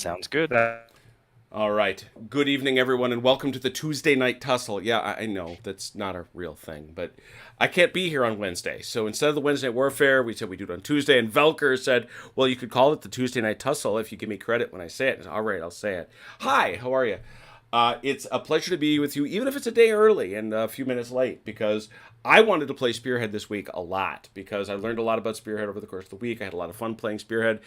Sounds good. All right. Good evening, everyone, and welcome to the Tuesday Night Tussle. Yeah, I know that's not a real thing, but I can't be here on Wednesday. So instead of the Wednesday Warfare, we said we do it on Tuesday, and Velker said, well, you could call it the Tuesday Night Tussle if you give me credit when I say it. I said, all right, I'll say it. Hi, how are you? It's a pleasure to be with you, even if it's a day early and a few minutes late, because I wanted to play Spearhead this week a lot because I learned a lot about Spearhead over the course of the week. I had a lot of fun playing Spearhead.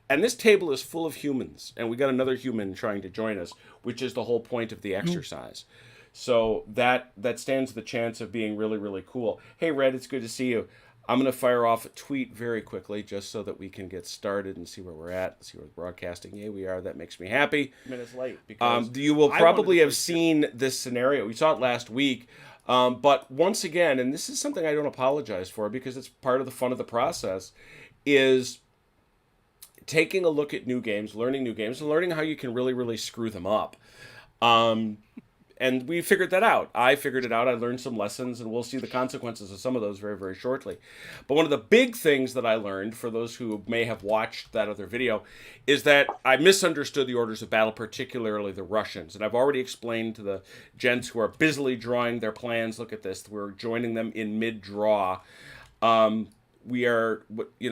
And this table is full of humans, and we got another human trying to join us, which is the whole point of the exercise. So that stands the chance of being really, really cool. Hey, Red, it's good to see you. I'm going to fire off a tweet very quickly just so that we can get started and see where we're at, see where we're broadcasting. Yeah, we are. That makes me happy. Minutes late. Because you will probably have seen this scenario. We saw it last week. But once again, and this is something I don't apologize for because it's part of the fun of the process, is taking a look at new games, learning new games, and learning how you can really, really screw them up. And we figured that out. I figured it out. I learned some lessons, and we'll see the consequences of some of those very, very shortly. But one of the big things that I learned, for those who may have watched that other video, is that I misunderstood the orders of battle, particularly the Russians. And I've already explained to the gents who are busily drawing their plans, look at this, we're joining them in mid-draw. We are,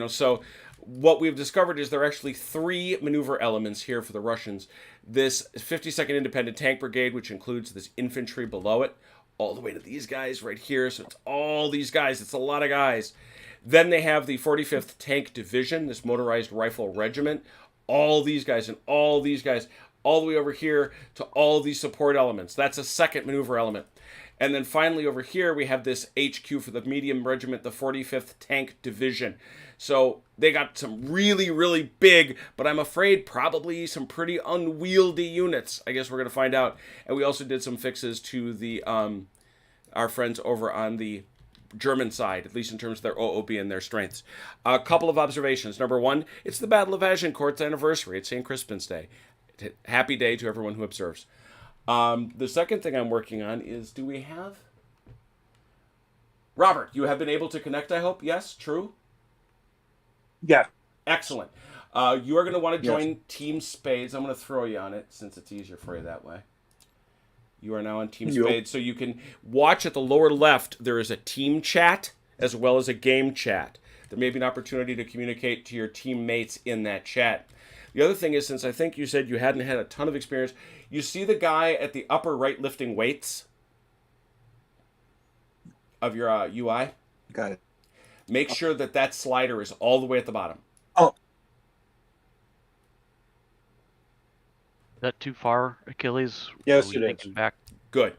so what we've discovered is there are actually three maneuver elements here for the Russians. This 52nd Independent Tank Brigade, which includes this infantry below it, all the way to these guys right here. So it's all these guys. It's a lot of guys. Then they have the 45th Tank Division, this motorized rifle regiment. All these guys and all these guys, all the way over here to all these support elements. That's a second maneuver element. And then finally over here, we have this HQ for the medium regiment, the 45th Tank Division. So they got some really, really big, but I'm afraid probably some pretty unwieldy units. I guess we're going to find out. And we also did some fixes to the our friends over on the German side, at least in terms of their OOB and their strengths. A couple of observations. Number one, it's the Battle of Agincourt's anniversary. It's St. Crispin's Day. Happy day to everyone who observes. The second thing I'm working on is, do we have... Robert, you have been able to connect, I hope? Yes? True? Yeah. Excellent. You are going to want to join Team Spades. I'm going to throw you on it since it's easier for you that way. You are now on Team Spades, so you can watch at the lower left. There is a team chat as well as a game chat. There may be an opportunity to communicate to your teammates in that chat. The other thing is, since I think you said you hadn't had a ton of experience, you see the guy at the upper right lifting weights of your UI? Got it. Make sure that that slider is all the way at the bottom. Oh. Is that too far, Achilles? Yes, it is. Back? Good.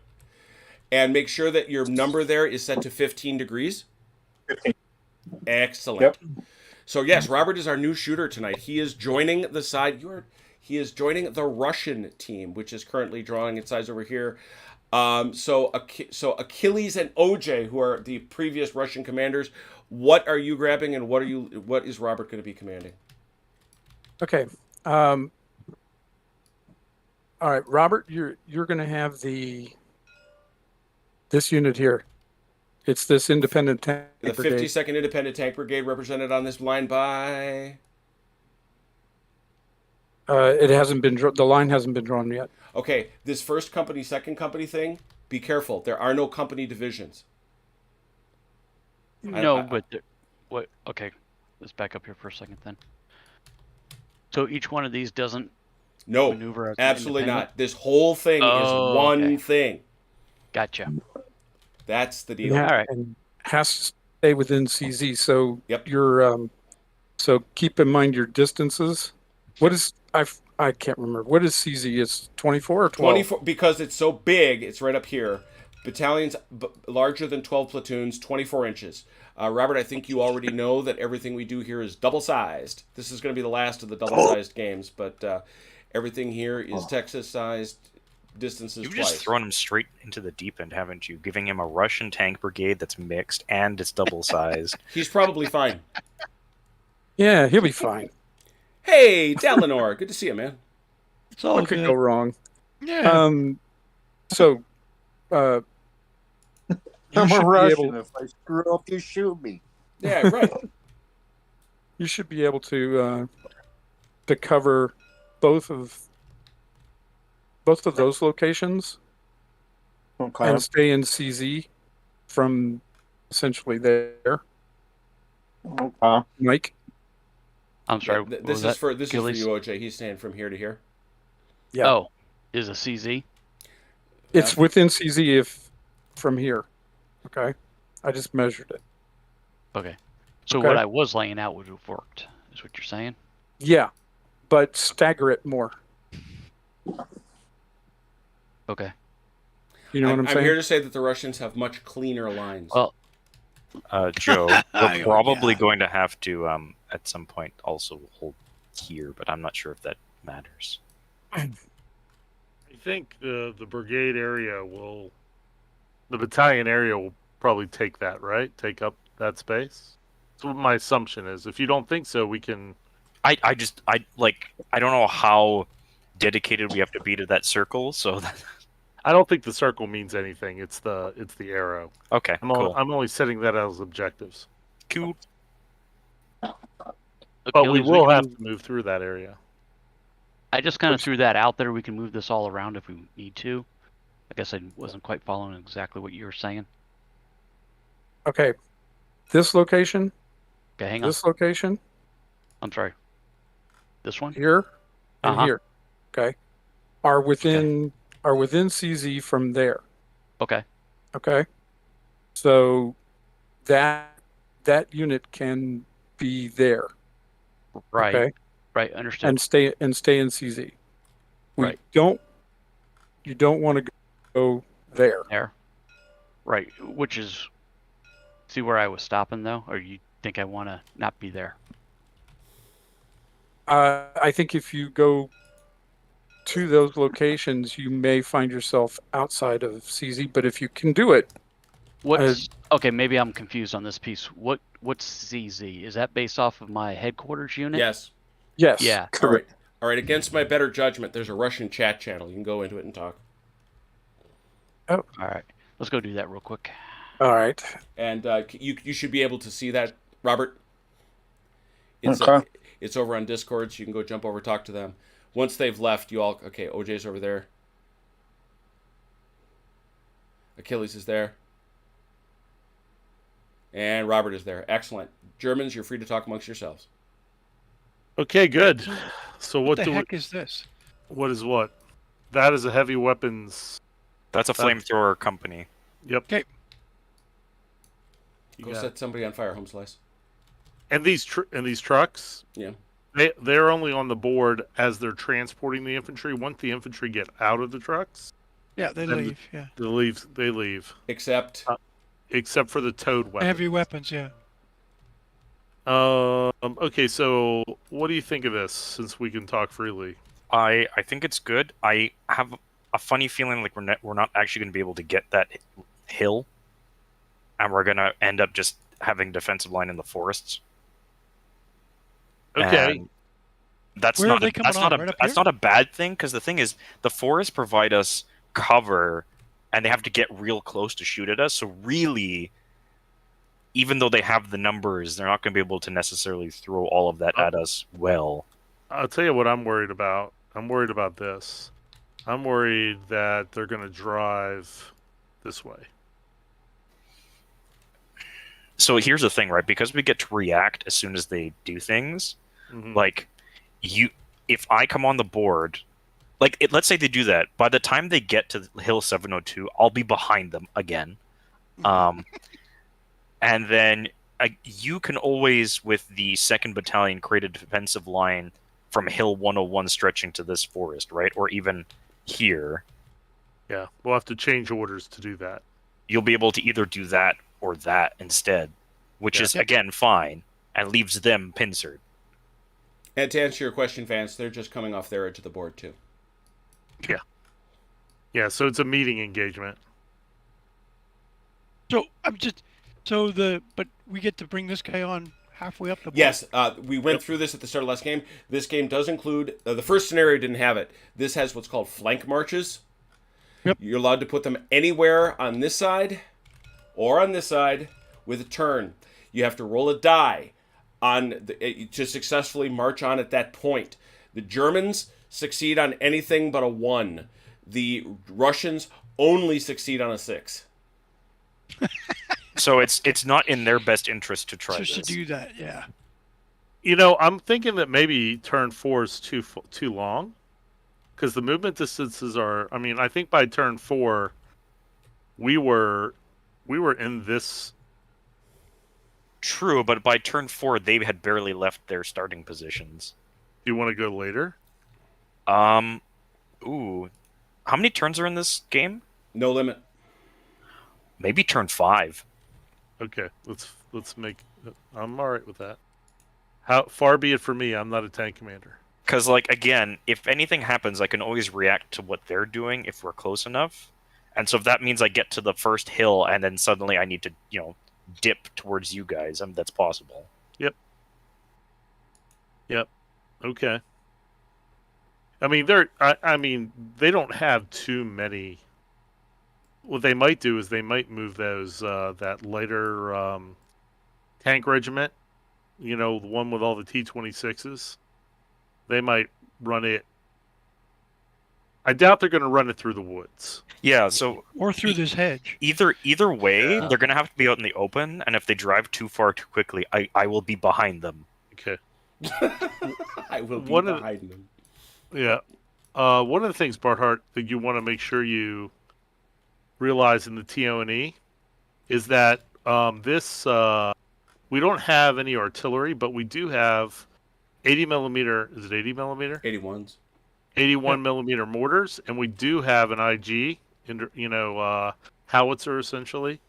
And make sure that your number there is set to 15 degrees. 15. Excellent. Yep. So yes, Robert is our new shooter tonight. He is joining the side. He is joining the Russian team, which is currently drawing its size over here. So Achilles and OJ, who are the previous Russian commanders, what are you grabbing, and what is Robert going to be commanding? Okay. All right, Robert, you're going to have this unit here. It's this independent tank the brigade. 52nd Independent Tank Brigade, represented on this line by... It hasn't been the line hasn't been drawn yet. Okay, this first company, second company thing, be careful. There are no company divisions. What? Okay, let's back up here for a second then. So each one of these doesn't maneuver as absolutely not. This whole thing is one thing. Gotcha. That's the deal. Yeah, All right. and has to stay within CZ. So Yep. so keep in mind your distances. What is I can't remember. What is CZ? It's 24 or 12? 24, because it's so big, it's right up here. Battalions larger than 12 platoons, 24 inches. Robert, I think you already know that everything we do here is double-sized. This is going to be the last of the double-sized games, but everything here is Texas-sized, distances You've twice. just thrown him straight into the deep end, haven't you? Giving him a Russian tank brigade that's mixed and it's double-sized. He's probably fine. Yeah, he'll be fine. Hey, Dalinor, good to see you, man. It's all What could go wrong? Yeah. So, I'm a Russian. If I screw up, you shoot me. Yeah, right. you should be able to cover both of those locations Okay. and stay in CZ from essentially there. Okay. Mike? I'm sorry. Yeah, what was that? this is for Achilles? you, OJ. He's saying from here to here. Yeah. Oh, is a CZ? It's within CZ if from here. Okay. I just measured it. Okay. So Okay. what I was laying out would have worked, is what you're saying? Yeah. But stagger it more. Okay. You know what I'm I'm saying? here to say that the Russians have much cleaner lines. Well, Joe, we're Oh, probably yeah. going to have to at some point also hold here, but I'm not sure if that matters. I think the brigade area the battalion area will probably take that, right? Take up that space. That's what my assumption is. If you don't think so, we can. I don't know how dedicated we have to be to that circle. So I don't think the circle means anything. It's the arrow. okay, cool. I'm only setting that as objectives. Cool. But we Achilles, will can have move- to move through that area. I just kind of threw that out there. We can move this all around if we need to. I guess I wasn't quite following exactly what you were saying. Okay. This location, Okay, hang on. this location, I'm sorry. This one? here, and Uh-huh. here. Okay. Are within CZ from there. Okay. Okay. So that unit can be there. Right. Okay. Right. Understood. And stay in CZ. Right. You don't want to go there. There. Right. Which is, see where I was stopping though? Or you think I want to not be there? I think if you go to those locations, you may find yourself outside of CZ. But if you can do it, What's okay? Maybe I'm confused on this piece. What's CZ? Is that based off of my headquarters unit? Yes. yes. Yeah. All right. All right. Against my better judgment, there's a Russian chat channel. You can go into it and talk. All right. Let's go do that real quick. All right. And you should be able to see that, Robert. Okay. It's over on Discord, so you can go jump over, talk to them. Once they've left, you all okay. OJ's over there. Achilles is there. And Robert is there. Excellent. Germans, you're free to talk amongst yourselves. Okay, good. So What the do heck is this? what is what? That is a heavy weapons. That's a flamethrower company. Yep. Okay. You Go got set it. somebody on fire, Home Slice. And these trucks, Yeah. they're only on the board as they're transporting the infantry. Once the infantry get out of the trucks, Yeah, they And- leave. Yeah. they leave. Except Except for the towed weapons. Heavy weapons. Yeah. Okay, so what do you think of this? Since we can talk freely, I think it's good. I have a funny feeling like we're not actually going to be able to get that hill, and we're going to end up just having defensive line in the forests. okay. And that's Where are not they a, coming that's on? not a Right up that's here? not a bad thing, because the thing is the forests provide us cover, and they have to get real close to shoot at us. So really, even though they have the numbers, they're not going to be able to necessarily throw all of that at us. Well, I'll tell you what I'm worried about. I'm worried about this. I'm worried that they're going to drive this way. so here's the thing, right? Because we get to react as soon as they do things. Mhm. Like, if I come on the board, like, let's say they do that. By the time they get to Hill 702, I'll be behind them again. And then you can always, with the 2nd Battalion, create a defensive line from Hill 101 stretching to this forest, right? Or even here. Yeah, we'll have to change orders to do that. You'll be able to either do that or that instead, which Yeah. is, again, fine, and leaves them pincered. and to answer your question, Vance, they're just coming off their edge of the board too. Yeah, so it's a meeting engagement. So but we get to bring this guy on halfway up the board. Yes, we went through this at the start of last game. This game does include the first scenario didn't have it. This has what's called flank marches. Yep. You're allowed to put them anywhere on this side or on this side with a turn. You have to roll a die to successfully march on at that point. The Germans succeed on anything but a 1. The Russians only succeed on a 6. So it's not in their best interest to try Just this. to do that, yeah. You know, I'm thinking that maybe turn 4 is too long, because the movement distances are. I mean, I think by turn 4, we were in this. True, but by turn 4, they had barely left their starting positions. Do you want to go later? Ooh, how many turns are in this game? No limit. Maybe turn 5. Okay, let's make. I'm all right with that. How far be it for me? I'm not a tank commander. Because, like, again, if anything happens, I can always react to what they're doing if we're close enough. And so if that means I get to the first hill and then suddenly I need to, dip towards you guys, that's possible. Yep. Okay. I mean, they don't have too many. What they might do is they might move those that lighter tank regiment. The one with all the T-26s. They might run it. I doubt they're going to run it through the woods. Yeah, so Or through this hedge. either way, Yeah. they're going to have to be out in the open, and if they drive too far too quickly, I will be behind them. Okay. I will be One of the- behind them. Yeah. One of the things, Barthart, that you want to make sure you realize in the TO&E is that this we don't have any artillery, but we do have 80 millimeter. Is it 80 millimeter? 81s. 81 millimeter mortars, and we do have an IG, howitzer essentially.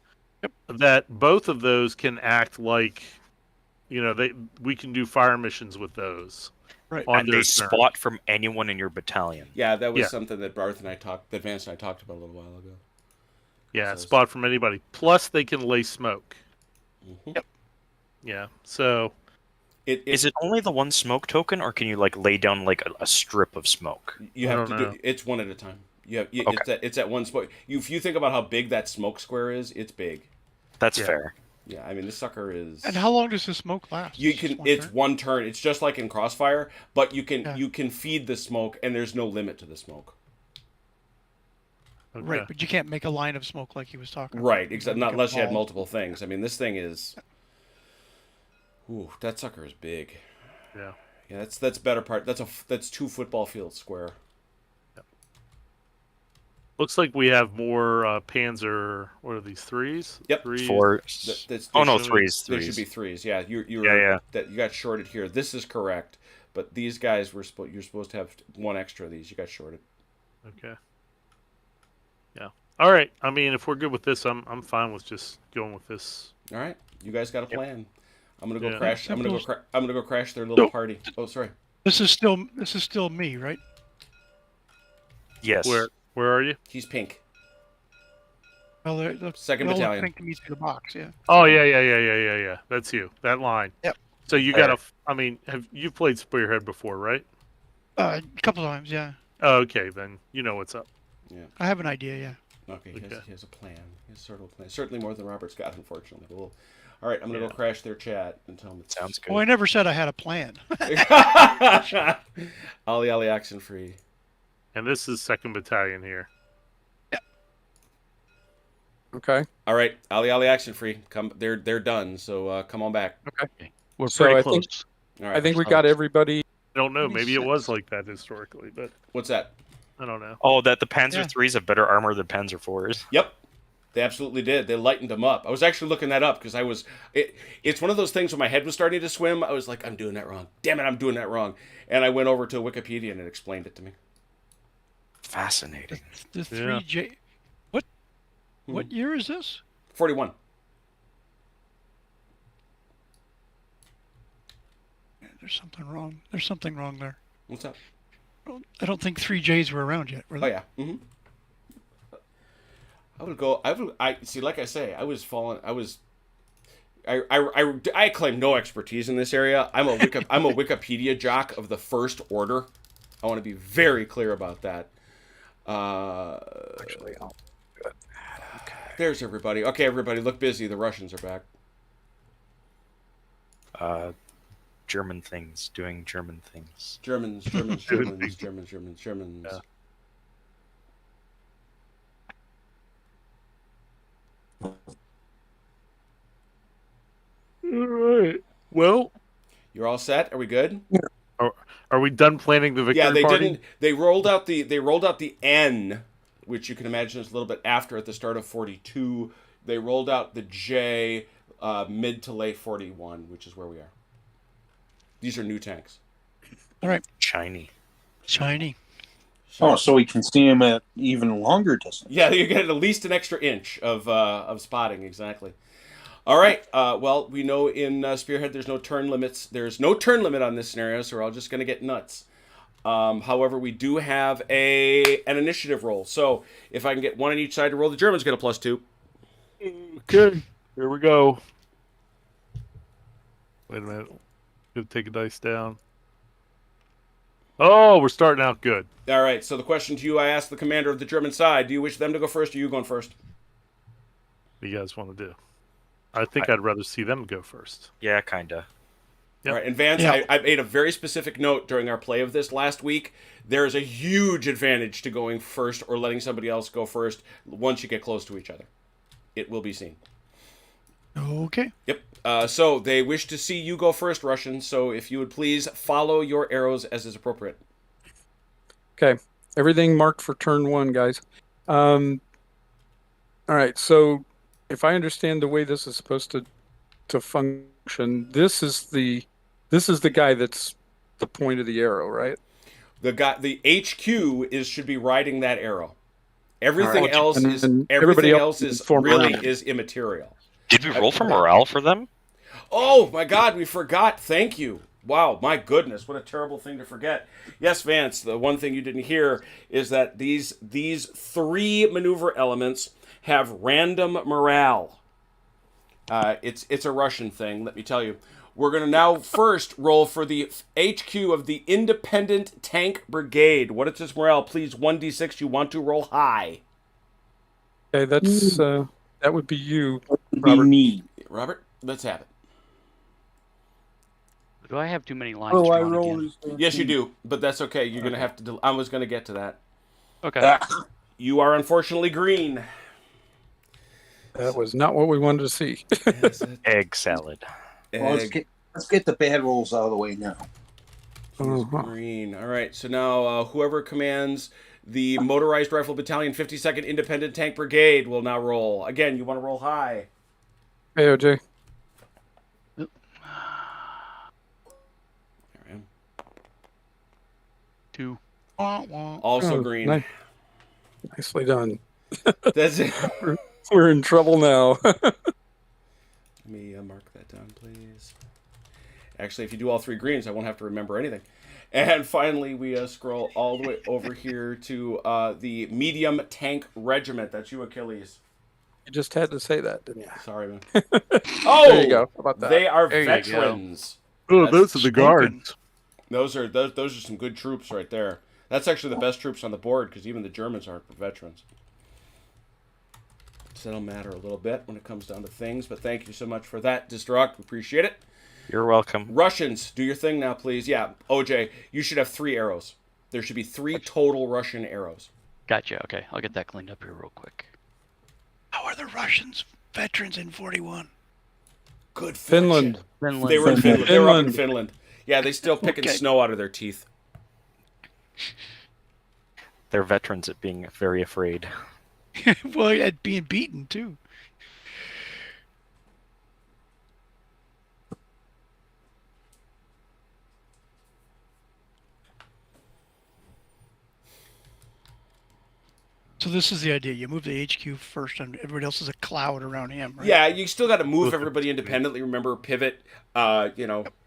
Yep. That both of those can act like, we can do fire missions with those. Right. On And their they turn. spot from anyone in your battalion. Yeah, that was Yeah. something that that Vance and I talked about a little while ago. Yeah, So- spot from anybody. Plus, they can lay smoke. Mhm. Yeah. So Is it only the one smoke token, or can you lay down a strip of smoke? You I have don't to know. do it's one at a time. Okay. It's at one smoke. If you think about how big that smoke square is, it's big. That's Yeah. fair. Yeah, I mean this sucker is. And how long does the smoke last? You Just can. one It's turn? one turn. It's just like in Crossfire, but you can Yeah. you can feed the smoke, and there's no limit to the smoke. okay. Right, but you can't make a line of smoke like he was talking about. Right, You except gotta not make a unless you had ball. multiple things. I mean, this thing is. Ooh, that sucker is big. Yeah. Yeah, that's better part. That's 2 football fields square. Looks like we have more Panzer. What are these, 3s? Yep. 3s. 4. There Oh no, should be- 3s. There should be 3s. Yeah, you Yeah. that you got shorted here. This is correct, but these guys you're supposed to have 1 extra of these. You got shorted. Okay. Yeah. All right. I mean, if we're good with this, I'm fine with just going with this. All right, you guys got a plan. I'm gonna go Yeah. crash. I'm gonna go. Simple. I'm gonna go crash their little No. party. Oh, sorry. This is still me, right? Yes. Where are you? He's pink. Well, the Second all battalion. think to me through the box, yeah. Oh yeah. That's you. That line. Yep. So you There. got to. I mean, you've played Spearhead before, right? A couple times, yeah. Oh, okay, then you know what's up. I have an idea, yeah. Okay, Okay. he has a plan. He has sort of a plan. Certainly more than Robert's got, unfortunately. But all right, I'm gonna Yeah. go crash their chat and tell them. Sounds good. Well, I never said I had a plan. Ollie Ollie action free. And this is 2nd Battalion here. Okay. All right, Ollie Ollie action free. Come, they're done. So come on back. We're So pretty I think- close. All right. I think we got everybody. I don't know. Let me Maybe it see. was like that historically, but What's that? I don't know. Oh, that the Panzer Yeah. 3s have better armor than Panzer 4s. Yep. They absolutely did. They lightened them up. I was actually looking that up because it's one of those things when my head was starting to swim. I was like, I'm doing that wrong. Damn it, I'm doing that wrong. And I went over to Wikipedia and it explained it to me. Fascinating. The Yeah. 3J. What year is this? 41. There's something wrong. There's something wrong there. What's up? I don't think 3Js were around yet, were Oh they? yeah. Mm-hmm. I see. Like I say, I was falling. I claim no expertise in this area. I'm a Wikipedia jock of the First Order. I want to be very clear about that. Actually, I'll do it. There's everybody. Okay, everybody, look busy. The Russians are back. German things, doing German things. Germans. Yeah. All right. Well, You're all set? Are we good? are we done planning the victory Yeah, they party? didn't. They rolled out the N, which you can imagine is a little bit after at the start of 42. They rolled out the J mid to late 41, which is where we are. These are new tanks. All right. Shiny. Shiny. Oh, so we can see him at even longer distance. Yeah, you get at least an extra inch of spotting, exactly. All right. Well, we know in Spearhead there's no turn limits. There's no turn limit on this scenario, so we're all just going to get nuts. However, we do have an initiative roll. So if I can get one on each side to roll, the Germans get a +2. Okay, here we go. Wait a minute. Gonna take a dice down. Oh, we're starting out good. All right. So the question to you, I asked the commander of the German side: do you wish them to go first, or you going first? What do you guys want to do? I think I'd rather see them go first. Yeah, kinda. Yep. All right. And Vance, Yeah. I made a very specific note during our play of this last week. There is a huge advantage to going first or letting somebody else go first once you get close to each other. It will be seen. Okay. Yep. So they wish to see you go first, Russian. So if you would please follow your arrows as is appropriate. Okay. Everything marked for turn 1, guys. All right. So if I understand the way this is supposed to function, this is the guy that's the point of the arrow, right? The HQ should be riding that arrow. Everything else And is then everybody else is form really around. is immaterial. Did we roll for morale for them? Oh my God, we forgot. Thank you. Wow, my goodness, what a terrible thing to forget. Yes, Vance, the one thing you didn't hear is that these 3 maneuver elements have random morale. It's a Russian thing, let me tell you. We're going to now first roll for the HQ of the Independent Tank Brigade. What is its morale? Please, 1d6, you want to roll high. Okay, that's that would be you, Be Robert. me. Robert, let's have it. Do I have too many lines Oh, I drawn roll again? is Yes, you do, but that's okay. You're going to have to... I was going to get to that. Okay. You are unfortunately green. That was not what we wanted to see. Egg salad. Well, let's get the bad rolls out of the way now. He's green. All right, so now whoever commands the Motorized Rifle Battalion 52nd Independent Tank Brigade will now roll. Again, you want to roll high. Hey, OJ. There I am. 2. Also Oh, green. Nicely done. That's it. We're in trouble now. Let me mark that down, please. Actually, if you do all 3 greens, I won't have to remember anything. And finally, we scroll all the way over here to the Medium Tank Regiment. That's you, Achilles. You just had to say that, didn't you? Sorry, man. Oh, There you go. How about that? They are There you go. veterans. Oh, That's those are the guards. Those are some good troops right there. That's actually the best troops on the board because even the Germans aren't veterans. So that'll matter a little bit when it comes down to things. But thank you so much for that, Destruct. We appreciate it. You're welcome. Russians, do your thing now, please. Yeah, OJ, you should have 3 arrows. There should be 3 total Russian arrows. Gotcha. Okay, I'll get that cleaned up here real quick. How are the Russians veterans in 41? Good Finland. Finland. They were in Finland. They were up in Finland. Finland. Yeah, they still picking Okay. snow out of their teeth. They're veterans at being very afraid. Well, at being beaten too. So this is the idea. You move the HQ first, and everybody else is a cloud around him, right? Yeah, you still got to move everybody independently. Remember, pivot,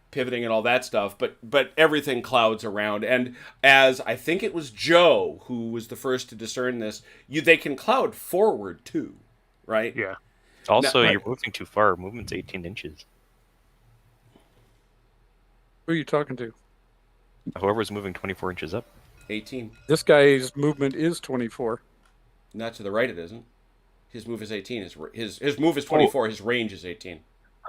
pivoting and all that stuff. But everything clouds around. And as I think it was Joe who was the first to discern this, they can cloud forward too, right? Yeah. Also, No, you're moving too far. Movement's 18 inches. Who are you talking to? Whoever's moving 24 inches up. 18. This guy's movement is 24. Not to the right, it isn't. His move is 18. His move is 24. His range is 18.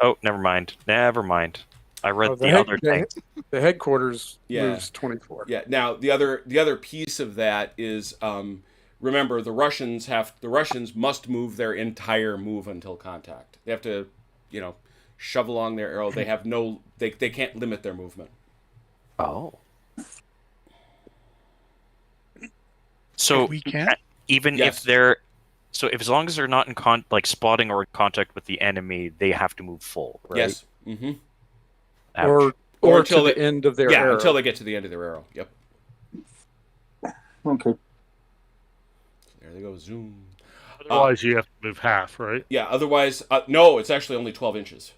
Oh, never mind. Never mind. I read Oh, the other thing. The headquarters Yeah. moves 24. Yeah. Now the other piece of that is remember the Russians must move their entire move until contact. They have to, shove along their arrow. They have they can't limit their movement. Oh. So we can. even Yes. if they're as long as they're not in spotting or in contact with the enemy, they have to move full, right? Yes. Mm-hmm. Ouch. Or until to the end of their yeah, arrow. until they get to the end of their arrow. Yep. Okay. There they go. Zoom. Otherwise, you have to move half, right? Yeah. Otherwise, no. It's actually only 12 inches.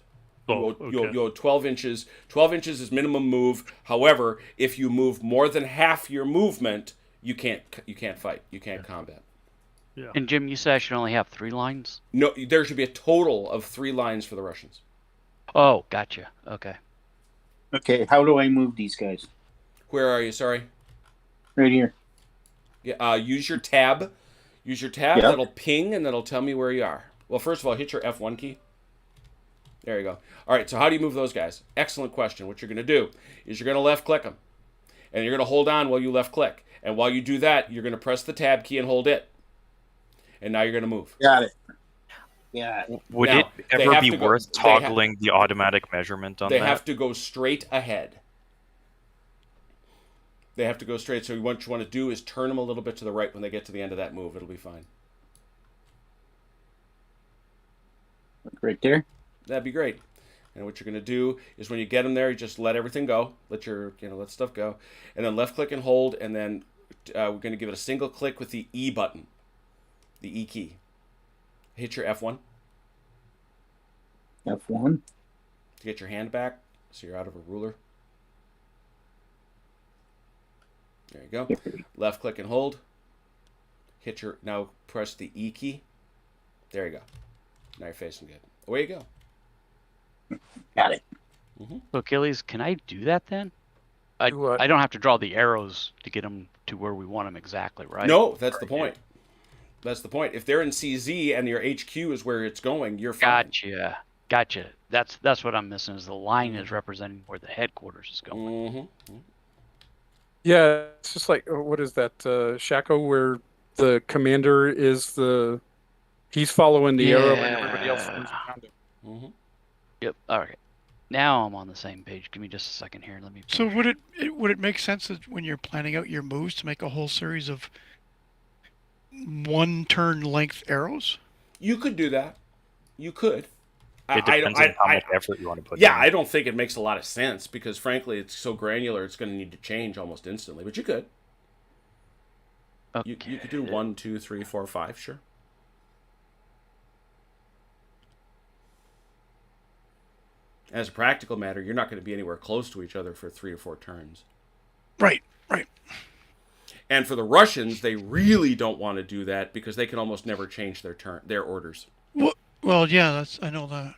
Oh, You okay. go 12 inches. 12 inches is minimum move. However, if you move more than half your movement, you can't fight. You can't combat. Yeah. And Jim, you said I should only have 3 lines? No, there should be a total of 3 lines for the Russians. Oh, gotcha. Okay. Okay, how do I move these guys? Where are you? Sorry. Right here. Yeah. Use your tab. Use your tab. Yep. That'll ping and that'll tell me where you are. Well, first of all, hit your F1 key. There you go. All right, so how do you move those guys? Excellent question. What you're going to do is you're going to left click them. And you're going to hold on while you left click. And while you do that, you're going to press the tab key and hold it. And now you're going to move. Got it. Yeah. Would Now, it they ever have be to go- worth they ha- toggling the automatic measurement on They that? have to go straight ahead. They have to go straight. So what you want to do is turn them a little bit to the right when they get to the end of that move. It'll be fine. Right there. That'd be great. And what you're going to do is when you get them there, you just let everything go. Let stuff go. And then left click and hold. And then we're going to give it a single click with the E button. The E key. Hit your F1 F1. to get your hand back so you're out of a ruler. There you go. Left click and hold. Now press the E key. There you go. Now you're facing good. Away you go. Got it. So Achilles, can I do that then? I Do what? don't have to draw the arrows to get them to where we want them exactly, right? No, that's the point. That's the point. If they're in CZ and your HQ is where it's going, you're fine. Gotcha. That's what I'm missing is the line is representing where the headquarters is going. Mm-hmm. Yeah, it's just like, what is that, Shaco, where the commander is he's following the arrow and everybody else moves around him. Mm-hmm. Yep. All right. Now I'm on the same page. Give me just a second here. Let me. So would it make sense that when you're planning out your moves to make a whole series of 1 turn length arrows? You could do that. You could. It depends on how much effort you want to put in. Yeah, I don't think it makes a lot of sense because, frankly, it's so granular. It's going to need to change almost instantly. But you could. Okay. You could do 1, 2, 3, 4, 5. Sure. As a practical matter, you're not going to be anywhere close to each other for 3 or 4 turns. Right. And for the Russians, they really don't want to do that because they can almost never change their orders. Well, yeah, I know that.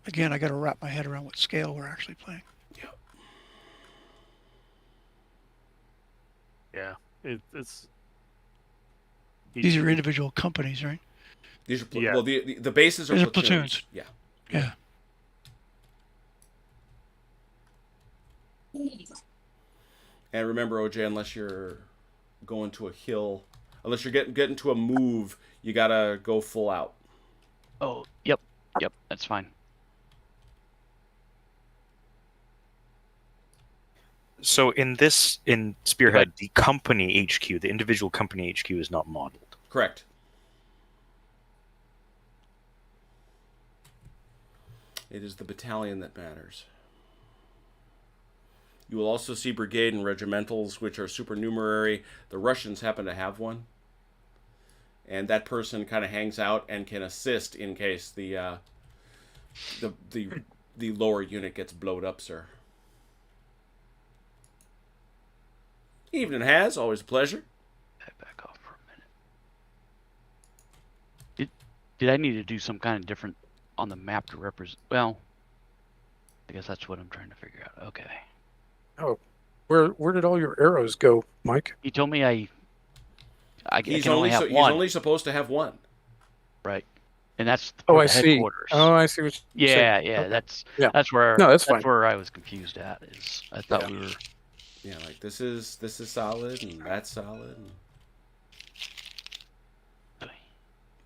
Again, I got to wrap my head around what scale we're actually playing. Yeah. It's. These are individual companies, right? These are Yeah. well, the bases are These are platoons. platoons. Yeah. And remember, OJ, unless you're going to a hill, unless you're getting to a move, you gotta go full out. Oh, yep. That's fine. So in Spearhead, the company HQ, the individual company HQ is not modeled. Correct. It is the battalion that matters. You will also see brigade and regimentals, which are supernumerary. The Russians happen to have one. And that person kind of hangs out and can assist in case the lower unit gets blowed up, sir. Evening has, always a pleasure. Back off for a minute. Did I need to do some kind of different on the map to represent? Well, I guess that's what I'm trying to figure out. Okay. Oh, where did all your arrows go, Mike? He told me I can only have He's one. only supposed to have one. Right. And that's Oh, for I the see. headquarters. Oh, I see what you're saying. Yeah, Okay. yeah. That's where No, that's fine. where I was confused at. Is I thought we were. Yeah, like this is solid and that's solid. And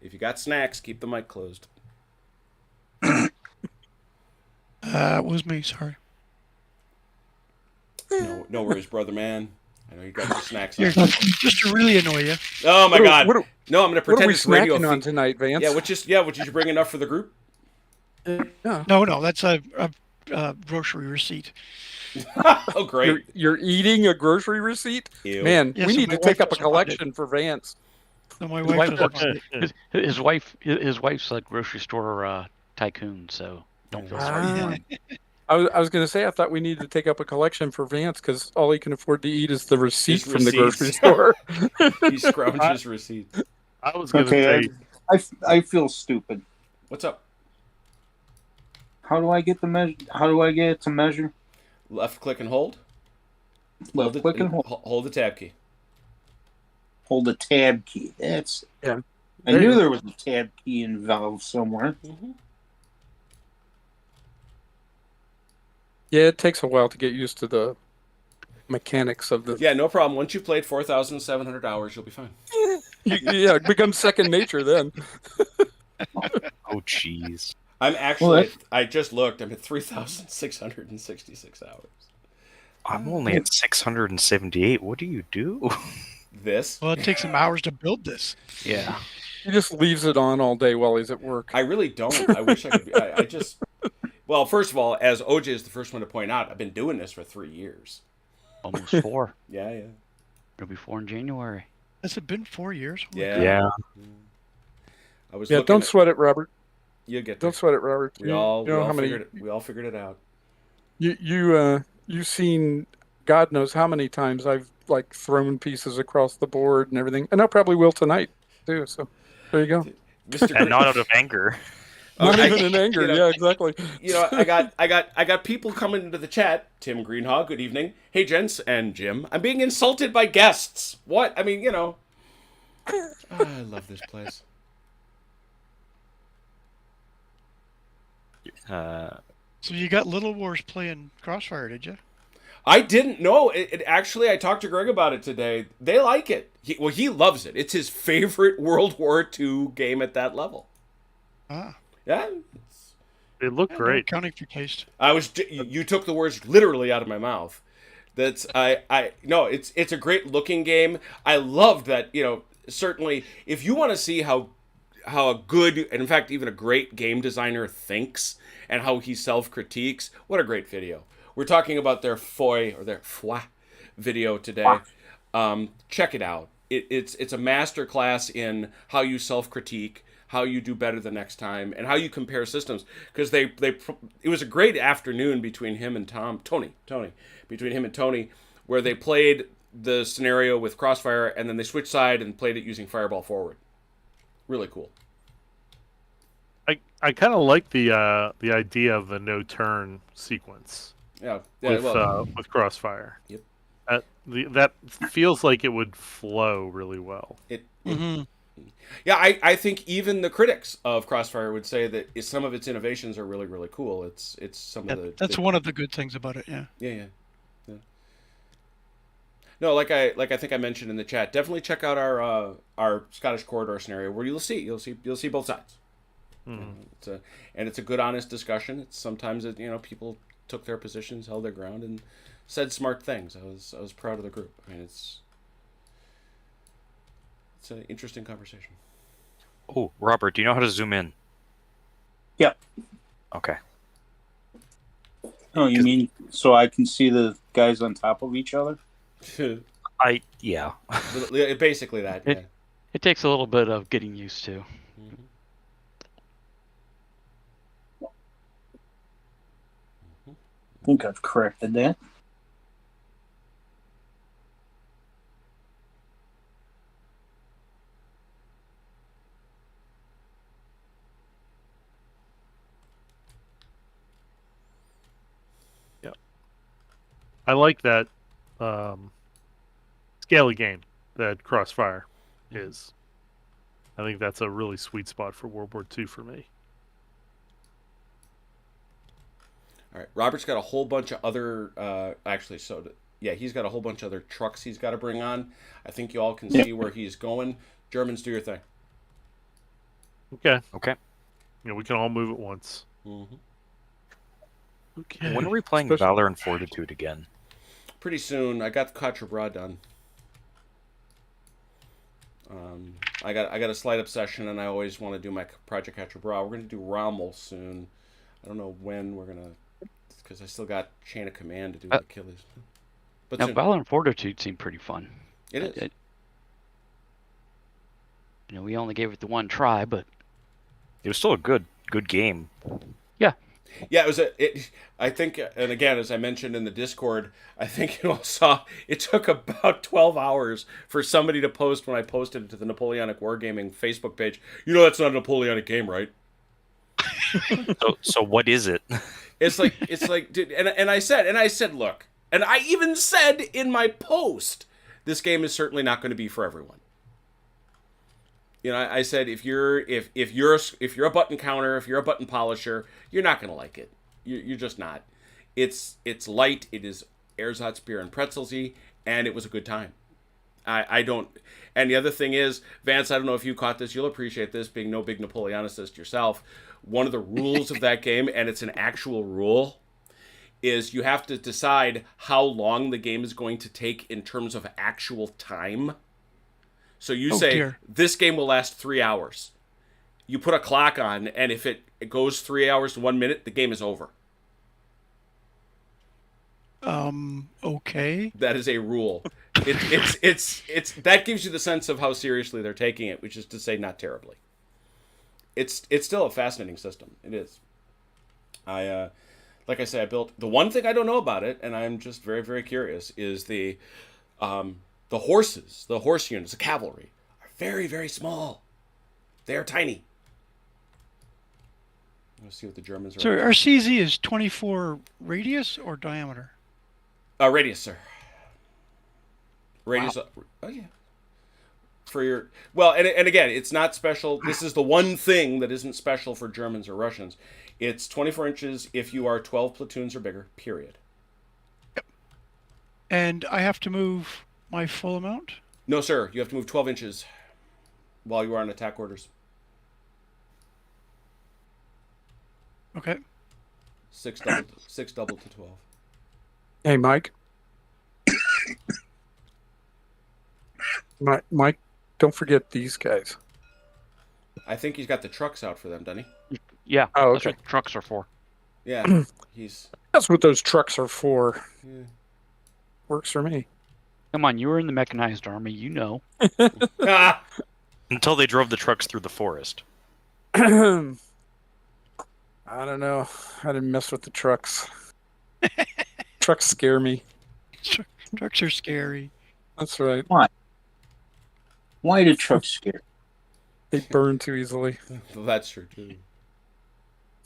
if you got snacks, keep the mic closed. It was me. Sorry. No worries, brother man. I know you got your snacks Here, on. just to really annoy you. Oh my God! What are No, I'm gonna we pretend it's radio. snacking on tonight, Vance? Yeah, which you bring enough for the group? Yeah. No, that's a grocery receipt. Oh, great! You're eating a grocery receipt? Ew. Man, Yeah, we so need my to take wife up a doesn't mind it. collection for Vance. So my His wife wife doesn't works. mind it. His wife's a grocery store tycoon, so don't feel sorry for him. I was going to say I thought we needed to take up a collection for Vance because all he can afford to eat is the receipt Just from the grocery receipts. store. He scrounges receipts. I was going to Okay, say, I feel stupid. What's up? How do I get the measure? How do I get it to measure? Left click and hold. Left click and hold. Hold the tab key. Hold the tab key. That's Yeah. I There you knew go. there was a tab key involved somewhere. Mm-hmm. Yeah, it takes a while to get used to the mechanics of the. Yeah, no problem. Once you've played 4,700 hours, you'll be fine. Yeah, it becomes second nature then. Oh, jeez. I'm actually. Well, I just looked. I'm at 3,666 hours. I'm only at 678. What do you do? This. Well, it takes some hours to build this. Yeah. He just leaves it on all day while he's at work. I really don't. I wish I could. I just. Well, first of all, as OJ is the first one to point out, I've been doing this for 3 years. Almost 4. Yeah, yeah. It'll be 4 in January. Has it been 4 years? Yeah. Yeah. I was. Yeah, looking don't at- sweat it, Robert. You get there. Don't sweat it, Robert. We all. you know how many We all figured it out. you've seen God knows how many times I've like thrown pieces across the board and everything, and I probably will tonight too. So there you go. Mr. And not out of anger. Not I- even in anger. you know, Yeah, exactly. You know, I got people coming into the chat. Tim Greenhaw, good evening. Hey, gents and Jim. I'm being insulted by guests. What? I mean, you know. Oh, I love this place. So you got Little Wars playing Crossfire, did you? I didn't know. It actually, I talked to Greg about it today. They like it. He loves it. It's his favorite World War II game at that level. Ah, Yeah. it looked no great. accounting for taste. You took the words literally out of my mouth. No, it's a great looking game. I love that, certainly if you want to see how a good, and in fact even a great game designer thinks and how he self-critiques, what a great video. We're talking about their foy video today. Check it out. It's a masterclass in how you self-critique, how you do better the next time, and how you compare systems. Because it was a great afternoon between him and Tony, between him and Tony, where they played the scenario with Crossfire, and then they switched side and played it using Fireball Forward. Really cool. I kind of like the idea of the no turn sequence Yeah. with Crossfire. Yep. That feels like it would flow really well. Yeah, I think even the critics of Crossfire would say that some of its innovations are really, really cool. It's some of the. That's one of the good things about it. Yeah. Yeah. No, like I think I mentioned in the chat. Definitely check out our Scottish corridor scenario where you'll see both sides. Mm-hmm. It's a good, honest discussion. It's sometimes people took their positions, held their ground, and said smart things. I was proud of the group. I mean, it's an interesting conversation. Oh, Robert, do you know how to zoom in? Yep. Okay. Oh, you mean so I can see the guys on top of each other? Yeah. Basically that. Yeah. It takes a little bit of getting used to. I think I've corrected that. I like that scaly game, that Crossfire. is. I think that's a really sweet spot for World War II for me. All right, Robert's got a whole bunch of other. He's got a whole bunch of other trucks he's got to bring on. I think you all can see where he's going. Germans, do your thing. Okay. Okay. We can all move at once. Mm-hmm. Okay. When are we playing Valor and Fortitude again? Pretty soon. I got the Quatre Bras done. I got a slide up session, and I always want to do my Project Quatre Bras. We're going to do Rommel soon. I don't know when we're gonna, because I still got Chain of Command to do with Achilles. But Now, soon. Valor and Fortitude seem pretty fun. It is. We only gave it the one try, but It was still a good game. Yeah, I think, and again, as I mentioned in the Discord, I think you all saw it took about 12 hours for somebody to post when I posted it to the Napoleonic Wargaming Facebook page. That's not a Napoleonic game, right? So what is it? It's like, dude, and I said, look, and I even said in my post, this game is certainly not going to be for everyone. I said if you're a button counter, if you're a button polisher, you're not going to like it. You're just not. It's light. It is ersatz beer and pretzelsy, and it was a good time. I don't. And the other thing is, Vance, I don't know if you caught this. You'll appreciate this, being no big Napoleonicist yourself. One of the rules of that game, and it's an actual rule, is you have to decide how long the game is going to take in terms of actual time. So you say, this game will last 3 hours. You put a clock on, and if it goes 3 hours and 1 minute, the game is over. Okay. That is a rule. It's that gives you the sense of how seriously they're taking it, which is to say, not terribly. It's still a fascinating system. It is. Like I say, I built the one thing I don't know about it, and I'm just very, very curious, is the horses, the horse units, the cavalry, are very, very small. They are tiny. Let's see what the Germans are. So our CZ is 24 radius or diameter? Radius, sir. Radius. Wow. Oh yeah. For your and again, it's not special. This is the one thing that isn't special for Germans or Russians. It's 24 inches if you are 12 platoons or bigger. Period. Yep. And I have to move my full amount? No, sir. You have to move 12 inches while you are on attack orders. Okay. 6 doubled to 12. Hey, Mike. Mike, don't forget these guys. I think he's got the trucks out for them, doesn't he? Yeah. Oh, That's okay. what trucks are for. Yeah. That's what those trucks are for. Yeah. Works for me. Come on, you were in the mechanized army, you know. Until they drove the trucks through the forest. I don't know. I didn't mess with the trucks. Trucks scare me. Trucks are scary. That's right. Why do trucks scare? They burn too easily. Well, that's true too.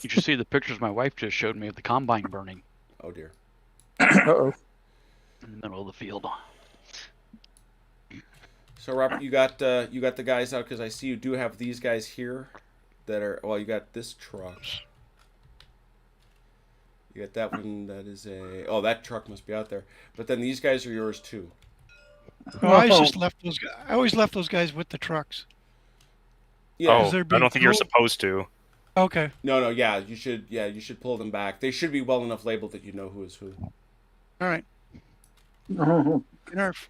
You should see the pictures my wife just showed me of the combine burning Oh dear. Uh-oh. in the middle of the field. So Robert, you got the guys out, because I see you do have these guys here that are. Well, you got this truck. You got that one. That is a. Oh, that truck must be out there. But then these guys are yours too. Oh, I just left those guys. I always left those guys with the trucks. Yeah. Is there I don't think you're big- supposed to. Okay. No. Yeah, you should. Yeah, you should pull them back. They should be well enough labeled that you know who is who. All right. Oh, Nerf.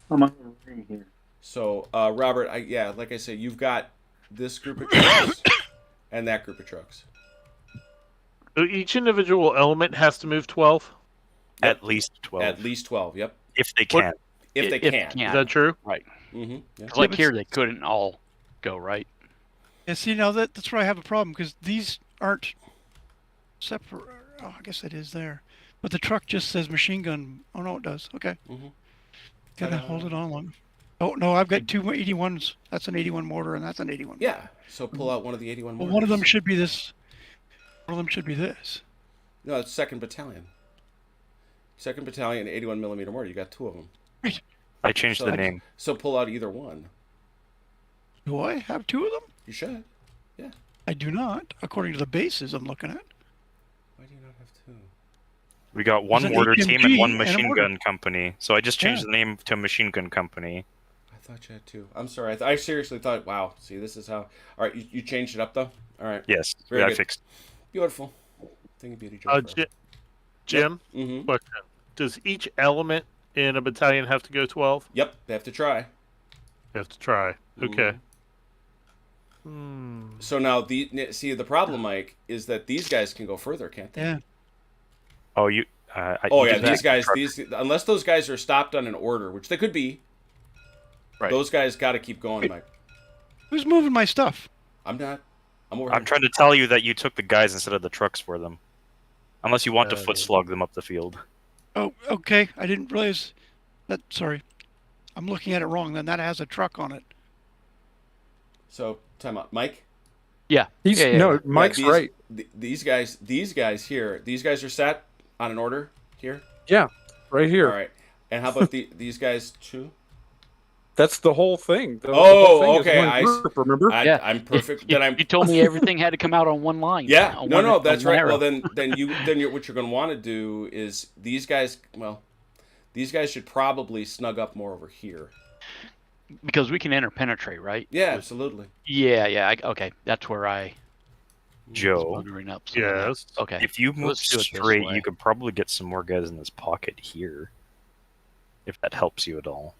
I'm on the ring here. So, Robert, like I said, you've got this group of trucks and that group of trucks. So each individual element has to move 12? At least 12. At least 12. Yep. If they can. If they can. Is that true? Right. Mm-hmm. Yeah. 'Cause like but here, they couldn't all go, right? Yeah, see, now that's where I have a problem, because these aren't separate. Oh, I guess it is there. But the truck just says machine gun. Oh, no, it does. Okay. Mhm. Gotta hold it on long. Oh, no, I've got two 81s. That's an 81 mortar, and that's an 81. Yeah. So pull out one of the 81 Well, mortars. one of them should be this. One of them should be this. No, it's 2nd Battalion. 2nd Battalion, 81 millimeter mortar. You got two of them. I changed So the name. So pull out either one. Do I have 2 of them? You should. I do not, according to the bases I'm looking at. Why do you not have 2? We got one There's an mortar team and HMG one and a machine mortar. gun company. So I just changed Yeah. the name to machine gun company. I thought you had 2. I'm sorry. I seriously thought, wow, see, this is how... All right, you changed it up, though? All right. Yes, Very I good. fixed. Beautiful. Thing of beauty, Joe. Jim, Mm-hmm. question. Does each element in a battalion have to go 12? Yep, they have to try. You have to try. Okay. So now, the problem, Mike, is that these guys can go further, can't they? Yeah. Oh, you. You Yeah, did that. these guys, unless those guys are stopped on an order, which they could be, Right. those guys got to keep going, Mike. Who's moving my stuff? I'm not. I'm over I'm here. trying to tell you that you took the guys instead of the trucks for them. Unless you want to foot slug them up the field. Oh, okay. I didn't realize that. Sorry. I'm looking at it wrong. Then that has a truck on it. So, time out. Mike? Yeah. He's yeah, no, yeah. Mike's Yeah, right. These guys here, these guys are set on an order here? Yeah, right here. All right. And how about these guys too? That's the whole thing. The Oh, whole thing is okay, one I- group, remember? Yeah. I'm perfect. You, Then I'm you told me everything had to come out on one line. Yeah, on no, one- that's on one right. arrow. Well, then what you're going to want to do is these guys. Well, these guys should probably snug up more over here. Because we can interpenetrate, right? Yeah, absolutely. Yeah. Okay, that's where I was Joe, buggering up. So Yes. Okay. if you move Let's do it this straight, way. you could probably get some more guys in this pocket here. If that helps you at all.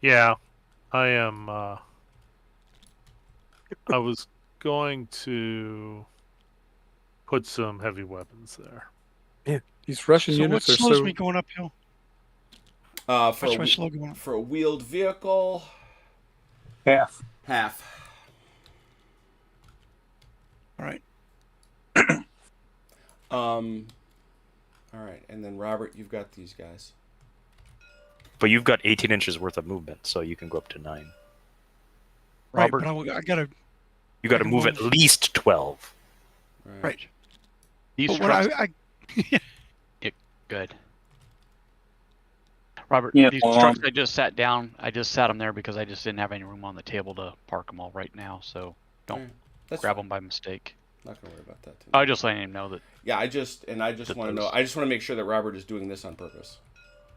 Yeah. I am. I was going to put some heavy weapons there. These Russian So what units are slows so. me going uphill? For What's my slow going up? for a wheeled vehicle, Half. half. All right. All right, and then Robert, you've got these guys. But you've got 18 inches worth of movement, so you can go up to 9. Robert, Right, but I gotta. You got to can move at move. least 12. Right. these But what trucks. Good. Robert, Yeah, these well, trucks I just sat down. I just sat them there because I just didn't have any room on the table to park them all right now. So don't Yeah, that's grab fine. them by mistake. Not gonna worry about that. Too. I was just letting him know that. Yeah, I just want to know. I just want to make sure that Robert is doing this on purpose,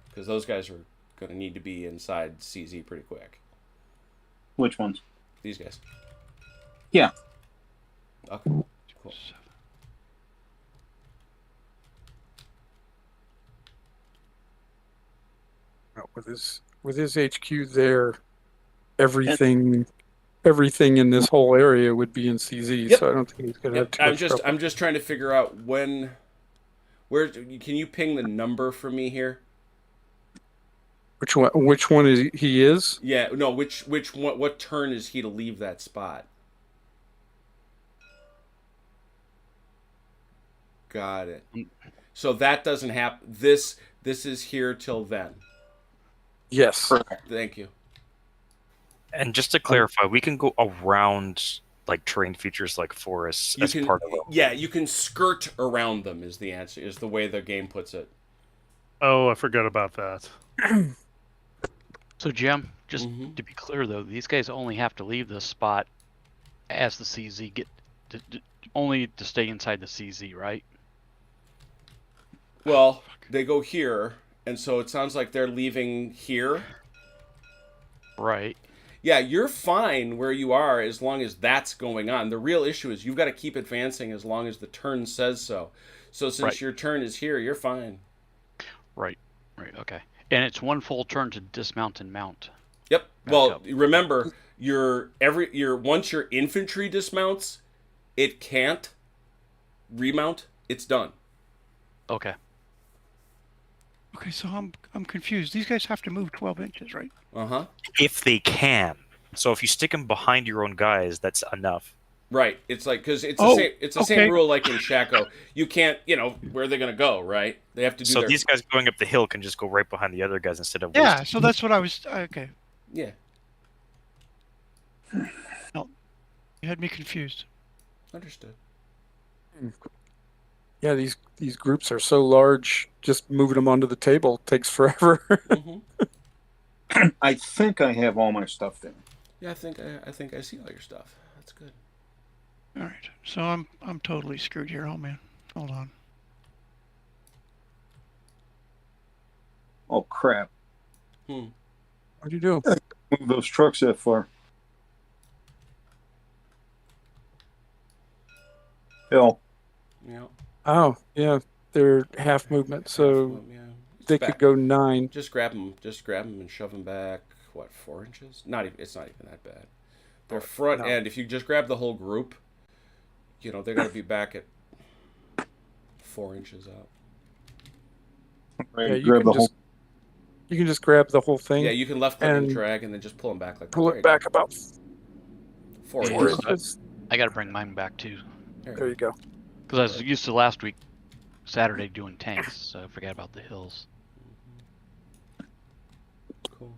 because those guys are going to need to be inside CZ pretty quick. Which ones? These guys. Yeah. Okay. Cool. With his HQ there, everything in this whole area would be in CZ. Yep. So I don't think he's going to have too much trouble. I'm just trying to figure out when. Where can you ping the number for me here? Which one is he is? Yeah, no. Which one? What turn is he to leave that spot? Got it. So that doesn't happen. This is here till then. Yes. Thank you. And just to clarify, we can go around like terrain features like forests You as can, part of it. yeah, you can skirt around them. Is the answer? Is the way the game puts it. Oh, I forgot about that. So Jim, just Mhm. to be clear though, these guys only have to leave this spot as the CZ only to stay inside the CZ, right? Well, they go here, and so it sounds like they're leaving here. Right. Yeah, you're fine where you are as long as that's going on. The real issue is you've got to keep advancing as long as the turn says so. So since Right. your turn is here, you're fine. Right. Okay. And it's one full turn to dismount and mount. Yep. Back Well, up. remember, once your infantry dismounts, it can't remount. It's done. Okay. Okay, so I'm confused. These guys have to move 12 inches, right? Uh-huh. If they can. So if you stick them behind your own guys, that's enough. Right. It's like, because it's Oh, the same okay. rule like in Shaco. You can't, where are they going to go, right? They have to do So their... these guys going up the hill can just go right behind the other guys instead of Yeah, wasting- so that's what I was. Okay. Yeah. You had me confused. Understood. Yeah, these groups are so large. Just moving them onto the table takes forever. Mm-hmm. I think I have all my stuff there. Yeah, I think I see all your stuff. That's good. All right. So I'm totally screwed here. Oh man. Hold on. Oh crap! Hmm. What'd you do? Move those trucks that far. Hill. Yeah. Oh, yeah. They're half movement, so Yeah. It's they could go 9. Just grab them. Just grab them and shove them back. What, 4 inches? Not even. It's not even that bad. Their front no. end. If you just grab the whole group, they're going to be back at 4 inches out. Right, Yeah, you grab can the just you can just grab the whole thing. Yeah, you can left click and and drag, and then just pull them back like that. pull There you it back go. about 4 Yeah, 4 inches. inches. I got to bring mine back too, There you go. because I was used to last week, Saturday, doing tanks, so I forgot about the hills. Cool.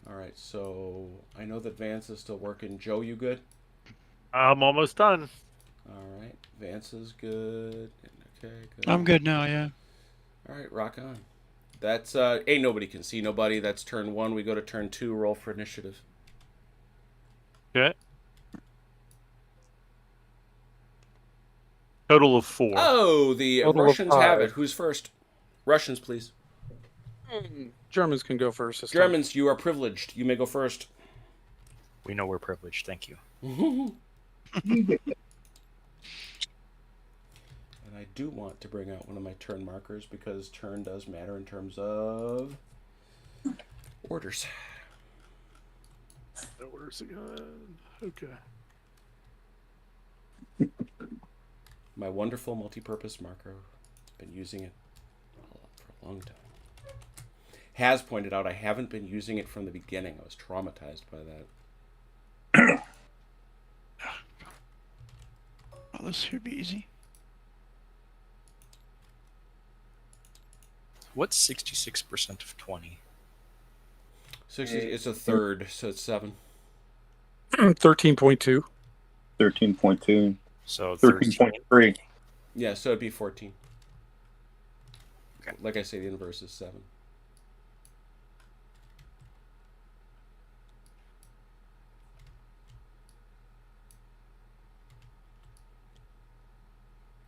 All right, so I know that Vance is still working. Joe, you good? I'm almost done. All right, Vance is good. Okay, good. I'm good now. Yeah. All right, rock on. That's ain't nobody can see nobody. That's turn 1. We go to turn 2. Roll for initiative. Okay. Total of 4. Oh, the Total of Russians have 5. it. Who's first? Russians, please. Germans can go first this time. Germans, you are privileged. You may go first. We know we're privileged. Thank you. And I do want to bring out one of my turn markers because turn does matter in terms of orders. The orders again. Okay. My wonderful multi-purpose marker. Been using it for a long time. Has pointed out I haven't been using it from the beginning. I was traumatized by that. Oh, this should be easy. What's 66% of 20? 60, it's a third, so it's 7. 13.2. 13.2. So 13.3. Yeah, so it'd be 14. Okay. Like I say, the inverse is 7.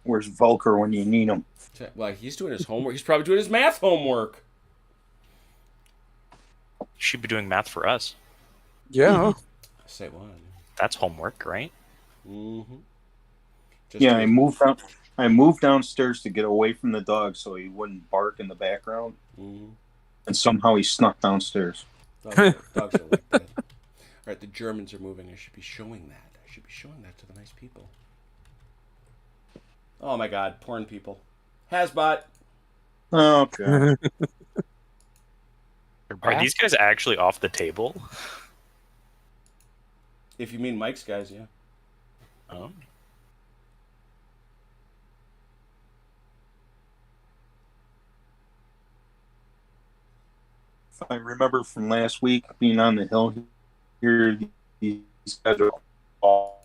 Where's Volker when you need him? Well, he's doing his homework. He's probably doing his math homework. You should be doing math for us. Yeah. Say one. That's homework, right? Mm-hmm. Yeah, I moved downstairs to get away from the dog so he wouldn't bark in the background. Mm-hmm. And somehow he snuck downstairs. Dogs are like that. All right, the Germans are moving. I should be showing that. I should be showing that to the nice people. Oh my God, porn people. Hasbot. Oh, God. Are these guys actually off the table? If you mean Mike's guys, yeah. Oh. If I remember from last week being on the hill here, these guys are all.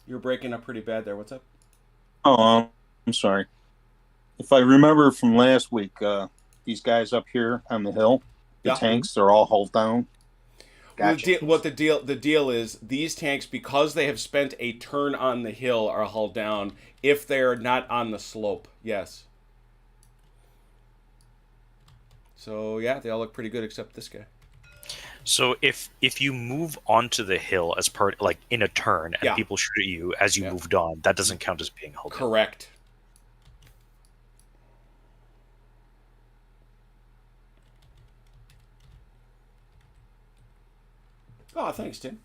You're breaking up pretty bad there. What's up? Oh, I'm sorry. If I remember from last week, these guys up here on the hill, the Yeah. tanks, they're all hulled down. Gotcha. Well, the deal is these tanks, because they have spent a turn on the hill, are hulled down if they are not on the slope. Yes. So yeah, they all look pretty good except this guy. So if you move onto the hill as part, like in a turn, and Yeah. people shoot at you as you moved on, that doesn't count as being held down. Correct. Oh, thanks, Tim.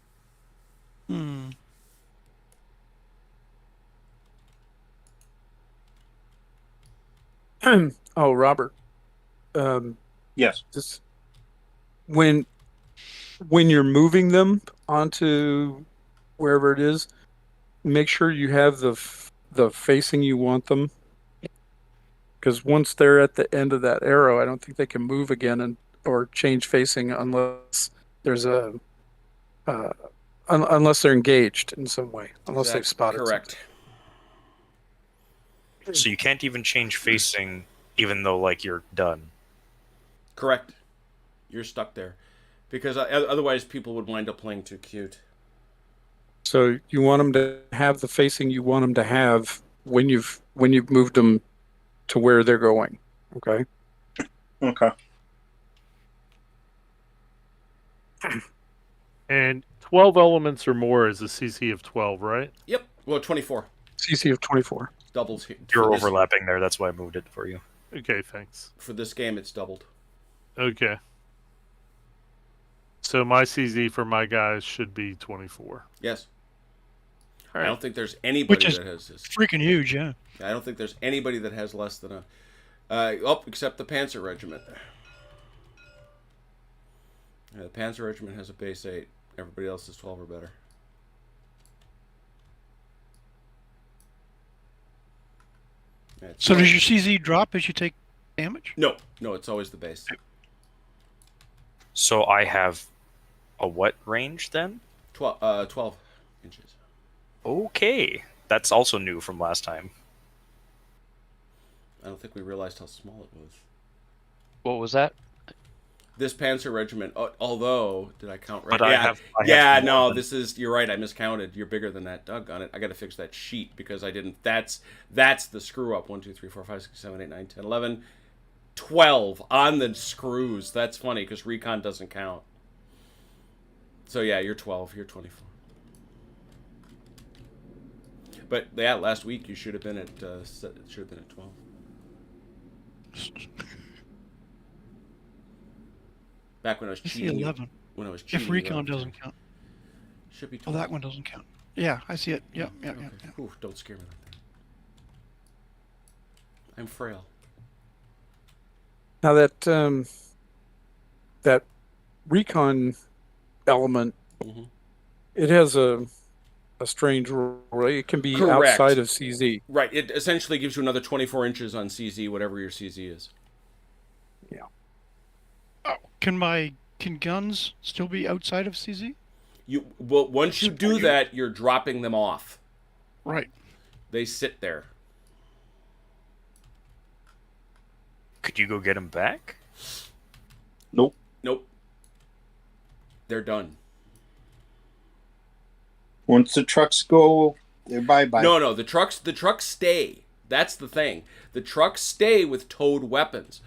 Oh, Robert. Yes. Just when you're moving them onto wherever it is, make sure you have the facing you want them. Because once they're at the end of that arrow, I don't think they can move again or change facing unless there's unless they're engaged in some way, unless they've spotted Correct. something. So you can't even change facing, even though like you're done. Correct. You're stuck there. Because otherwise people would wind up playing too cute. So you want them to have the facing you want them to have when you've moved them to where they're going. Okay. Okay. And 12 elements or more is a CC of 12, right? Yep. Well, 24. CC of 24. Doubles here. You're overlapping there. That's why I moved it for you. Okay, thanks. For this game, it's doubled. Okay. So my CZ for my guys should be 24. Yes. All I right. don't think there's anybody Which is that has this. freaking huge, yeah. I don't think there's anybody that has less than a... except the Panzer Regiment. Yeah, the Panzer Regiment has a base 8. Everybody else is 12 or better. Yeah, So does your CZ drop as you take damage? No, it's always the base. So I have a what range then? 12 inches. Okay. That's also new from last time. I don't think we realized how small it was. What was that? This Panzer Regiment, although, did I count right? But I yeah, have no, more than- this is, you're right, I miscounted. You're bigger than that. Doggone it. I gotta fix that sheet because I didn't, that's the screw up. 1, 2, 3, 4, 5, 6, 7, 8, 9, 10, 11, 12 on the screws. That's funny because recon doesn't count. So yeah, you're 12, you're 24. But yeah, last week you should have been at 12. Back when I was I see cheating. 11. When I was cheating. If recon doesn't count. Should be Oh, 12. that one doesn't count. Yeah, I see it. Yep, yep, Okay. yep, yep. Ooh, don't scare me like that. I'm frail. Now that recon element, Mhm. it has a strange rule. Right? It can be Correct. outside of CZ. Right. It essentially gives you another 24 inches on CZ, whatever your CZ is. Can guns still be outside of CZ? Once you do that, you're dropping them off. Right. They sit there. Could you go get him back? Nope. Nope. They're done. Once the trucks go, they're bye-bye. No, the trucks stay. That's the thing. The trucks stay with towed weapons.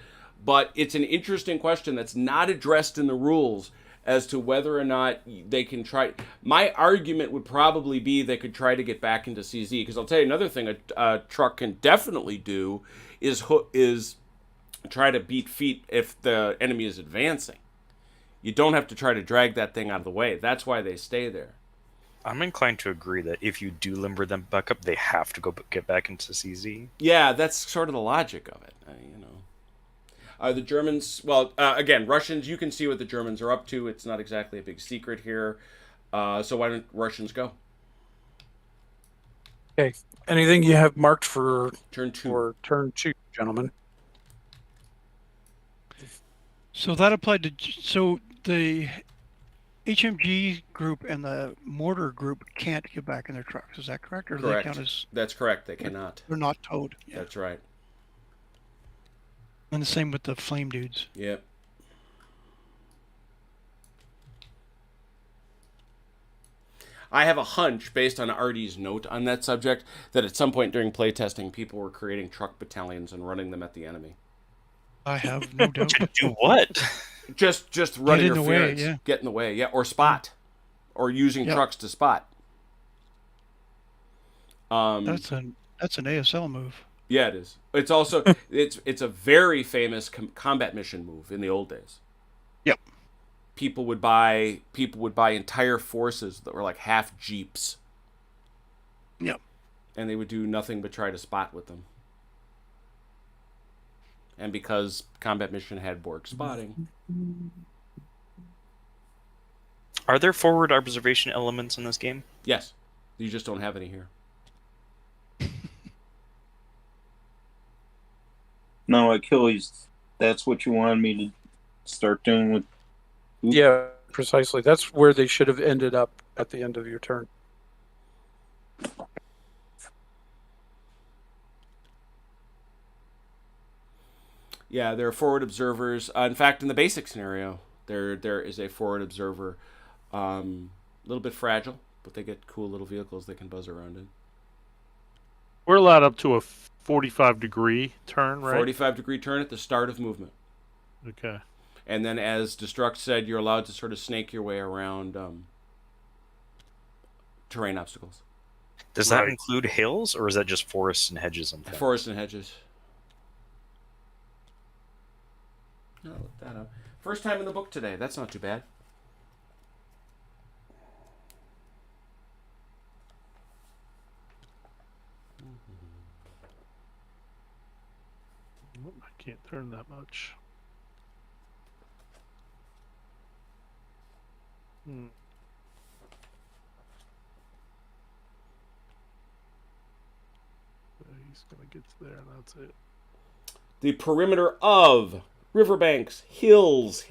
But it's an interesting question that's not addressed in the rules as to whether or not they can try. My argument would probably be they could try to get back into CZ. Because I'll tell you another thing a truck can definitely do is try to beat feet if the enemy is advancing. You don't have to try to drag that thing out of the way. That's why they stay there. I'm inclined to agree that if you do limber them back up, they have to go get back into CZ. Yeah, that's sort of the logic of it. The Germans, well, again, Russians, you can see what the Germans are up to. It's not exactly a big secret here. So why don't Russians go? Okay. Anything you have marked for Turn 2. for turn 2, gentlemen? So that applied to. So the HMG group and the mortar group can't get back in their trucks. Is that correct? Or do they Correct. count as. That's correct. They cannot. They're not towed. Yeah. That's right. And the same with the flame dudes. Yep. I have a hunch, based on Artie's note on that subject, that at some point during playtesting, people were creating truck battalions and running them at the enemy. I have no doubt. Do what? Just running in the way, interference. yeah. Get in the way, yeah. Or spot. Or using Yeah. trucks to spot. That's an ASL move. Yeah, it is. It's also it's a very famous combat mission move in the old days. Yep. People would buy entire forces that were like half jeeps, Yep. and they would do nothing but try to spot with them. And because combat mission had Borg spotting, Are there forward observation elements in this game? yes, you just don't have any here. No, Achilles, that's what you wanted me to start doing with. Yeah, precisely. That's where they should have ended up at the end of your turn. Yeah, there are forward observers. In fact, in the basic scenario, There is a forward observer. A little bit fragile, but they get cool little vehicles they can buzz around in. We're allowed up to a 45-degree turn, right? 45-degree turn at the start of movement. Okay. And then, as Destruct said, you're allowed to sort of snake your way around terrain obstacles. Does that include hills, or is that just forests and hedges and things? Forests and hedges. No, look that up. First time in the book today. That's not too bad. I can't turn that much. He's gonna get to there, and that's it. The perimeter of riverbanks, hills,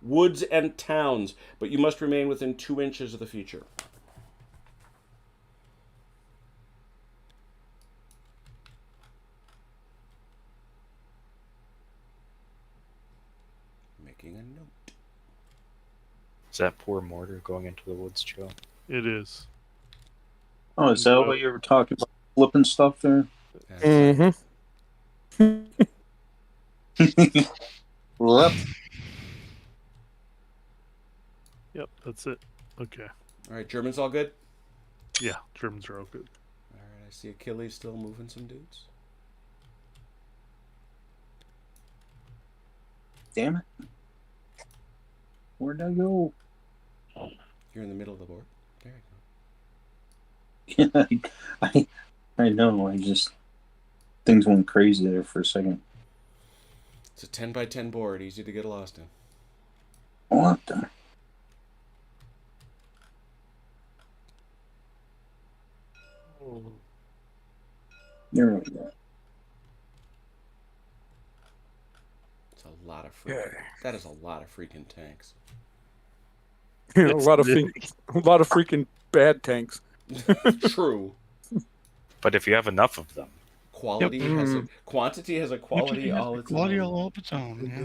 woods, and towns, but you must remain within 2 inches of the feature. Making a note. Is that poor mortar going into the woods, Joe? It is. Oh, is that what you were talking about? Flipping stuff there? Left. Yep, that's it. Okay. All right, Germans all good? Yeah, Germans are all good. All right, I see Achilles still moving some dudes. Damn it. Where'd I go? You're in the middle of the board. There Yeah, I know. I just things went crazy there for a second. It's a 10 by 10 board, easy to get lost in. What the? There we go. It's a lot of freaking. That is a lot of freaking tanks. a lot of freaking bad tanks. True. But if you have enough of them, quantity has a quality all its Quality own. all its own. Yeah.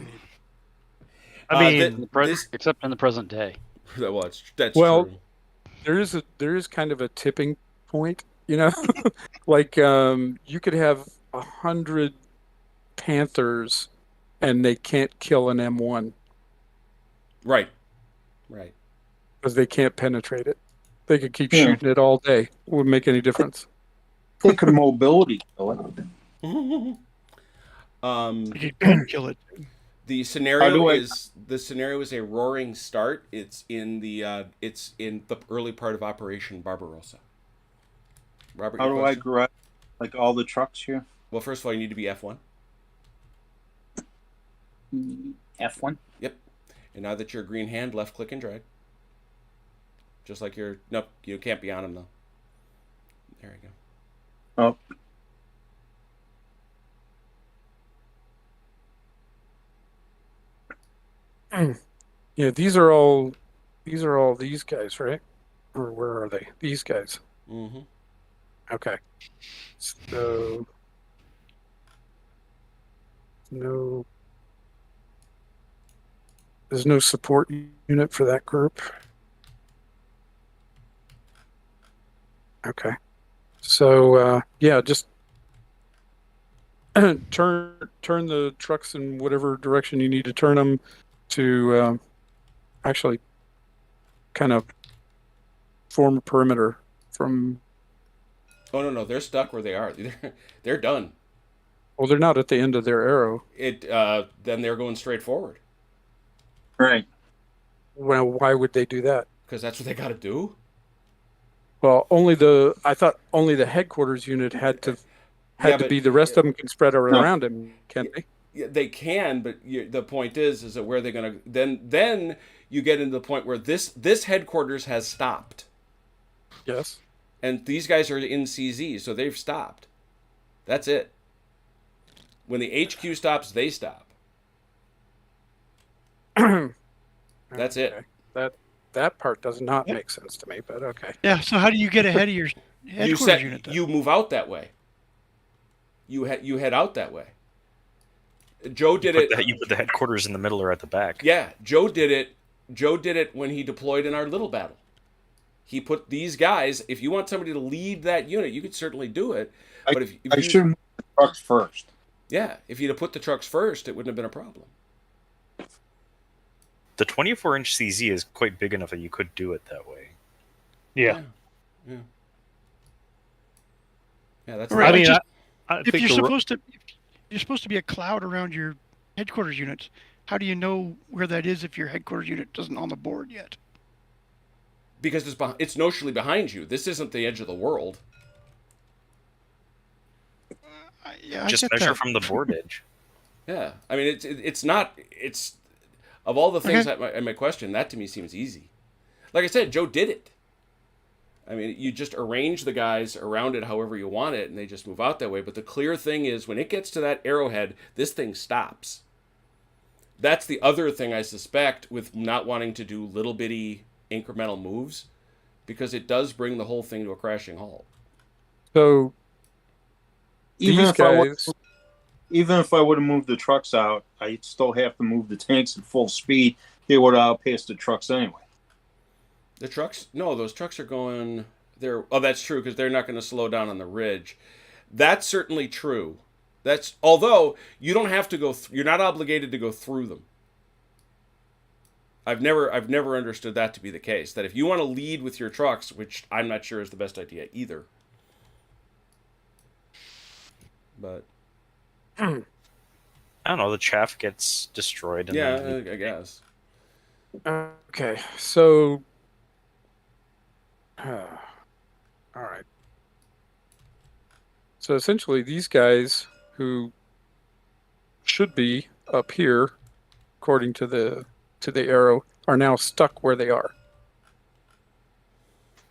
I mean, except in the present day. Well, that's Well, true. there is kind of a tipping point, you know, like you could have 100 Panthers, and they can't kill an M1 Right. because they can't penetrate it. They could keep shooting it all day. Wouldn't make any difference. They could mobility kill it. You can kill it. The scenario is a roaring start. It's in the early part of Operation Barbarossa. Robert, How do I grab like all the trucks here? Well, first of all, you need to be F1. F1. Yep. And now that you're a green hand, left click and drag. Just like nope, you can't be on them though. There you go. Oh. Yeah, these are all these guys, right? Or where are they? These guys. Mm-hmm. Okay. So there's no support unit for that group. Okay. So yeah, just turn the trucks in whatever direction you need to turn them to actually kind of form a perimeter from. Oh no, they're stuck where they are. They're done. Well, they're not at the end of their arrow. Then they're going straight forward. Right. Well, why would they do that? Because that's what they got to do. Well, I thought only the headquarters unit had to be. The rest of them can spread around him, can't they? Yeah, they can, but the point is that where they're going to then you get into the point where this headquarters has stopped. Yes. And these guys are in CZ, so they've stopped. That's it. When the HQ stops, they stop. That's it. That part does not make sense to me, but okay. Yeah. So how do you get ahead of your headquarters unit? Then? You move out that way. You head out that way. Joe did it. You put the headquarters in the middle or at the back. Yeah, Joe did it. Joe did it when he deployed in our little battle. He put these guys. If you want somebody to lead that unit, you could certainly do it. But if I should move the trucks first. Yeah, if you'd have put the trucks first, it wouldn't have been a problem. The 24-inch CZ is quite big enough that you could do it that way. Yeah. Yeah, that's. Right, I mean, just- I If think you're the supposed to be a cloud around your headquarters units, how do you know where that is if your headquarters unit isn't on the board yet? Because it's notionally behind you. This isn't the edge of the world. Yeah, Just I get measure that. from the board edge. Yeah, I mean it's not of all the things Okay. that I might question, that to me seems easy. Like I said, Joe did it. I mean, you just arrange the guys around it however you want it, and they just move out that way. But the clear thing is, when it gets to that arrowhead, this thing stops. That's the other thing I suspect with not wanting to do little bitty incremental moves, because it does bring the whole thing to a crashing halt. So Even these if I would, guys, even if I would have moved the trucks out, I'd still have to move the tanks at full speed. They would have outpaced the trucks anyway. The trucks? No, those trucks are going. Oh, that's true, because they're not going to slow down on the ridge. That's certainly true. Although you don't have to go. You're not obligated to go through them. I've never understood that to be the case. That if you want to lead with your trucks, which I'm not sure is the best idea either. But I don't know. The chaff gets destroyed. And yeah, then I guess. okay, so all right. So essentially, these guys who should be up here, according to the arrow, are now stuck where they are.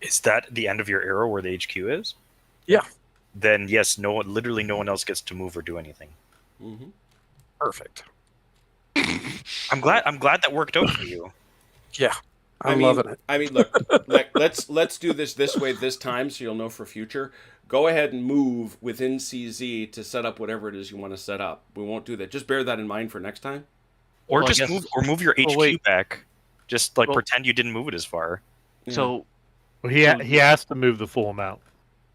Is that the end of your arrow where the HQ is? Yeah. Then yes, literally no one else gets to move or do anything. Mm-hmm. Perfect. I'm glad that worked out for you. Yeah, I'm loving it. I mean, look, let's do this way this time, so you'll know for future. Go ahead and move within CZ to set up whatever it is you want to set up. We won't do that. Just bear that in mind for next time. Or Well, I just guess- move your HQ wait. back. Just like Well- pretend you didn't move it as far. So Well, he has to move the full amount.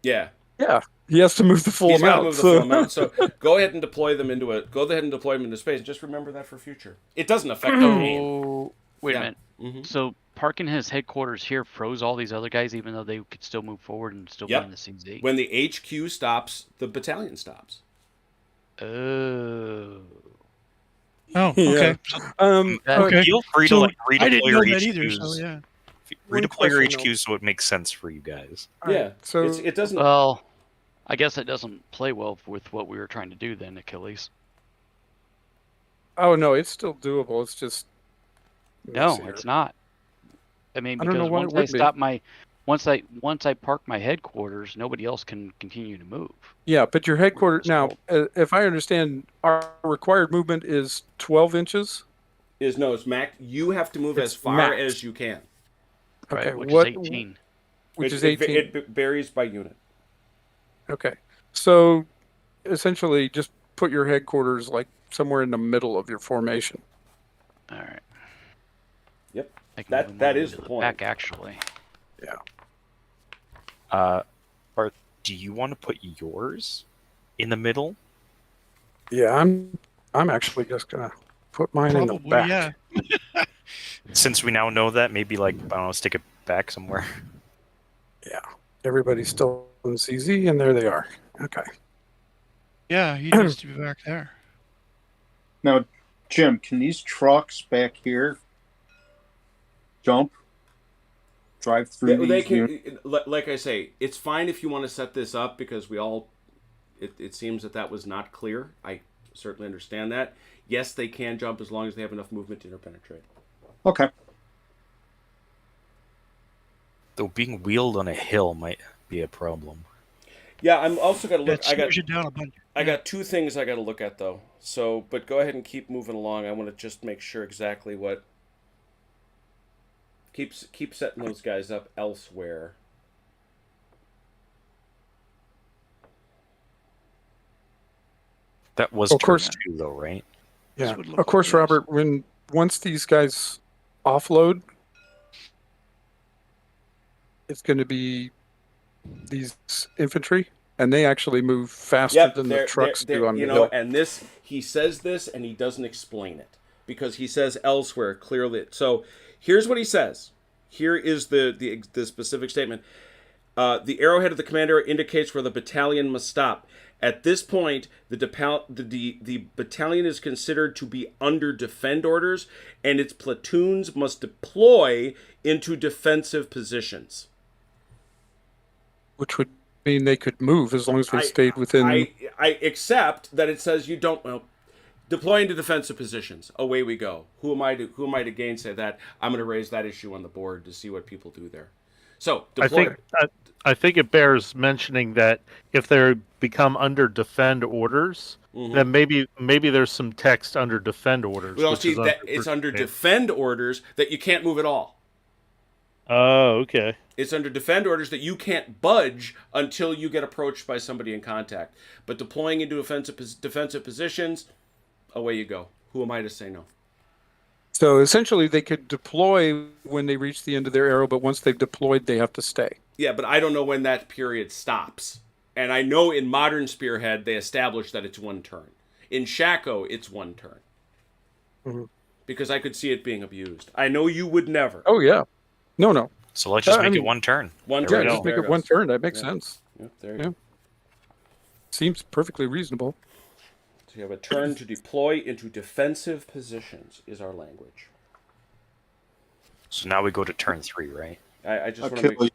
Yeah, Yeah, he has to move the full he's got to amount. move the full amount. So go ahead and deploy them into space. Just remember that for future. It doesn't affect the game. oh, wait Yeah. a minute. Mm-hmm. So parking his headquarters here froze all these other guys, even though they could still move forward and still Yep. be in the CZ. When the HQ stops, the battalion stops. Oh. Oh, Yeah. okay. Okay. Feel free So, to like I didn't redeploy know your that HQs. either, so yeah. One Redeploy your question, HQs so it makes sense for you guys. All right, Yeah. So it doesn't. Well, I guess it doesn't play well with what we were trying to do then, Achilles. oh no, it's still doable. It's just No, messier. it's not. I mean, I don't know because why it once I would be. stop once I park my headquarters, nobody else can continue to move. Yeah, but your headquarters now, Control. if I understand, our required movement is 12 inches. It's max. You have to move It's as far max. as you can. Right, Okay, which what- is 18. Which It- is it- 18. It varies by unit. Okay, so essentially, just put your headquarters like somewhere in the middle of your formation. All right. Yep. I can That- move that mine is into the point. back actually. Or do you want to put yours in the middle? Yeah, I'm actually just gonna put mine in the Probably, back. yeah. Since we now know that, maybe like I don't know, stick it back somewhere. Everybody's still in CZ, and there they are. Okay. Yeah, he needs to be back there. Now, Jim, can these trucks back here jump? Drive through They these units? can, like I say, it's fine if you want to set this up because it seems that was not clear. I certainly understand that. Yes, they can jump as long as they have enough movement to interpenetrate. Okay. Though being wheeled on a hill might be a problem. Yeah, I'm also got to Yeah, look. it slows you down a bunch. I got two things I got to look at though. So, but go ahead and keep moving along. I want to just make sure exactly what. Keep setting those guys up elsewhere. That was Of turn course. 2 though, right? This Yeah. would look Of course, like this. Robert, once these guys offload, it's going to be these infantry, and they actually move faster Yep, than the trucks do on you the know, hill. and this, he says this and he doesn't explain it because he says elsewhere clearly. So here's what he says. Here is the specific statement. The arrowhead of the commander indicates where the battalion must stop. At this point, the battalion is considered to be under defend orders, and its platoons must deploy into defensive positions. Which would mean they could move as long as they stayed within. I accept that it says you don't. Well, deploy into defensive positions. Away we go. Who am I to gainsay that? I'm going to raise that issue on the board to see what people do there. So deploy. I think it bears mentioning that if they become under defend orders, then maybe there's some text under defend orders. Well, see, that it's under defend orders that you can't move at all. Oh, okay. It's under defend orders that you can't budge until you get approached by somebody in contact. But deploying into defensive positions, away you go. Who am I to say no? So essentially, they could deploy when they reach the end of their arrow, but once they've deployed, they have to stay. Yeah, but I don't know when that period stops. And I know in modern Spearhead, they established that it's one turn. In Shaco, it's one turn. Mm-hmm. Because I could see it being abused. I know you would never. Oh, yeah. No. So let's just make it one turn. One Yeah, turn. just make There it one goes. turn. That makes Yeah. sense. Yep, there you Yeah. go. Seems perfectly reasonable. So you have a turn to deploy into defensive positions is our language. So now we go to turn 3, right? I just I'll want to kill a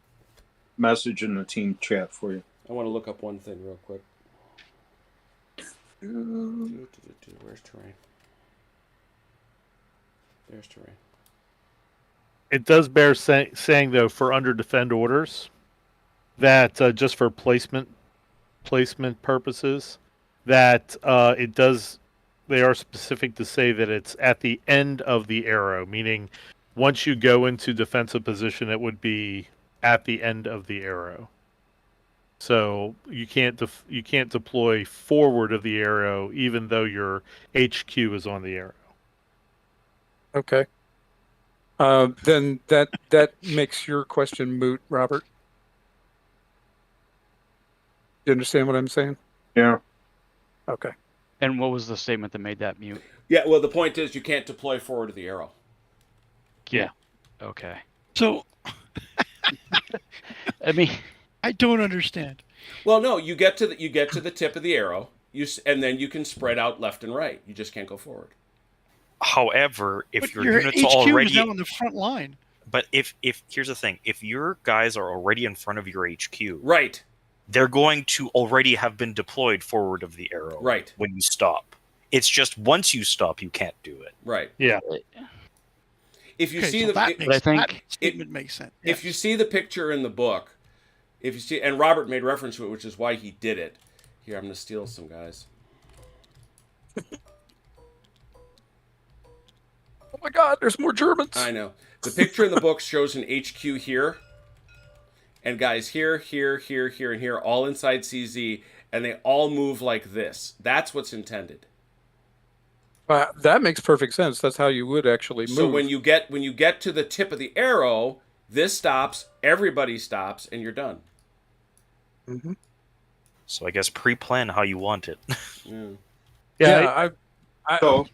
message in the team chat for you. I want to look up one thing real quick. Where's terrain? There's terrain. It does bear saying though, for under defend orders, that just for placement purposes, that it does. They are specific to say that it's at the end of the arrow, meaning once you go into defensive position, it would be at the end of the arrow. So you can't deploy forward of the arrow, even though your HQ is on the arrow. Okay. Then that makes your question moot, Robert. You understand what I'm saying? Yeah. Okay. And what was the statement that made that mute? Yeah, well, the point is you can't deploy forward of the arrow. Yeah. Okay. So I mean, I don't understand. Well, no, you get to the tip of the arrow, and then you can spread out left and right. You just can't go forward. However, if But your your units HQ already, is now on the front line. but if here's the thing, if your guys are already in front of your HQ, Right. they're going to already have been deployed forward of the arrow. Right. When you stop, it's just once you stop, you can't do it. Right. Yeah. If you Okay, see so the that it- makes, I think that statement makes sense. if you see the picture in the book, if you see, and Robert made reference to it, which is why he did it. Here, I'm going to steal some guys. Oh my God, there's more Germans. I know. The picture in the book shows an HQ here, and guys here, here, here, here, and here, all inside CZ, and they all move like this. That's what's intended. That makes perfect sense. That's how you would actually move. So when you get to the tip of the arrow, this stops, everybody stops, and you're done. Mm-hmm. So I guess pre-plan how you want it. Yeah, So-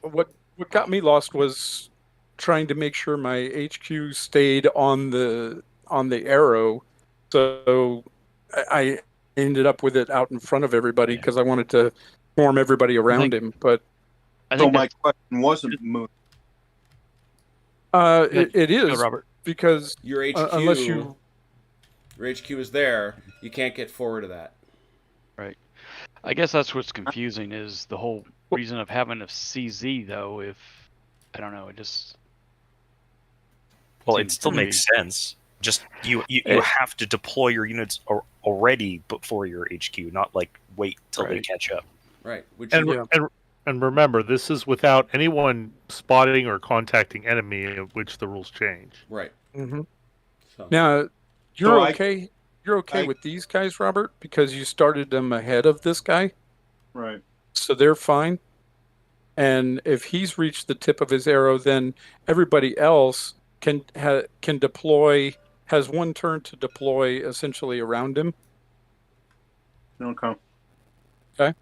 what got me lost was trying to make sure my HQ stayed on the arrow, so I ended up with it out in front of everybody because I wanted to form everybody around him. But I So think my question wasn't moot. it is, no, Robert. because Your HQ, unless you your HQ is there, you can't get forward of that. Right. I guess that's what's confusing is the whole reason of having a CZ though. If I don't know, it just Well, Seems it still to makes sense. Just you It- have to deploy your units already before your HQ, not like wait till they Right. catch up. Right. Which And, you- and remember, this is without anyone spotting or contacting enemy, of which the rules change. right. Mhm. So. Now you're So okay. You're okay I- with these guys, Robert, because you started them ahead of this guy, Right. so they're fine. And if he's reached the tip of his arrow, then everybody else can deploy, has 1 turn to deploy essentially around him. Okay. Okay.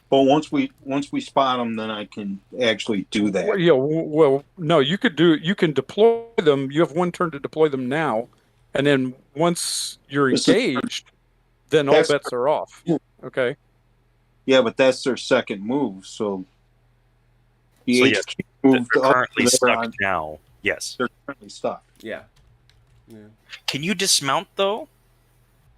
But once we spot them, then I can actually do that. Well, yeah, well, no, you can deploy them. You have 1 turn to deploy them now, and then once you're This is- engaged, then all That's- bets are off. Okay. Yeah, but that's their second move. So the So, HQ yes, moved They're up currently there stuck on- now. Yes. They're currently stuck. Yeah. Can you dismount though?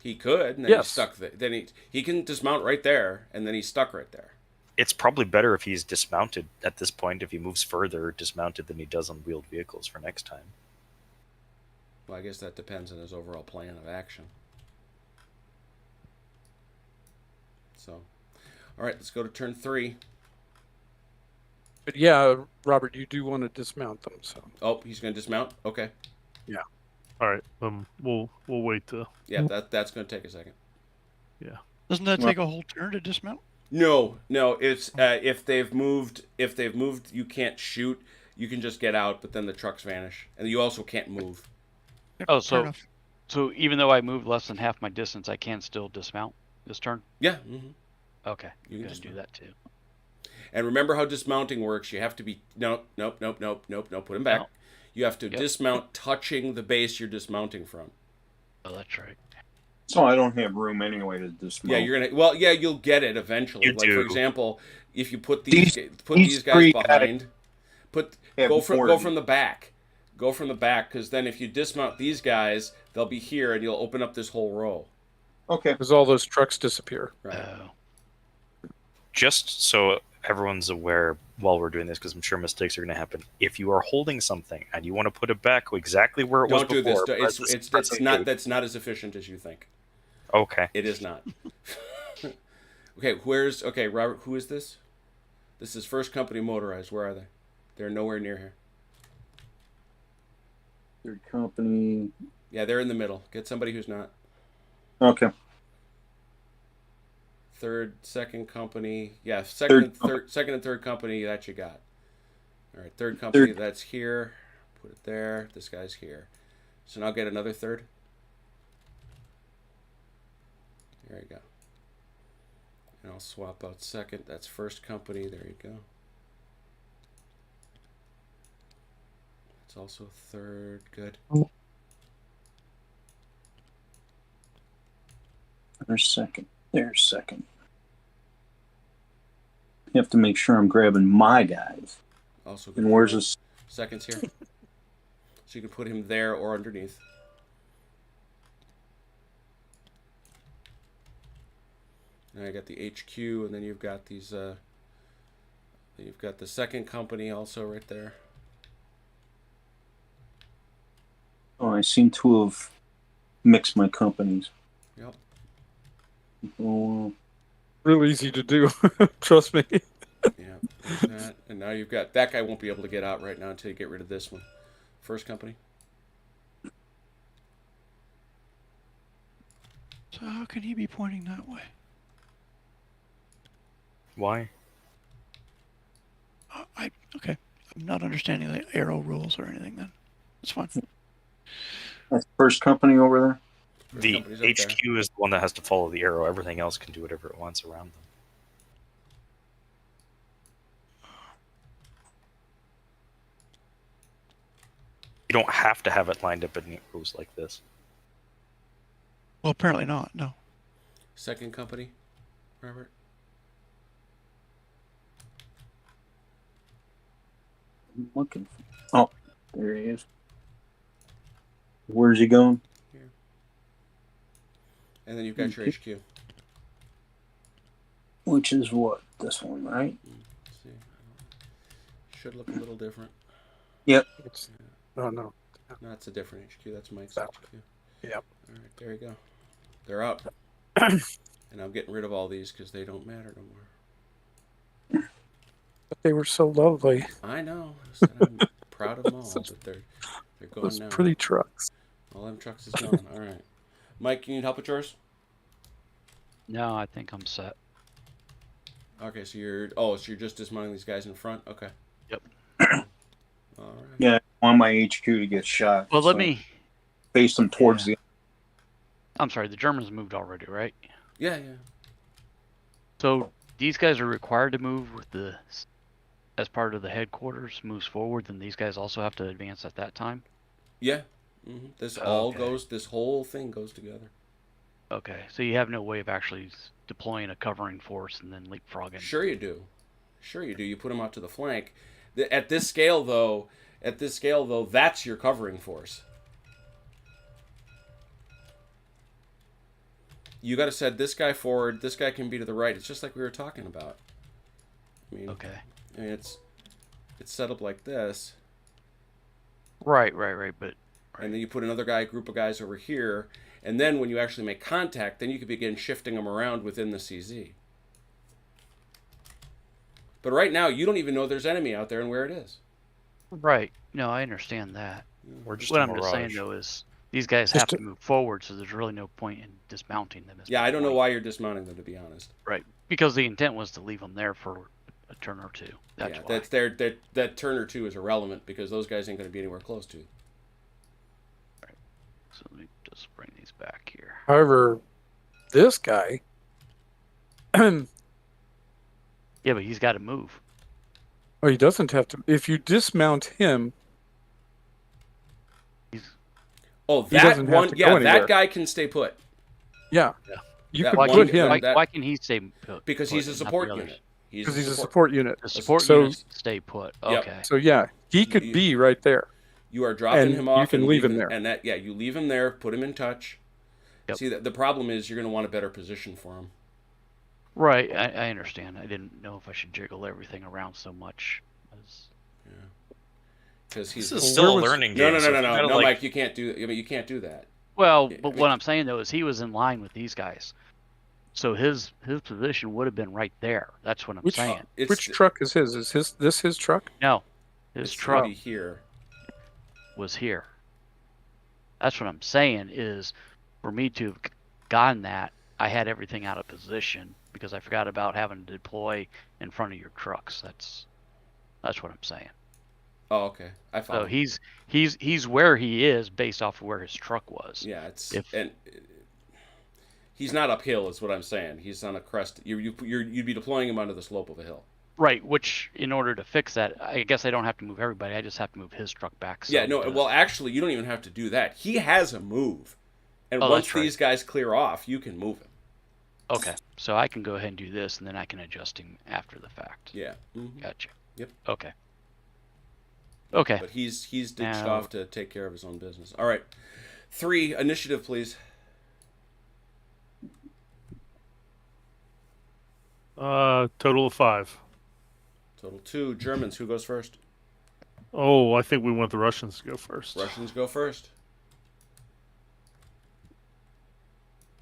He could, and then Yes. he's stuck. Then he can dismount right there, and then he's stuck right there. It's probably better if he's dismounted at this point. If he moves further dismounted than he does on wheeled vehicles for next time. Well, I guess that depends on his overall plan of action. So, all right, let's go to turn 3. But yeah, Robert, you do want to dismount them. So Oh, he's going to dismount. Okay. All right. We'll wait to. Yeah, that's going to take a second. Doesn't that Well- take a whole turn to dismount? No. It's if they've moved, you can't shoot. You can just get out, but then the trucks vanish, and you also can't move. Yep, Oh, fair so enough. so even though I moved less than half my distance, I can still dismount this turn. Yeah. Okay, You I'm can gonna do dismount. that too. And remember how dismounting works. You have to be nope. Put him back. No. You have to Yep. dismount touching the base you're dismounting from. Oh, that's right. So I don't have room anyway to dismount. Yeah, you're gonna. Well, yeah, you'll get it eventually. You Like do. for example, if you put These these guys three behind, have go more- from the back, because then if you dismount these guys, they'll be here, and you'll open up this whole row. Okay. because all those trucks disappear. Right. Oh, Just so everyone's aware while we're doing this, because I'm sure mistakes are going to happen. If you are holding something and you want to put it back exactly where it was Don't do this. before, It's not. That's not as efficient as you think. okay. It is not. Okay, Robert, who is this? This is First Company Motorized. Where are they? They're nowhere near here. Third company. Yeah, they're in the middle. Get somebody who's not. Okay. Second company. Yeah, Third second and third company that you got. All right, third company, Third. that's here. Put it there. This guy's here. So now get another third. There you go. And I'll swap out second. That's first company. There you go. It's also third. Good. There's second. There's second. You have to make sure I'm grabbing my guys. Also good. And where's this? Seconds here. So you can put him there or underneath. And I got the HQ, and then you've got these. You've got the second company also right there. Oh, I seem to have mixed my companies. Yep. Oh, Real easy to do. Trust me. Yeah. There's that. And now you've got that guy won't be able to get out right now until you get rid of this one. First company. So how can he be pointing that way? Why? Okay. I'm not understanding the arrow rules or anything then. That's fine. that's first company over there. First The company's up there. HQ is the one that has to follow the arrow. Everything else can do whatever it wants around them. You don't have to have it lined up in rows like this. Well, apparently not. No. Second company, Robert. I'm looking for. Oh, there he is. Where's he going? And then you've got your HQ. Which is what? This one, right? Let's see. Should look a little different. Yep. It's, oh no. No, that's a different HQ. That's Mike's That HQ. Yep. All right, there you go. They're out. And I'm getting rid of all these because they don't matter no more. But they were so lovely. I know. I said I'm proud of them all, but they're gone Those now. pretty trucks. All them trucks is gone. All right. Mike, you need help with yours? no, I think I'm set. Okay, so you're just dismounting these guys in front. Okay. Yep. All right. Yeah, I want my HQ to get shot. Well, so let me. face them towards Yeah. I'm sorry, the Germans moved already, right? Yeah, yeah. So these guys are required to move with as part of the headquarters moves forward. Then these guys also have to advance at that time. Yeah. This whole thing goes together. Okay, so you have no way of actually deploying a covering force and then leapfrogging. Sure you do. You put them out to the flank. At this scale, though, that's your covering force. You got to set this guy forward. This guy can be to the right. It's just like we were talking about. I mean, Okay. it's set up like this. Right. But And then you put another group of guys over here, and then when you actually make contact, then you can begin shifting them around within the CZ. But right now, you don't even know there's enemy out there and where it is. right. No, I understand that. We're just What a I'm just saying mirage. though is these guys have to move forward, so there's really no point in dismounting them. Yeah, I don't know why you're dismounting them, to be honest. Right, because the intent was to leave them there for a turn or two. That's why. That turn or two is irrelevant because those guys ain't going to be anywhere close to. Right. So let me just bring these back here. However, this guy, Yeah, but he's got to move. he doesn't have to. If you dismount him, Oh, He doesn't have to go anywhere. that guy can stay put yeah, Yeah. you That could Why, one- put can, him why can he stay put? because he's a and not the support others? unit. because he's a support unit. The support So- units stay put. Yep. Okay. So yeah, he could You- be right there. You are dropping And him you off can and leave him leaving- there. and that you leave him there, put him in touch. Yep. See, the problem is you're going to want a better position for him. Right. I understand. I didn't know if I should jiggle everything around so much. Because he's This is Well, still a where was- learning no, game. so if you gotta, like, Mike, you can't do. I mean, you can't do that. Well, Yeah, but I mean- what I'm saying though is he was in line with these guys, so his position would have been right there. That's what I'm Which- saying. It's Which truck is his? Is this his truck? No, his it's truck gonna be here. was here. That's what I'm saying is, for me to have gotten that, I had everything out of position because I forgot about having to deploy in front of your trucks. That's what I'm saying. Oh, okay. I follow. So he's where he is based off of where his truck was. Yeah, it's If- and he's not uphill. Is what I'm saying. He's on a crest. You'd be deploying him onto the slope of a hill. Right, which in order to fix that, I guess I don't have to move everybody. I just have to move his truck back. So Yeah, no. the- Well, actually, you don't even have to do that. He has a move, and Oh, once that's right. these guys clear off, you can move him. Okay, so I can go ahead and do this, and then I can adjust him after the fact. Yeah. Mhm. Gotcha. Yep. Okay. Okay. But he's ditched Now- off to take care of his own business. All right. 3 initiative, please. Total of 5. Total 2 Germans. Who goes first? Oh, I think we want the Russians to go first. Russians go first.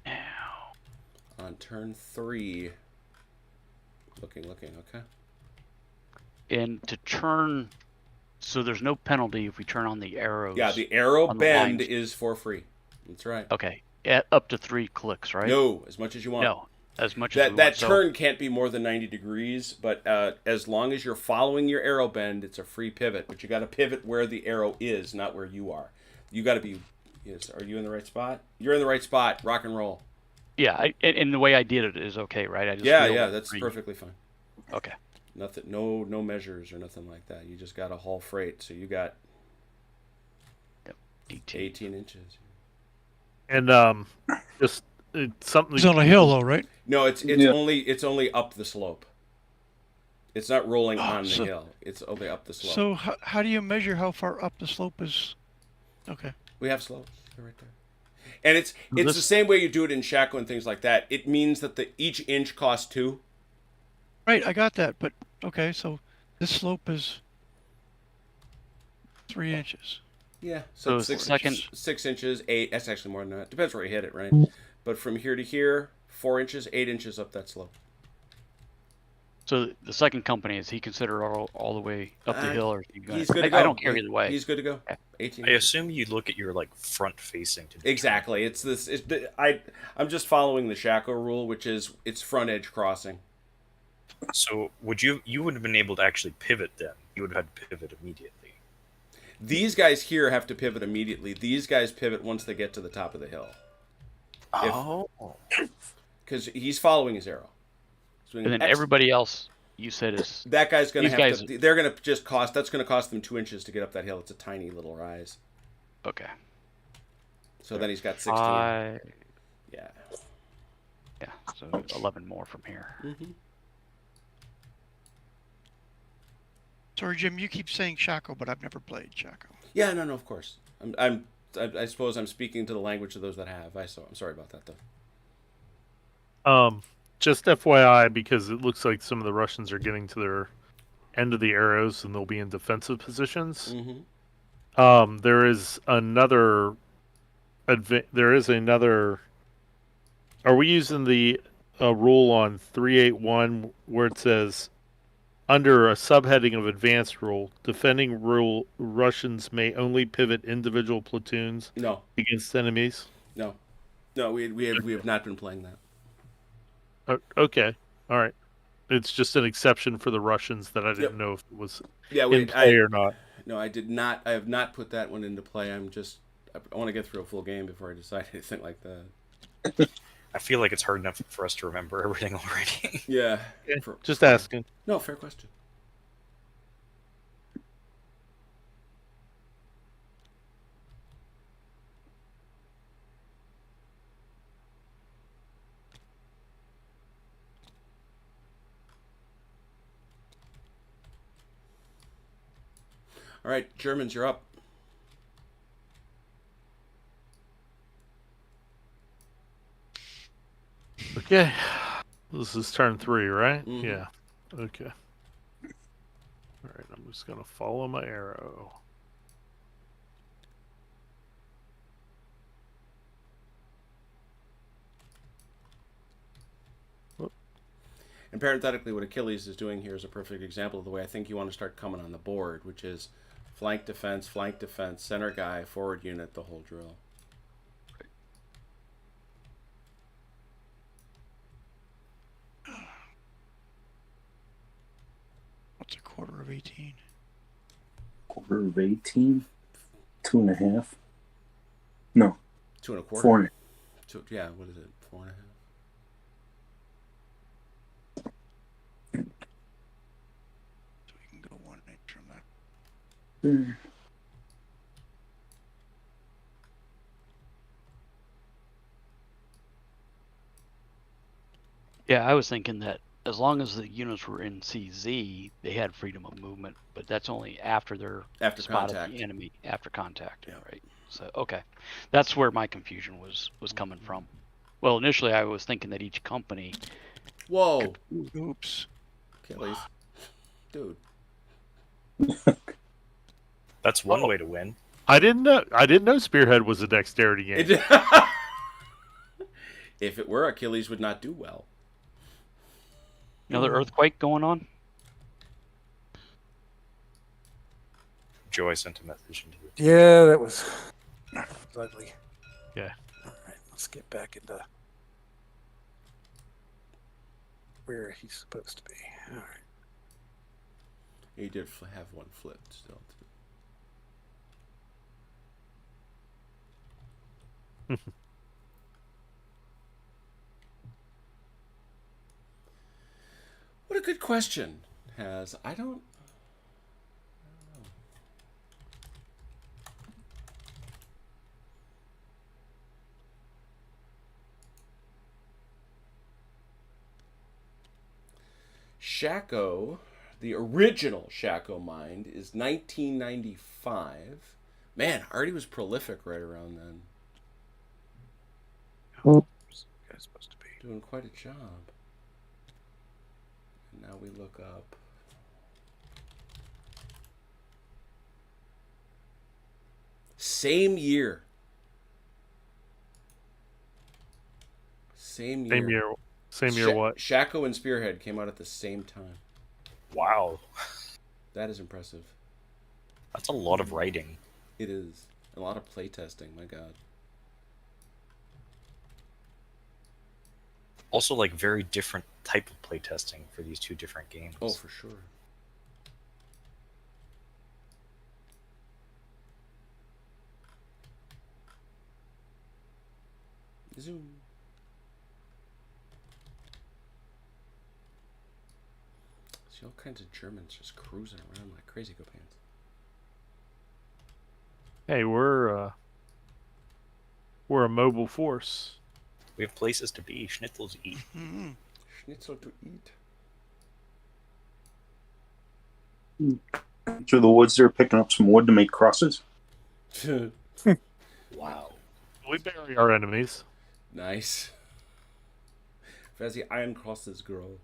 Now, On turn 3. Looking. Okay. and to turn, so there's no penalty if we turn on the arrows. Yeah, the arrow on the bend lines. is for free. That's right. Okay, up to 3 clicks, right? No, as much as you want. No, as much as That we that want. So- turn can't be more than 90 degrees, but as long as you're following your arrow bend, it's a free pivot. But you got to pivot where the arrow is, not where you are. You got to be. Yes, are you in the right spot? You're in the right spot. Rock and roll. Yeah, and the way I did it is okay, right? I just Yeah, feel yeah, the that's free- perfectly fine. Okay. Nothing, no measures or nothing like that. You just got to haul freight, so you got 18 inches. And just it's something. He's on a hill, though, right? No, it's Yeah. only up the slope. It's not rolling on the so- hill. It's only up the slope. So how do you measure how far up the slope is? Okay. We have slopes. They're right there. And it's this- the same way you do it in Shaco and things like that. It means that each inch costs 2. Right, I got that, but okay, so this slope is 3 inches. Yeah. So it's it's the second- 6 inches, 8. That's actually more than that. Depends where you hit it, right? But from here to here, 4 inches, 8 inches up that slope. So the second company, is he considered all the way up the hill, or is he gonna, He's good to go. I don't care either way. He's good to go. Okay. 18 I inches. assume you look at your like front facing to determine. Exactly. It's this. I'm just following the Shaco rule, which is it's front edge crossing. So you would have been able to actually pivot then? You would have had to pivot immediately. These guys here have to pivot immediately. These guys pivot once they get to the top of the hill. Oh. Because he's following his arrow. So And then everybody else, you said is that guy's going to these have guys. to. They're going to just cost. That's going to cost them 2 inches to get up that hill. It's a tiny little rise. Okay. So then he's got 16. Yeah. Yeah. So 11 more from here. Mm-hmm. Sorry, Jim, you keep saying Shaco, but I've never played Shaco. Yeah. No. Of course. I suppose I'm speaking to the language of those that have. I'm sorry about that though. Just FYI, because it looks like some of the Russians are getting to their end of the arrows and they'll be in defensive positions. Mm-hmm. There is another. There is another. Are we using the rule on 381 where it says, under a subheading of advanced rule, defending rule Russians may only pivot individual platoons No. against enemies? No. We have not been playing that. Okay, all right. It's just an exception for the Russians that I didn't know if it was in play or not. No, I did not. I have not put that one into play. I want to get through a full game before I decide anything like that. I feel like it's hard enough for us to remember everything already. Yeah. Just asking. No, fair question. All right, Germans, you're up. Okay. This is turn 3, right? Mhm. Yeah. Okay. All right, I'm just going to follow my arrow. And parenthetically, what Achilles is doing here is a perfect example of the way I think you want to start coming on the board, which is flank defense, center guy, forward unit, the whole drill. What's a quarter of 18? Quarter of 18? 2.5? No. 2 1/4. 4. Yeah, what is it? 4.5. So we can go 1 inch from that. Yeah, I was thinking that as long as the units were in CZ, they had freedom of movement, but that's only after they're After spotted contact. the enemy after contact. Yeah. Right. So okay, that's where my confusion was coming from. Well, initially I was thinking that each company. Whoa. Oops. Achilles. Dude. That's one way to win. I didn't know Spearhead was a dexterity game. If it were, Achilles would not do well. Another earthquake going on? Joe, I sent a message into you. Yeah, that was ugly. Yeah. All right, let's get back into where he's supposed to be. All right. He did have one flipped still. What a good question. I don't know. Shaco, the original Shaco mind is 1995. Man, Artie was prolific right around then. Where's the guy supposed to be? Doing quite a job. And now we look up. Same year. Same year. Same year what? Shaco and Spearhead came out at the same time. Wow. That is impressive. That's a lot of writing. It is. A lot of playtesting, my god. Also, like very different type of playtesting for these two different games. Oh, for sure. Zoom. See all kinds of Germans just cruising around like crazy go pants. Hey, we're a mobile force. We have places to be, schnitzels to eat. Mm-hmm. Schnitzel to eat. Through the woods there, picking up some wood to make crosses. Wow. We bury our enemies. Nice. As the iron crosses grow.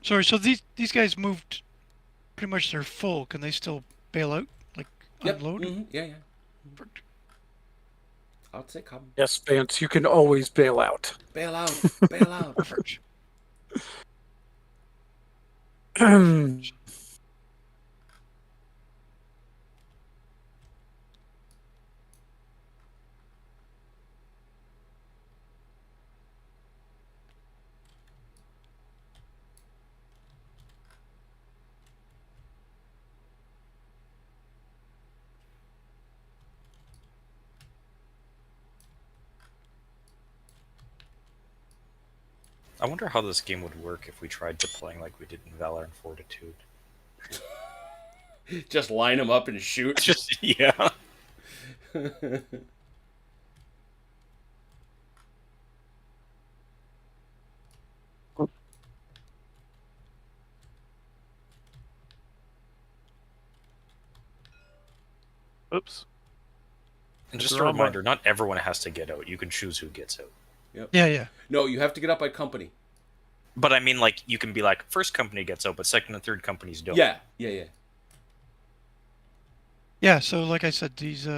Sorry, so these guys moved pretty much they're full. Can they still bail out? Like unload? Mm-hmm. Yeah, yeah. I'll say come. Yes, Vance, you can always bail out. Bail out. Bail out. Perfect. I wonder how this game would work if we tried deploying like we did in Valor and Fortitude. Just line them up and shoot. Just yeah. Oops. And just They're a on my- reminder, not everyone has to get out. You can choose who gets out. Yeah. No, you have to get up by company. But I mean, like, you can be like, first company gets out, but second and third companies don't. Yeah. Yeah, so like I said, these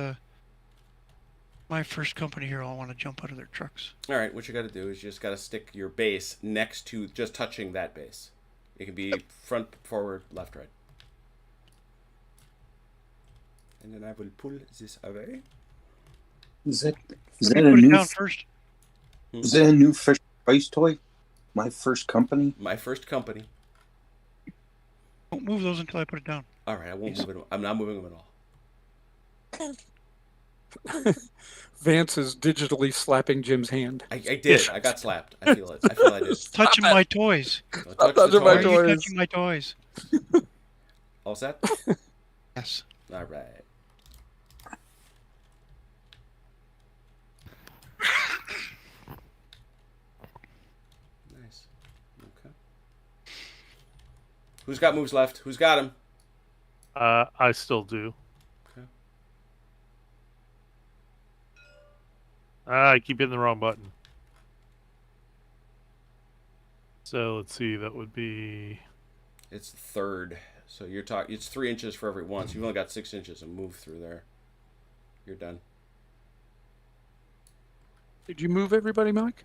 my first company here all want to jump out of their trucks. All right, what you got to do is you just got to stick your base next to, just touching that base. It can be front, forward, left, right. And then I will pull this away. Is that Let a me put it new down first. is that a new fish spice toy? My first company. My first company. Don't move those until I put it down. All right, I won't move it. I'm not moving them at all. Vance is digitally slapping Jim's hand. I did. I got slapped. I feel it. I feel I did. Touching my toys. Don't touch touching the my Why toy. are you toys. touching my toys? All set? Yes. All right. Nice. Okay. Who's got moves left? Who's got them? I still do. Okay. I keep hitting the wrong button. So let's see. That would be. It's third. So you're talking. It's 3 inches for every one. So you've only got 6 inches and move through there. You're done. Did you move everybody, Mike?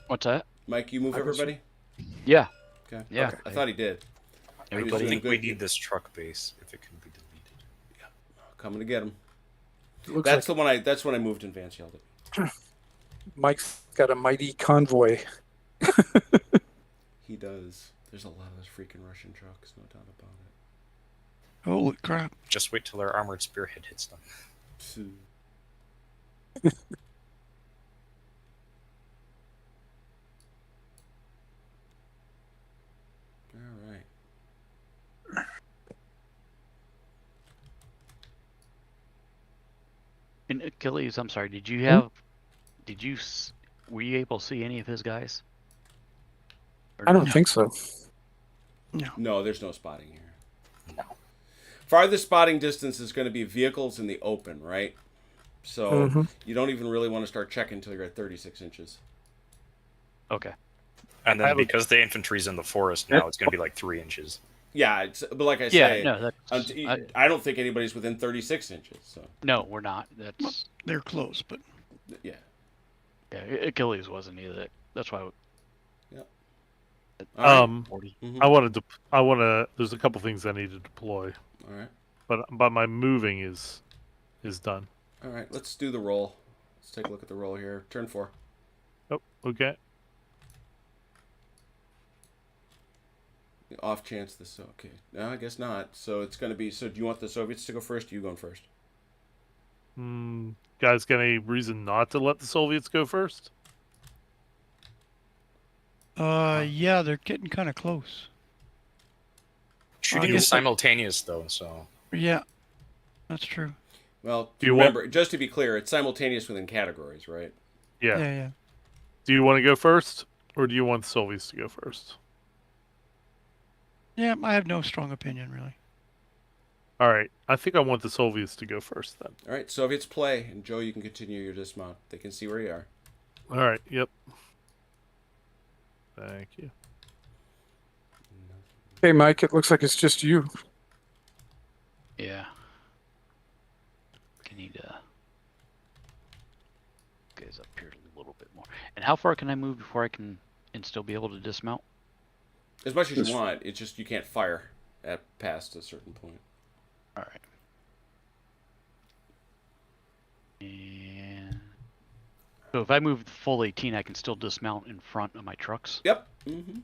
What's that? Mike, you move I was- everybody? Yeah. Okay. Yeah. Okay. I thought he did. I Everybody. think we good. need this truck base if it can be deleted. Coming to get him. Looks That's the one. That's when I moved and Vance yelled at me. like Mike's got a mighty convoy. He does. There's a lot of those freaking Russian trucks, no doubt about Holy crap. Just wait till our armored spearhead hits them. it. All right. And Achilles, I'm sorry. Did you have? Did you? Were you able to see any of his guys? Or I don't no? think so. No, there's no spotting here. No. Farthest spotting distance is going to be vehicles in the open, right? So Mhm. you don't even really want to start checking until you're at 36 inches. Okay. And I then have a- because the infantry's in the forest now, it's going to be like 3 inches. Yeah, but like I Yeah. say, No. That's. I don't think anybody's within 36 inches. So No, we're not. That's. They're close, but yeah. Yeah. Achilles wasn't either. That's why. All right. 40. Mhm. I wanted to. I want to. There's a couple things I need to deploy, All right. but my moving is done. All right. Let's do the roll. Let's take a look at the roll here. Turn 4. Oh, okay. The off chance this. Okay. No, I guess not. So it's going to be. So do you want the Soviets to go first? Or you going first? Guys, got any reason not to let the Soviets go first? Yeah, they're getting kind of close. Shooting guess is simultaneous, though, so. Yeah, that's true. Well, Do you remember, just to be clear, it's simultaneous within categories, right? Yeah. Yeah. Do you want to go first, or do you want the Soviets to go first? Yeah, I have no strong opinion, really. All right. I think I want the Soviets to go first then. All right, Soviets play, and Joe, you can continue your dismount. They can see where you are. All right. Yep. Thank you. Hey, Mike, it looks like it's just you. Yeah. I need guys up here a little bit more. And how far can I move before I can and still be able to dismount? As much as you want. It's just you can't fire at past a certain point. All right. And so if I move the full 18, I can still dismount in front of my trucks. Yep. Mm-hmm.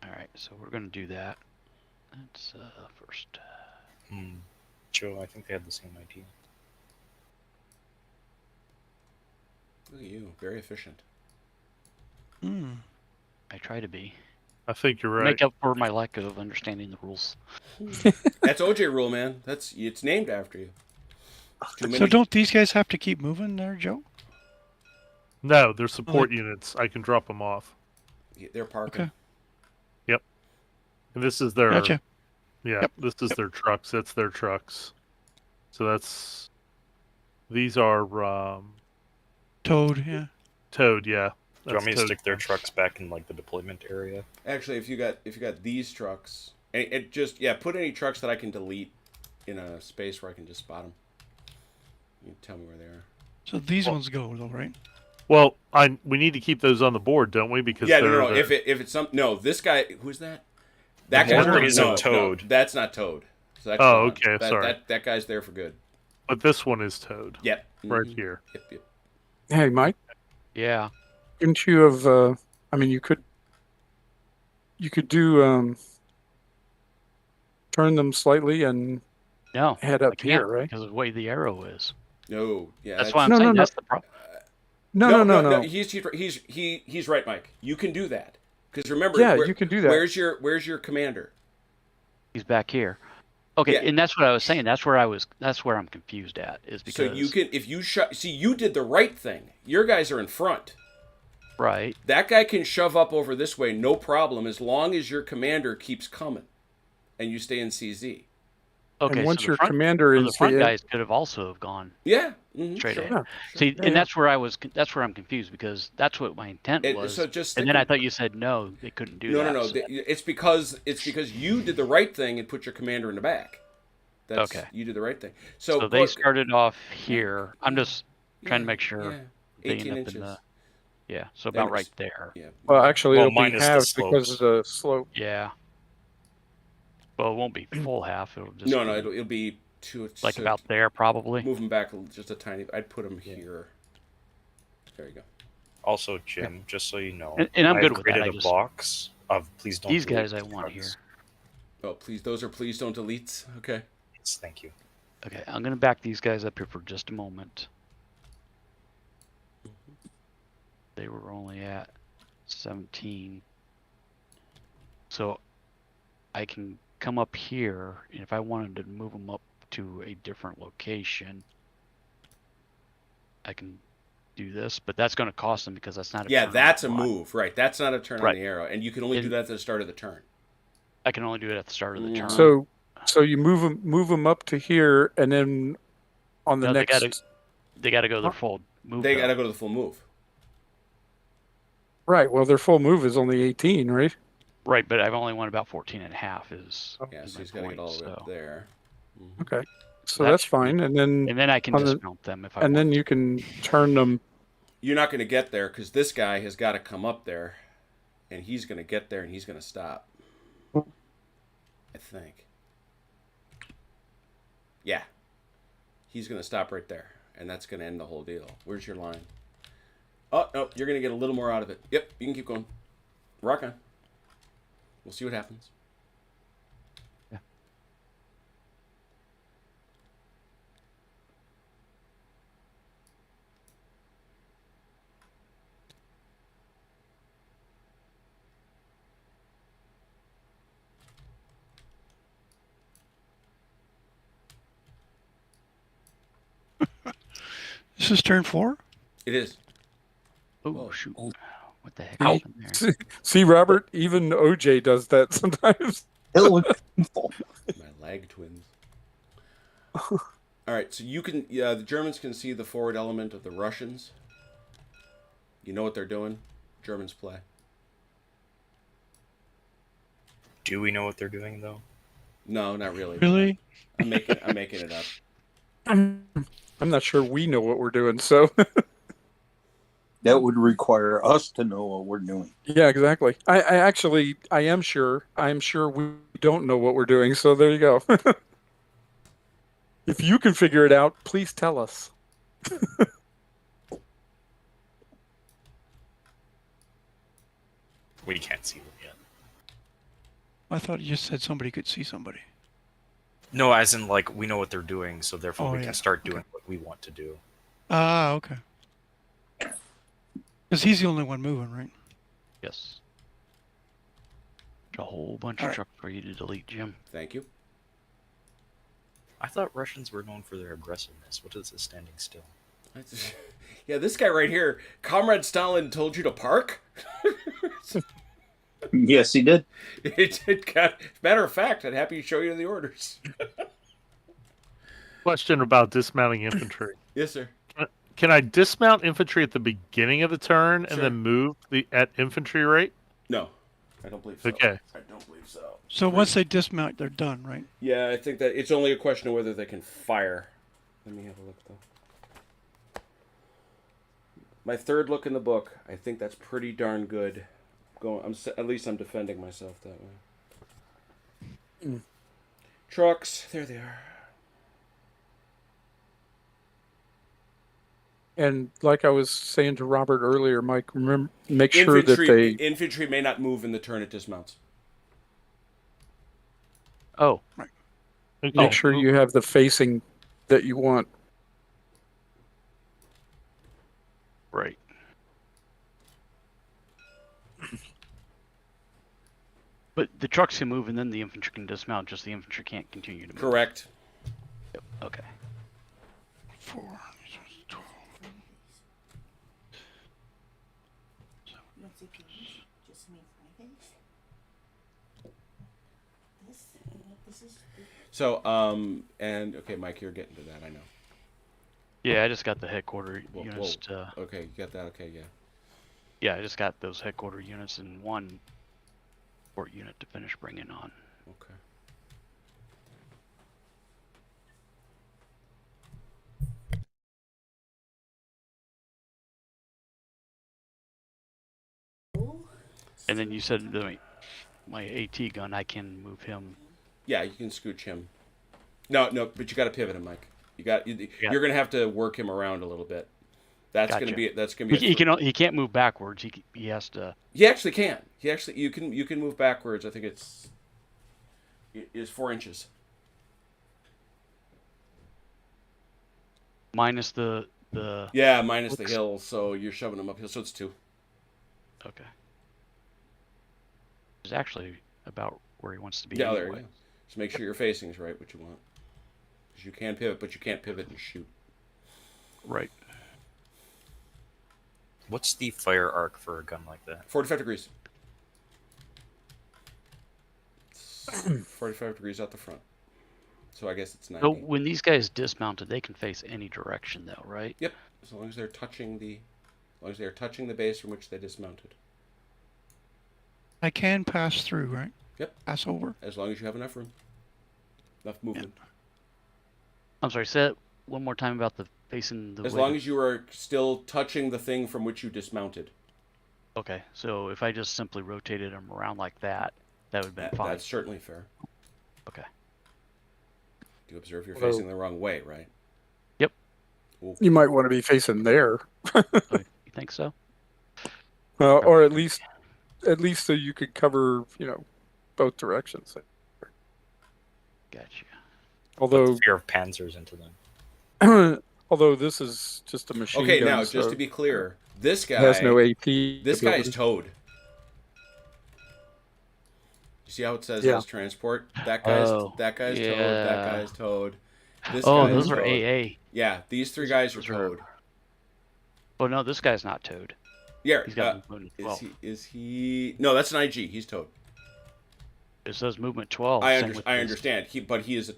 All right, so we're gonna do that. That's first. Joe, I think they had the same idea. Look at you, very efficient. I try to be. I think you're right. Make up for my lack of understanding the rules. That's OJ rule, man. It's named after you. Too many. So don't these guys have to keep moving there, Joe? No, they're support units. I can drop them off. They're parking. Okay. Yep. And this is their. Gotcha. Yeah, Yep. this is their trucks. That's their trucks. So that's. These are Toad, yeah. towed. Yeah. Do you want me to towed stick their trucks. trucks back in like the deployment area? Actually, if you got these trucks, and just put any trucks that I can delete in a space where I can just spot them. You tell me where they are. So these ones go though, right? Well, we need to keep those on the board, don't we? Because no. If it's this guy, who's that? That The guy's one isn't Toad. No, that's not Toad. So that's Oh, gone. okay, sorry. That guy's there for good. But this one is towed. Yep. Right Mhm. here. Yep. Hey, Mike, Yeah. couldn't you have? I mean, you could do turn them slightly and No. head I up can't here, right? because of the way the arrow is. No. Yeah. That's why I'm No, saying no, no. that's the problem. No. He's right, Mike. You can do that because remember. Yeah, you can do that. Where's your commander? He's back here. Okay, Yeah. and that's what I was saying. That's where I'm confused at is because So you can if you see you did the right thing. Your guys are in front. right. That guy can shove up over this way, no problem, as long as your commander keeps coming, and you stay in CZ. Okay, And once so the your front, commander so the is front here, guys could have also have gone Yeah. straight sure. ahead. Yeah. See, Yeah, and yeah. that's where I'm confused because that's what my intent was. So just and then I thought you said no, they couldn't do that. No. so- It's because you did the right thing and put your commander in the back. That's, Okay. You did the right thing. So, So they look, started off here. I'm just trying to yeah, make sure yeah. they 18 end up inches. in the. Yeah, so Then about it's- right there. Yeah. well, actually, Well, it'll be minus the halved because of slopes. the slope. Yeah. Well, it won't be full half. It'll just No, be it'll be two. like so about there probably. Move them back just a tiny. I'd put them here. There you go. Also, Jim, just so you know, And I'm I've good with that, created I a just- box of please don't. These delete guys I want here. trucks. Oh, please, those are please don't deletes. Okay. Yes, thank you. Okay, I'm gonna back these guys up here for just a moment. They were only at 17. So I can come up here, and if I wanted to move them up to a different location, I can do this, but that's going to cost them because that's not a Yeah, turn that's a on. move, right? That's not a turn Right. on the arrow, and you can only do And- that at the start of the turn. I can only do it at the start of the turn. So you move them up to here, and then on the No, next. they got to go their full move. They though. got to go to the full move. Right. Well, their full move is only 18, right? Right, but I've only won about 14 and a half is, Yeah, is so my he's got to point, get all the way up so. there. Okay. So That that's should be- fine, and then And then I can on the- dismount them if I and want. then you can turn them. You're not going to get there because this guy has got to come up there, and he's going to get there and he's going to stop. I think. Yeah. He's going to stop right there, and that's going to end the whole deal. Where's your line? Oh, no, you're going to get a little more out of it. Yep, you can keep going. Rock on. We'll see what happens. Yeah. This is turn 4? It is. Oh, Whoa. shoot. What the heck See, happened there? see, Robert, even OJ does that sometimes. It looked painful. My lag twins. All right, so you can, yeah, the Germans can see the forward element of the Russians. You know what they're doing? Germans play. Do we know what they're doing though? No, not really. Really? I'm making it up. I'm not sure we know what we're doing, so That would require us to know what we're doing. yeah, exactly. I am sure. I'm sure we don't know what we're doing, so there you go. If you can figure it out, please tell us. We can't see them yet. I thought you just said somebody could see somebody. No, as in like we know what they're doing, so therefore Oh, we yeah. can start doing what we want to do. Ah, okay. Because he's the only one moving, right? Yes. A whole bunch All of right. truck for you to delete, Jim. Thank you. I thought Russians were known for their aggressiveness. What is this standing still? Yeah, this guy right here, Comrade Stalin told you to park? Yes, he did. Matter of fact, I'd happy to show you the orders. Question about dismounting infantry. Yes, sir. Can I dismount infantry at the beginning of the turn and Sure. then move at infantry rate? No, I don't believe so. Okay. I don't believe so. So once they dismount, they're done, right? Yeah, I think that it's only a question of whether they can fire. Let me have a look, though. My third look in the book, I think that's pretty darn good. At least I'm defending myself that way. Trucks, there they are. And like I was saying to Robert earlier, Mike, remember, make sure that Infantry may not move in the turn it dismounts. Oh, make sure you have the facing that you want. right. But the trucks can move and then the infantry can dismount, just the infantry can't continue to move. Correct. Yep. Okay. 4. 12. So, and okay, Mike, you're getting to that, I know. Yeah, I just got the headquarter Whoa, units. Okay, you got that. Okay, yeah. Yeah, I just got those headquarter units and one support unit to finish bringing on. Okay. And then you said my AT gun, I can move him. Yeah, you can scooch him. No, but you got to pivot him, Mike. You're gonna have to work him around a little bit. That's Gotcha. gonna be. He can't move backwards. He has to. He actually can. You can move backwards. I think it is 4 inches. Minus the. Yeah, minus the hill, so you're shoving him uphill, so it's 2. Okay. It's actually about where he wants to be. Yeah, anyway. there you go. Just make sure your facing is right, what you want. Because you can pivot, but you can't pivot and shoot. Right. What's the fire arc for a gun like that? 45 degrees. 45 degrees out the front. So I guess it's 90. So when these guys dismounted, they can face any direction, though, right? Yep. As long as they're touching the base from which they dismounted. I can pass through, right? Yep. Pass over. As long as you have enough room. Enough movement. I'm sorry. Say it one more time about the facing the. As long as you are still touching the thing from which you dismounted. Okay, so if I just simply rotated them around like that, that would be fine. That's certainly fair. Okay. You observe you're facing the wrong way, right? Yep. Ooh. You might want to be facing there. Okay. think so. Or at least so you could cover, both directions. Gotcha. Put the Although fear of panzers into them. although this is just a machine Okay, gun, now just so to be clear, this it has no guy, AP this guy is ability. towed. You see how it says Yeah. as transport? That guy's towed. That yeah. guy's towed. This Oh, guy's those are towed. AA. Yeah, these three guys are Those are- towed. Oh no, this guy's not towed. Yeah, He's got movement is 12. he? Is he? No, that's an IG. He's towed. It says movement 12. I same with I his- understand.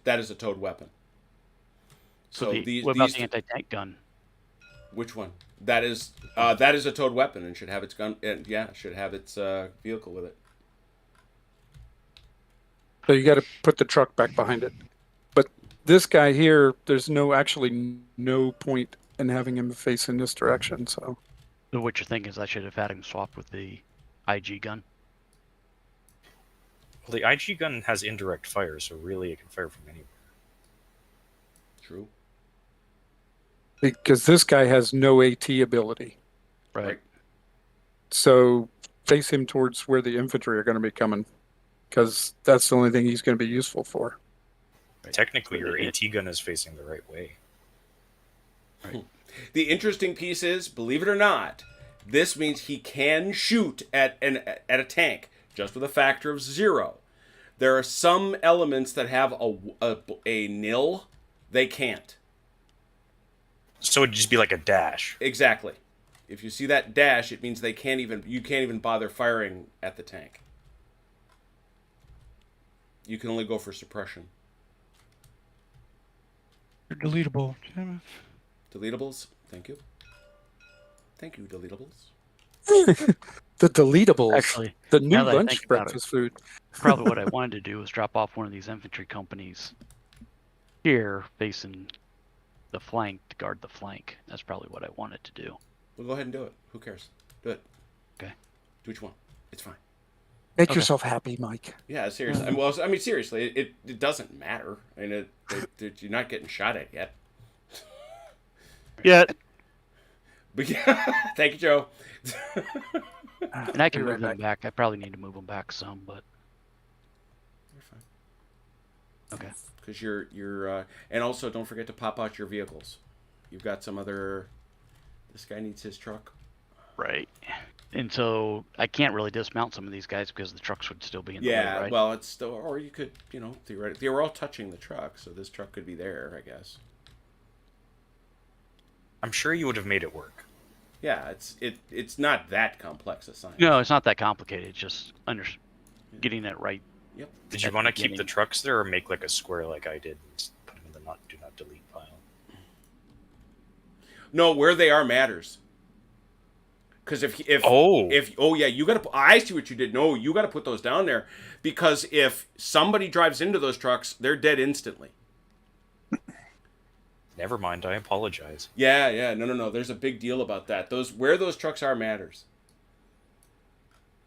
That is a towed weapon. So what about the anti-tank gun? which one? That is a towed weapon and should have its gun. And should have its vehicle with it. So you got to put the truck back behind it. But this guy here, there's no point in having him face in this direction. So So what you're thinking is I should have had him swapped with the IG gun. Well, the IG gun has indirect fire, so really it can fire from anywhere. True. because this guy has no AT ability, Right. so face him towards where the infantry are going to be coming, because that's the only thing he's going to be useful for. Technically, your AT gun is facing the right way. The interesting piece is, believe it or not, this means he can shoot at a tank just with a factor of 0. There are some elements that have a nil. They can't. So it'd just be like a dash. Exactly. If you see that dash, it means you can't even bother firing at the tank. You can only go for suppression. They're deletable. Deletables. Thank you. Thank you, deletables. The deletables, Actually, the new now that I lunch think about it, breakfast food. probably what I wanted to do was drop off one of these infantry companies here facing the flank to guard the flank. That's probably what I wanted to do. Well, go ahead and do it. Who cares? Do it. Okay. Do what you want. It's fine. Make Okay. yourself happy, Mike. Yeah, seriously. I mean, seriously, it doesn't matter. I mean, you're not getting shot at yet. Yeah, But yeah, thank you, Joe. And I can Be move right them back. I probably need to move them back some, but You're fine. okay. Because you're and also don't forget to pop out your vehicles. You've got some other. This guy needs his truck. Right. And so I can't really dismount some of these guys because the trucks would still be in the way, Yeah, right? well, it's still, or you could, theoretically, they were all touching the truck, so this truck could be there, I guess. I'm sure you would have made it work. Yeah, it's not that complex a science. No, it's not that complicated. It's just getting it right. Yep. Did you At want to the keep the beginning. trucks there or make like a square like I did and just put them in the do not delete pile? No, where they are matters. Because if you got to. I see what you did. No, you got to put those down there, because if somebody drives into those trucks, they're dead instantly. Never mind, I apologize. Yeah, no. There's a big deal about that. Where those trucks are matters.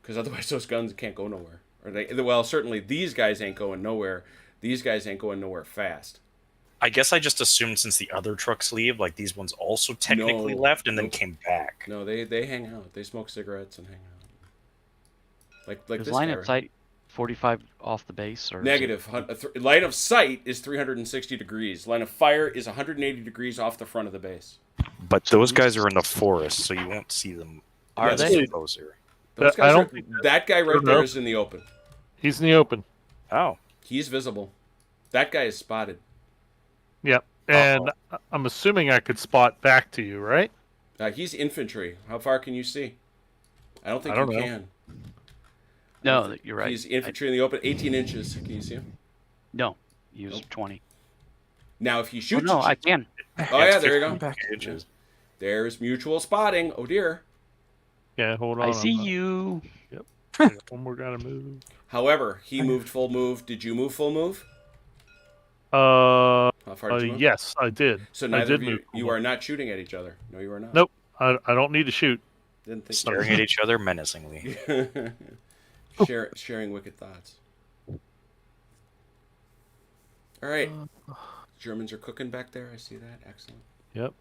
Because otherwise, those guns can't go nowhere. Well, certainly these guys ain't going nowhere. These guys ain't going nowhere fast. I guess I just assumed since the other trucks leave, like these ones also technically No. left and then Nope. came back. No, they hang out. They smoke cigarettes and hang out. Like Is this line guy, of right? sight 45 off the base? Or is it- Negative. Line of sight is 360 degrees. Line of fire is 180 degrees off the front of the base. But those guys are in the forest, so you won't see them. Are Yeah, they? Closer. Those I guys don't are, think that guy right there is in the open. he's in the open. Oh, He's visible. That guy is spotted. Yep. And I'm assuming I could spot back to you, right? He's infantry. How far can you see? I don't think I don't you know. can. No, you're right. He's infantry in the open, 18 inches. Can you see him? No, he was Nope. 20. Now, if he Oh, shoots, no, I can. Oh yeah, there you go. Back. inches. There's mutual spotting. Oh dear. Yeah, hold on. I I'm see not- you. One more gotta move. However, he moved full move. Did you move full move? Uh, How far did you move? yes, I did. So I neither did of you, move you full are not shooting at each other. No, you are not. Nope. I don't need to shoot. Didn't think Staring at each other menacingly. sharing wicked thoughts. All right. Germans are cooking back there. I see that. Excellent. Yep.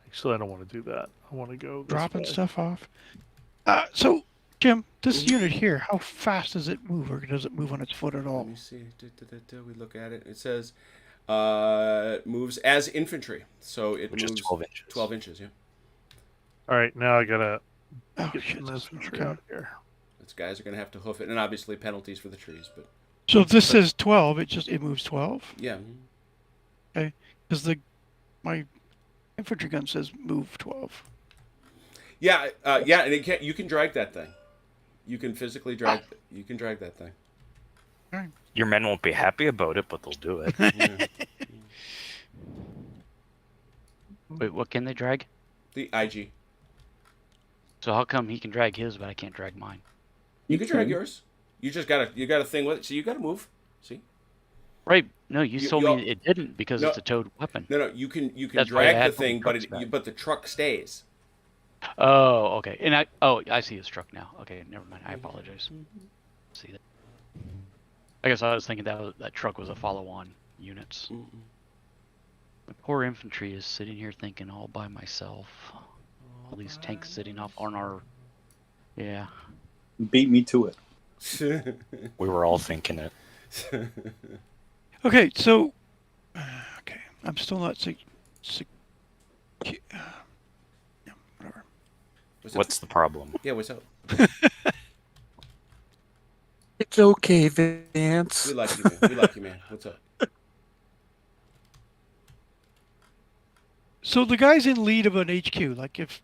Actually, I don't want to do that. I want to go this Dropping way. stuff off. So, Jim, this unit here, how fast does it move, or does it move on its foot at Let all? me see. We look at it. It says moves as infantry, so it Which is moves 12 inches. 12 inches. Yeah, All right, now I gotta Oh, get shit. some messenger Okay. out here. these guys are gonna have to hoof it, and obviously penalties for the trees. But So if this says 12, it moves 12? yeah, Because my infantry gun says move 12. yeah, and you can drag that thing. You can physically drag. You can drag that thing. Your men won't be happy about it, but they'll do it. Yeah. Wait, what can they drag? The IG. So how come he can drag his, but I can't drag mine? You can drag yours. You got a thing with it, so you got to move. See? Right. No, you told you- me it didn't because No. it's a towed weapon. No, you can That's why I drag had the all the thing, but trucks back. but the truck stays. Oh, okay. And I see his truck now. Okay, never mind. I apologize. See that? I guess I was thinking that truck was a follow-on units. The poor infantry is sitting here thinking all by myself. All these tanks sitting off on our. Yeah. Beat me to it. We were all thinking it. Okay, so. Okay, I'm still not. Yeah, whatever. What's the problem? Yeah, what's up? It's okay, Vance. We like you, man. We like you, man. What's up? So the guy's in lead of an HQ. Like if.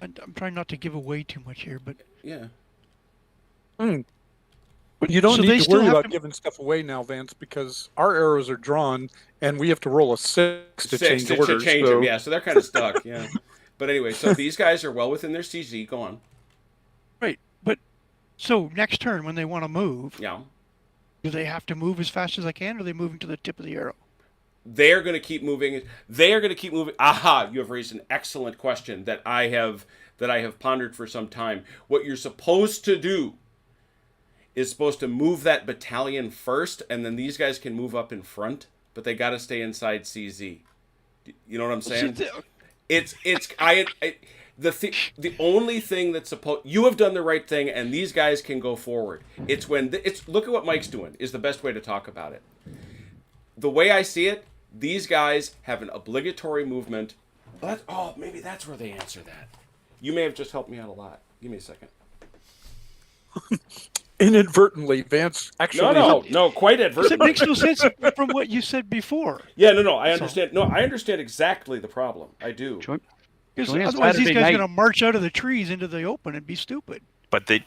I'm trying not to give away too much here, but. Yeah. But you don't So they need to still worry have about to- giving stuff away now, Vance, because our arrows are drawn, and we have to roll a 6 to change to orders. change so them, yeah. So they're kind of stuck, yeah. But anyway, so these guys are well within their CZ. Go on. Right, but. So next turn, when they want to move, Yeah. do they have to move as fast as I can, or are they moving to the tip of the arrow? They're going to keep moving. They are going to keep moving. Aha! You have raised an excellent question that I have pondered for some time. What you're supposed to do is supposed to move that battalion first, and then these guys can move up in front, but they got to stay inside CZ. You know what I'm saying? The only thing that's supposed, you have done the right thing, and these guys can go forward. It's when look at what Mike's doing is the best way to talk about it. The way I see it, these guys have an obligatory movement. Maybe that's where they answer that. You may have just helped me out a lot. Give me a second. inadvertently, Vance actually helped. No, quite It advertently. makes no sense from what you said before. Yeah, no, I understand. No, I understand exactly the problem. I do. Join, Because join us otherwise, these Saturday guys are night. going to march out of the trees into the open and be stupid. But they,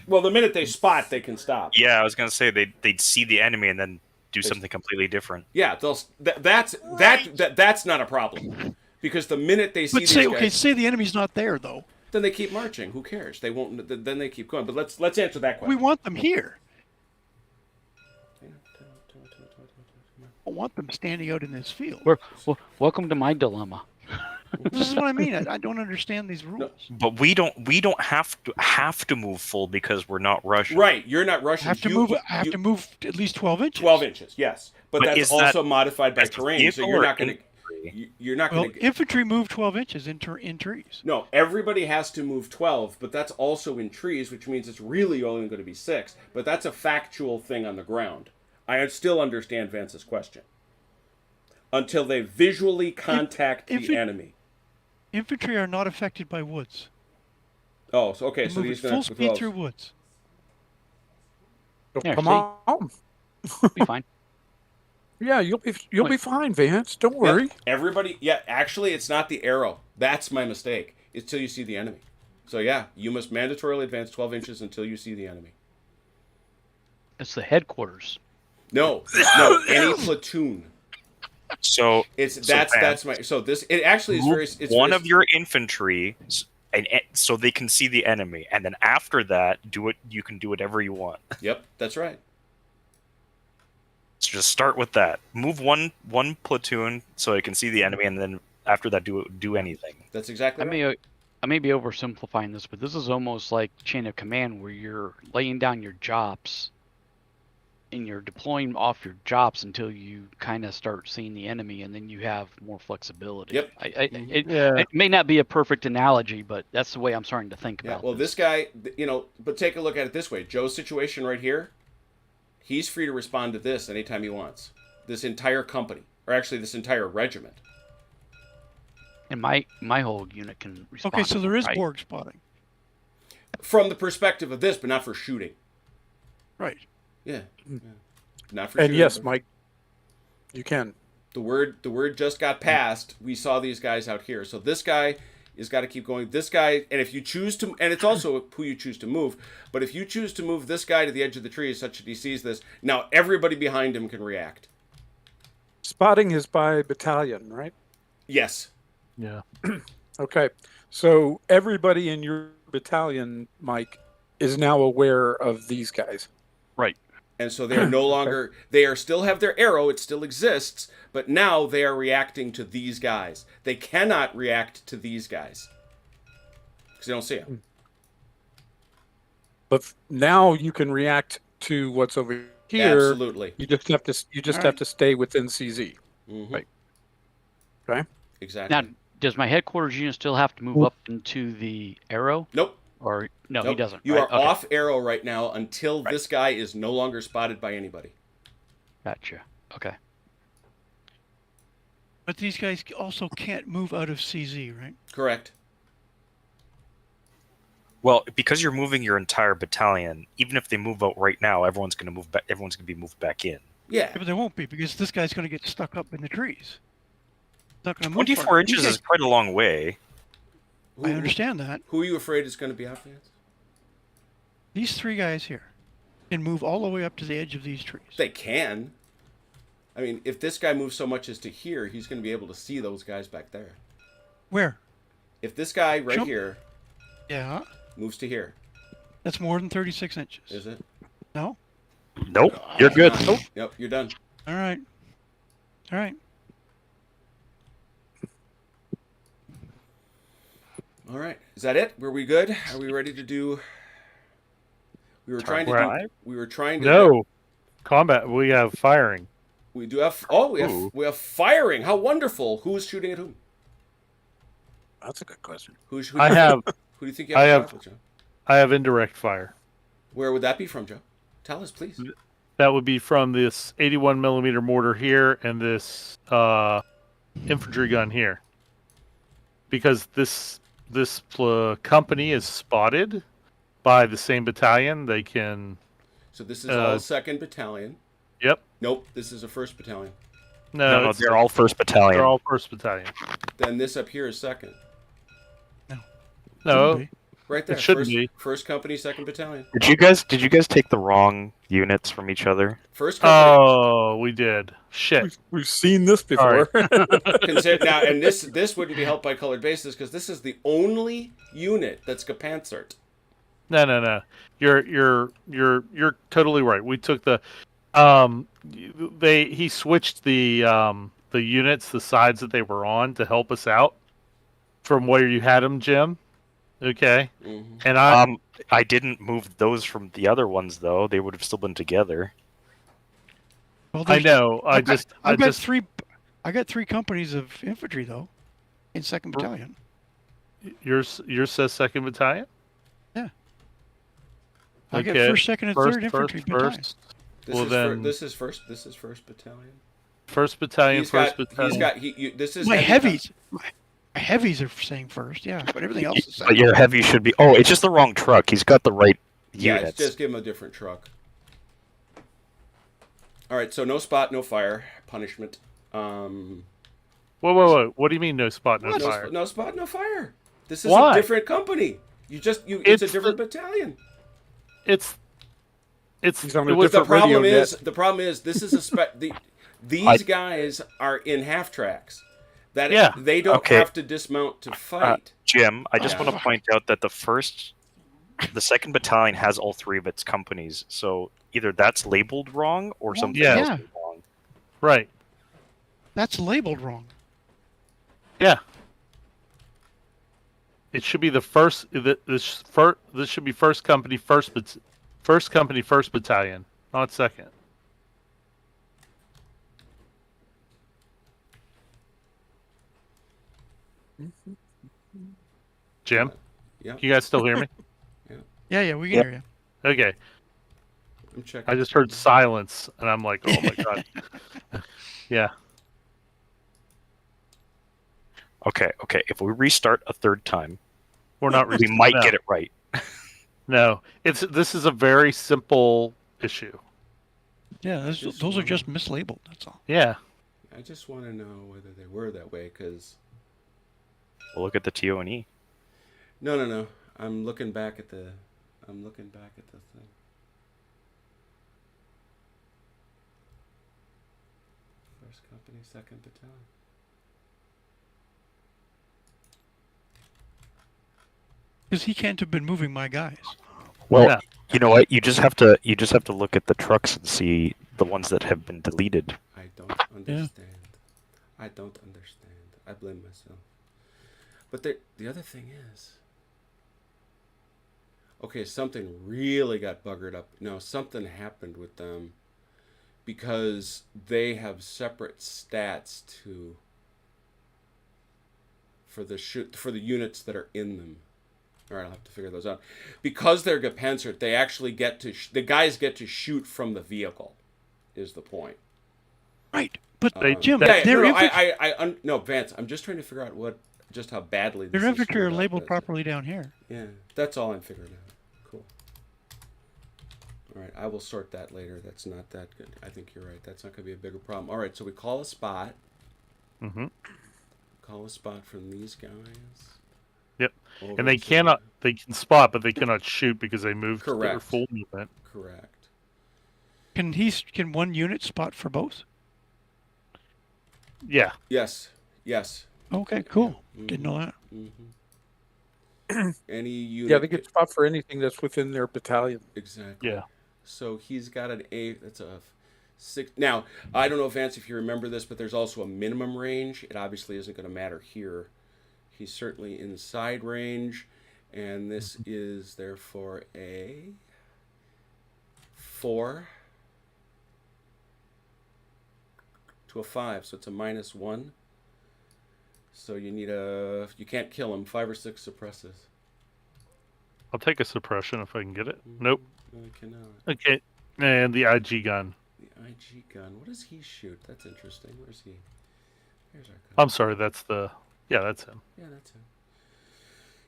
Well, the minute they spot, they can stop. yeah, I was gonna say they'd see the enemy and then do something completely different. Yeah, that's not a problem, because the minute they see But these say, guys, okay, say the enemy's not there though. then they keep marching. Who cares? They won't. Then they keep going. But let's answer that We question. want them here. I want them standing out in this field. Welcome to my dilemma. This is what I mean. I don't understand these rules. But we don't have to move full because we're not Russian. Right, you're not Russian. I have to move at least 12 inches. 12 inches, yes, but But that's is that also modified by as a terrain. So vehicle you're or not going infantry? to. You're not Well, going to. infantry move 12 inches in trees. No, everybody has to move 12, but that's also in trees, which means it's really only going to be 6. But that's a factual thing on the ground. I still understand Vance's question. Until they visually contact the enemy. Infantry are not affected by woods. Oh, so okay, They so move these at full speed through woods. So Yeah, come see? on. Be fine. Yeah, you'll be fine, Vance. Don't worry. Everybody, actually, it's not the arrow. That's my mistake. It's till you see the enemy. So yeah, you must mandatorily advance 12 inches until you see the enemy. It's the headquarters. No, any platoon. So That's my. So this it actually is move very. It's one very, of your infantry, and so they can see the enemy, and then after that, you can do whatever you want. Yep, that's right. So just start with that. Move one platoon so you can see the enemy, and then after that, do anything. That's exactly right. I may be oversimplifying this, but this is almost like chain of command where you're laying down your jobs and you're deploying off your drops until you kind of start seeing the enemy, and then you have more flexibility. Yep. It may not be a perfect analogy, but that's the way I'm starting to think Yeah, about well, this guy, but take a look at it this way. Joe's situation right here, he's free to respond to this anytime he wants. This entire company, or actually this entire regiment. And my whole unit can respond. Okay, so there is right? Borg spotting. From the perspective of this, but not for shooting. Right. Yeah. Not for And shooting. yes, but- Mike, you can. The word just got passed. We saw these guys out here. So this guy has got to keep going. This guy, and if you choose to, and it's also who you choose to move, but if you choose to move this guy to the edge of the tree such that he sees this, now everybody behind him can react. Spotting is by battalion, right? Yes. Yeah. Okay. So everybody in your battalion, Mike, is now aware of these guys. Right. And so they are no longer, they are still have their arrow, it still exists, but now they are reacting to these guys. They cannot react to these guys. Because they don't see them. But now you can react to what's over here. Absolutely. You just have to stay within CZ. Mm-hmm. Right. Okay. Exactly. Now, does my headquarters unit still have to move up into the arrow? Nope. Or no, he Nope. doesn't. You right? are Okay. off arrow right now until this guy is no longer spotted by anybody. Gotcha. Okay. But these guys also can't move out of CZ, right? Correct. Well, because you're moving your entire battalion, even if they move out right now, everyone's going to move back. Everyone's going to be moved back in. Yeah. Yeah, but they won't be because this guy's going to get stuck up in the trees. It's not going to move. 24 far. inches These is guys- quite a long way. I understand that. Who are you afraid is going to be out, Vance? These three guys here can move all the way up to the edge of these trees. They can. I mean, if this guy moves so much as to here, he's going to be able to see those guys back there. Where? If this guy right Jump. here Yeah, moves to here, that's more than 36 inches. is it? No? Nope, you're good. Nope. Yep, you're done. All right. All right. All right. Is that it? Were we good? Are we ready to do? We were trying to Right. do. We were trying to. No. Combat. We have firing. We do have. Oh, we have. Ooh. We have firing. How wonderful! Who's shooting at whom? That's a good question. Who I have Who do you think you have? I to have- start with, Joe? I have indirect fire. Where would that be from, Joe? Tell us, please. That would be from this 81 millimeter mortar here and this infantry gun here. Because this company is spotted by the same battalion, they can. So this is all second battalion. Yep. Nope. This is a first battalion. No, it's- they're all first battalion. they're all first battalion. Then this up here is second. No, Shouldn't be. Right there. shouldn't first, be. First company, second battalion. Did you guys take the wrong units from each other? First company. Oh, we did. Shit. We've seen this before. Consider now, and this wouldn't be helped by colored bases because this is the only unit that's Gepanzert. No. You're totally right. We took the he switched the units, the sides that they were on to help us out from where you had them, Jim. Okay. Mm-hmm. And I didn't move those from the other ones though. They would have still been together. Well, I there's- know. I I've got just three. I got three companies of infantry though, in second battalion. yours says second battalion. I get Okay. first, second, and third infantry battalion. This Well, is then- this is first. This is first battalion. First battalion. He's First got. battalion. He's got. This is My heavy heavies. My heavies are saying first, yeah, but everything else is But second. your heavy should be. Oh, it's just the wrong truck. He's got the right Yeah, units. just give him a different truck. All right, so no spot, no fire, punishment. Whoa! What do you mean no spot, no No, fire? no spot, no fire. This is Why? a different company. It's a It's different the- battalion. It's He's on a it was- The different problem radio is, net. this is these guys are in half tracks. That Yeah. they don't Okay. have to dismount to fight. Jim, I just Yeah. want to point out that the second battalion has all three of its companies. So either that's labeled wrong or something Yeah. else Yeah. is wrong. right. That's labeled wrong. Yeah. It should be the first. This should be first company, first battalion, not second. Jim, Yeah, can you guys still hear me? Yeah, we can Yep. hear you. Okay. I'm checking. I just heard silence, and I'm like, oh my god. Yeah. Okay. If we restart a third time, We're not. we might get it right. No, this is a very simple issue. Yeah, just those are wanna- just mislabeled. That's all. Yeah. I just want to know whether they were that way, because We'll look at the TO&E. no. I'm looking back at the thing. First company, second battalion. Because he can't have been moving my guys. Well, Yeah. you know what? You just have to look at the trucks and see the ones that have been deleted. I don't understand. I don't understand. I blame myself. But the other thing is, okay, something really got buggered up. No, something happened with them because they have separate stats for the units that are in them. All right, I'll have to figure those out. Because they're gepanzert, they actually the guys get to shoot from the vehicle. Is the point? Right, but They- Jim, that- their No, Vance, I'm just trying to figure out just how badly this their is infantry are screwed up. labeled That's it. properly down here. Yeah, that's all I'm figuring out. Cool. All right, I will sort that later. That's not that good. I think you're right. That's not going to be a bigger problem. All right, so we call a spot. Mm-hmm. Call a spot from these guys. Yep. Over And they to- can spot, but they cannot shoot because they moved their Correct. full movement. Correct. Can one unit spot for both? Yeah. Yes. Okay, cool. Mhm. Didn't know that. Any unit. Yeah, they get spot for anything that's within their battalion. Exactly. Yeah. So he's got an A. That's a 6. Now, I don't know, Vance, if you remember this, but there's also a minimum range. It obviously isn't going to matter here. He's certainly inside range, and this is therefore a 4 to a 5, so it's a -1. So you can't kill him. 5 or 6 suppresses. I'll take a suppression if I can get it. Nope. No, I cannot. Okay. And the IG gun. The IG gun. What does he shoot? That's interesting. Where's he? Here's our gun. I'm sorry, that's that's him. Yeah, that's him.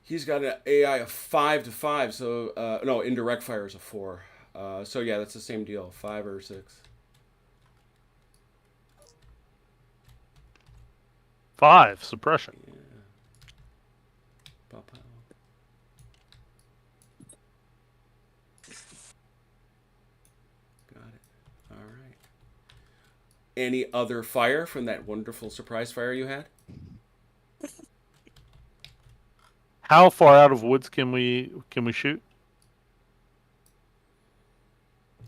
He's got an AI of 5 to 5, so no, indirect fire is a 4. So yeah, that's the same deal. 5 or 6. 5 suppression. Yeah. Pow, pow. Got it. All right. Any other fire from that wonderful surprise fire you had? How far out of woods can we shoot?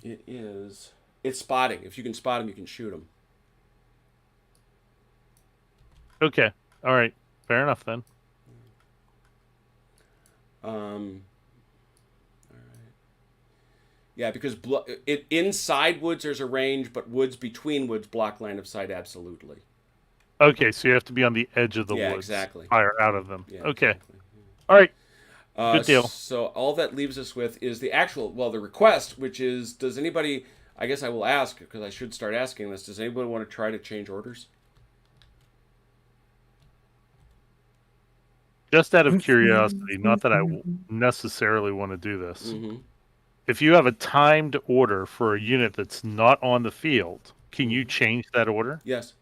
It's spotting. If you can spot him, you can shoot him. Okay. All right. Fair enough then. All right. Yeah, because inside woods there's a range, but woods between woods block line of sight absolutely. Okay, so you have to be on the edge of the Yeah, woods. exactly. Fire out of them. Yeah, Okay. exactly. All right. Yeah. Good deal. So all that leaves us with is the request, which is, does anybody, I guess I will ask, because I should start asking this, does anybody want to try to change orders? Just out of curiosity, not that I necessarily want to do this. Mm-hmm. If you have a timed order for a unit that's not on the field, can you change that order? Yes.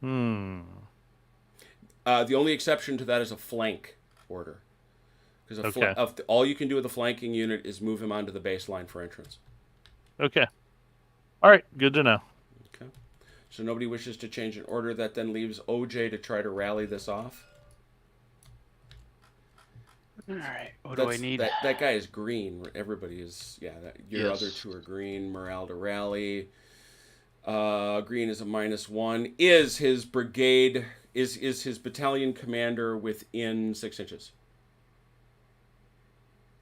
Hmm. The only exception to that is a flank order. Because all you can do with a flanking unit is move him onto the baseline for entrance. Okay. All right. Good to know. Okay. So nobody wishes to change an order. That then leaves OJ to try to rally this off. All right. What do I need? That guy is green. Everybody is. Yeah. Your Yes. other two are green. Morale to rally. Green is a -1. Is his brigade? Is his battalion commander within 6 inches?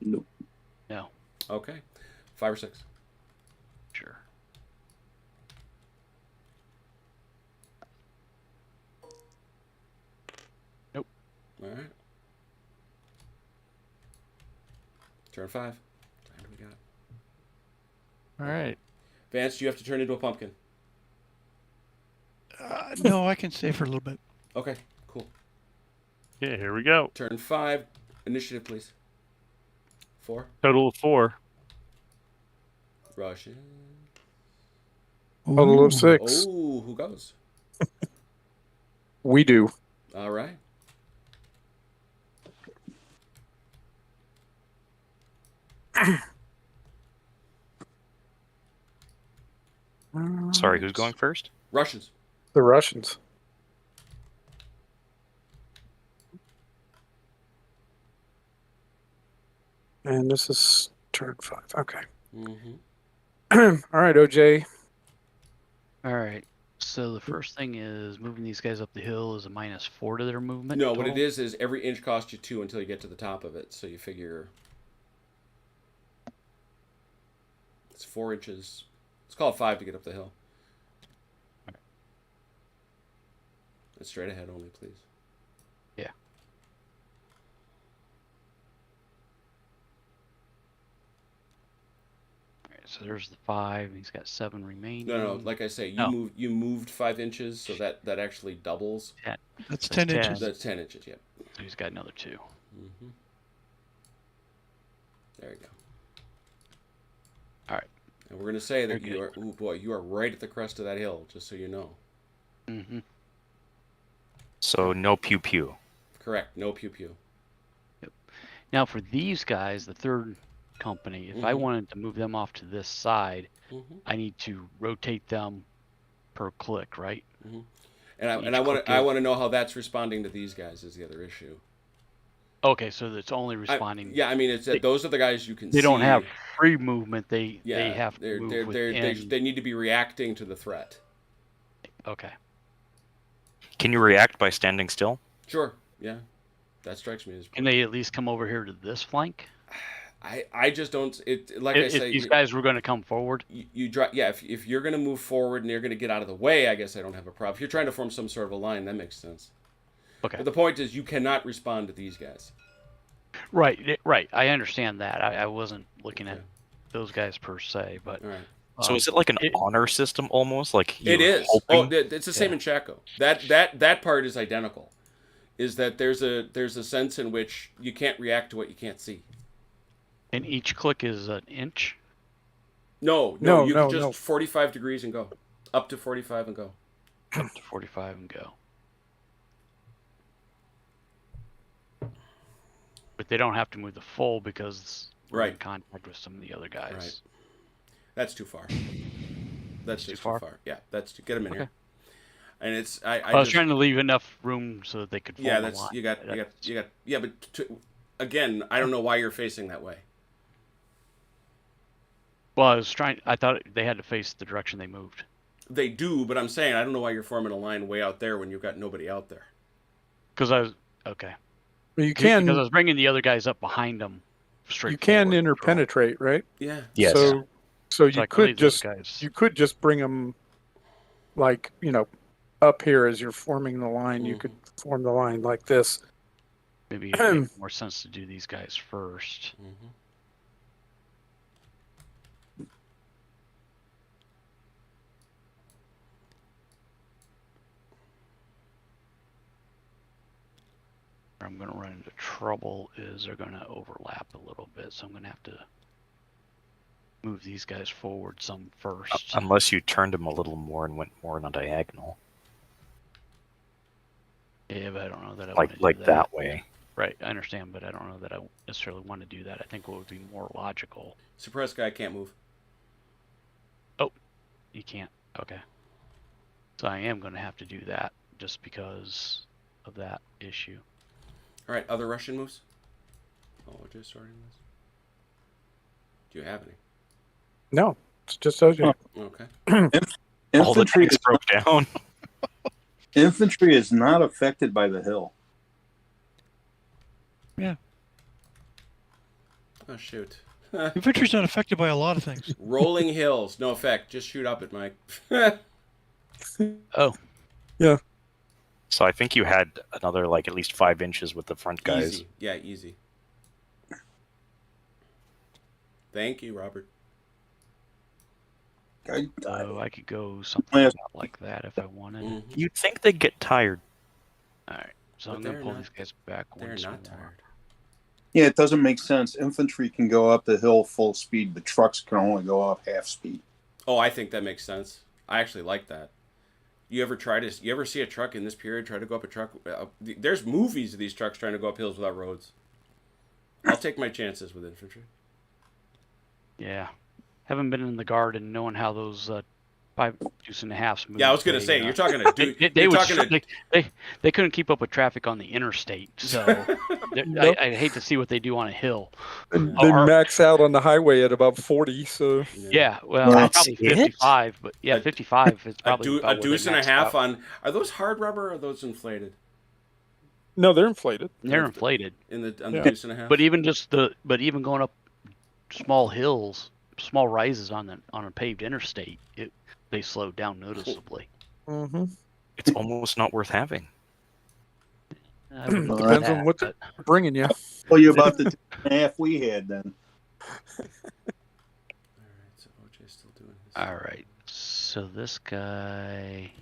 Nope. No. Okay. 5 or 6. Sure. All right. Turn 5. What do we got? All right. Vance, do you have to turn into a pumpkin? No, I can stay for a little bit. Okay, cool. Yeah, here we go. Turn 5. Initiative, please. 4. Total of 4. Russian. Total of Ooh. 6. Oh, who goes? We do. All right. Sorry, who's going first? Russians. The Russians. And this is turn 5. Okay. Mm-hmm. All right, OJ. All right. So the first thing is moving these guys up the hill is a -4 to their movement. No, what it total. is every inch costs you 2 until you get to the top of it. So you figure it's 4 inches. Let's call it 5 to get up the hill. And straight ahead only, please. Yeah. All right. So there's the 5. He's got 7 remaining. No, like I say, you moved 5 inches, so that actually doubles. That's 10 inches. That's 10 inches. Yep. So he's got another 2. Mm-hmm. There you go. All right. And we're gonna say that Very you are. Oh boy, you are right at the crest of that hill. Just so you know. Mm-hmm. So no pew pew. Correct. No pew pew. Now for these guys, the third company, if I Mhm. wanted to move them off to this side, Mm-hmm. I need to rotate them per click, right? And Each I click want to is- know how that's responding to these guys is the other issue. Okay, so it's only responding. I mean, it's that those are the guys you can. They see. don't have free movement. They Yeah, have to move within. they need to be reacting to the threat. Okay. Can you react by standing still? Sure. Yeah, that strikes me as. Can they at least come over here to this flank? I just don't. It like I If say, these guys were going to come forward. you drive. Yeah, if you're going to move forward and you're going to get out of the way, I guess I don't have a problem. If you're trying to form some sort of a line, that makes sense. Okay. But the point is, you cannot respond to these guys. Right. Right. I understand that. I wasn't looking at Okay. those guys per se, but. All right. So is it like an honor system almost? Like It you're is. Oh, hoping- it's the same in Chaco. That part is identical. Is that there's a sense in which you can't react to what you can't see. And each click is an inch. No, No, you no, can just no. 45 degrees and go. Up to 45 and go. Up to 45 and go. But they don't have to move the full because we're in Right. contact with some of the other guys. Right. That's too far. That's Too just far? too far. Yeah, that's to get them in here. Okay. And it's I was just, trying to leave enough room so that they could form yeah, a that's line. you got yeah, but again, I don't know why you're facing that way. Well, I thought they had to face the direction they moved. They do, but I'm saying I don't know why you're forming a line way out there when you've got nobody out there. Because I was okay. Well, you Because I can was bringing the other guys up behind them. Straight. you can forward. interpenetrate, right? Yeah. Yes. So So you I can leave could those just guys. you could just bring them like, up here as you're forming the line. You could form the line like this. Maybe it makes more sense to do these guys first. Mm-hmm. Where I'm going to run into trouble is they're going to overlap a little bit, so I'm going to have to move these guys forward some first. Unless you turned them a little more and went more on a diagonal, Yeah, but I don't know that I like want to like do that way. Right, I understand, but I don't know that I necessarily want to do that. I think what would be more logical. Suppressed guy can't move. You can't. Okay. So I am going to have to do that just because of that issue. All right, other Russian moves? Oh, we're just starting this. Do you have any? No, it's just OJ. Okay. All the Infantry tanks broke down. infantry is not affected by the hill. Oh, shoot. Infantry's not affected by a lot of things. Rolling hills. No effect. Just shoot up it, Mike. Oh. Yeah. So I think you had another like at least 5 inches with the front guys. Easy. Yeah, easy. Thank you, Robert. So I could go something Last- about like that if I wanted. Mhm. You'd think they'd get tired. All right. So But I'm gonna they're pull not- these guys back They're once not more. tired. Yeah, it doesn't make sense. Infantry can go up the hill full speed, but trucks can only go up half speed. Oh, I think that makes sense. I actually like that. You ever see a truck in this period try to go up a truck? There's movies of these trucks trying to go up hills without roads. I'll take my chances with infantry. Yeah. Haven't been in the guard and knowing how those 5 deuce and a halves move. Yeah, I was gonna say you're talking to dude. They You're would talking to they couldn't keep up with traffic on the interstate, so Nope. I hate to see what they do on a hill. And Oh, they or- max out on the highway at about 40. So Yeah, well, Well, it's probably that's it? 55, but yeah, A- 55 is probably a about where they deuce and a maxed half out. on. Are those hard rubber or are those inflated? no, they're inflated. They're inflated, On the Yeah. deuce and a half. but even going up small hills, small rises on a paved interstate, they slowed down noticeably. Mm-hmm. It's almost not worth having. I wouldn't Well, say Depends that, on what but- they're bringing you. Tell you about the 2.5 we had then. All right, so OJ's still doing his. All right, so this guy.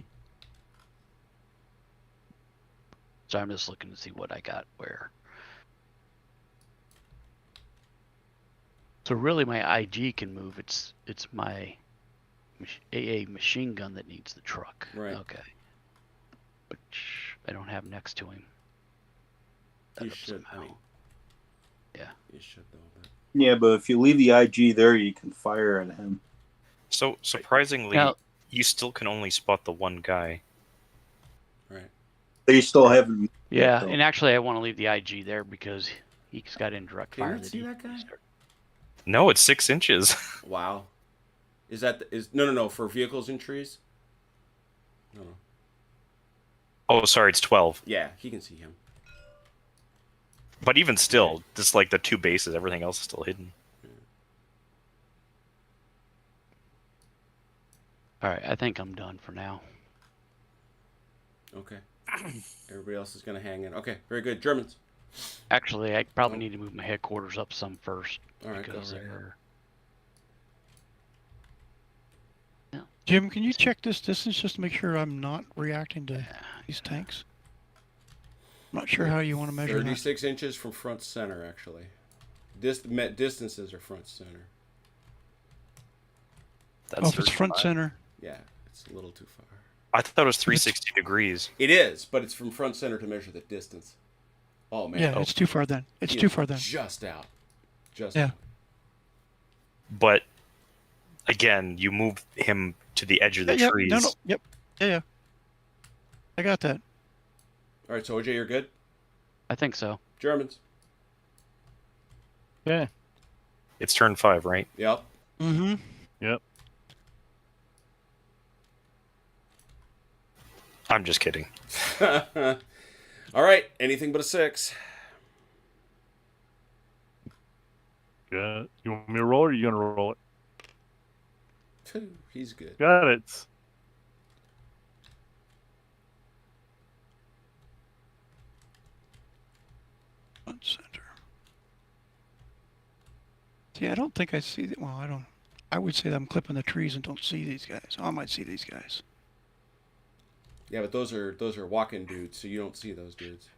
So I'm just looking to see what I got where. So really, my IG can move. It's my AA machine gun that needs the truck. Right. Okay. Which I don't have next to him. You Set up should. I somehow. mean, Yeah. You should though. But Yeah, but if you leave the IG there, you can fire at him. So surprisingly, Now- you still can only spot the one guy. right. They still haven't. Yeah, though. and actually, I want to leave the IG there because he's got indirect Can you fire. not see that guy? No, it's 6 inches. Wow. Is that no for vehicles in trees? No. Oh, sorry, it's 12. Yeah, he can see him. But even still, just like the 2 bases, everything else is still hidden. All right, I think I'm done for now. Okay. Everybody else is gonna hang in. Okay, very good. Germans. Actually, I probably need to move my headquarters up some first All right, go because right ahead. they're. Jim, can you check this distance just to make sure I'm not reacting to these tanks? I'm not sure how you want to measure that. 36 inches from front center, actually. Distances are front center. That's Oh, if it's front 35. center. Yeah, it's a little too far. I thought it was 360 degrees. It is, but it's from front center to measure the distance. Oh man. Yeah, it's too far then. It's He too is far then. Just out. Just Yeah. out. But again, you move him to the edge of the Yeah, trees. no. Yep. Yeah. I got that. All right, so OJ, you're good. I think so. Germans. Yeah. It's turn 5, right? Yep. Mm-hmm. Yep. I'm just kidding. All right, anything but a 6. Good. You want me to roll it or are you gonna roll it? He's good. Got it. Front center. See, I don't think I see that. Well, I don't. I would say that I'm clipping the trees and don't see these guys. Oh, I might see these guys. Yeah, but those are walking dudes, so you don't see those dudes,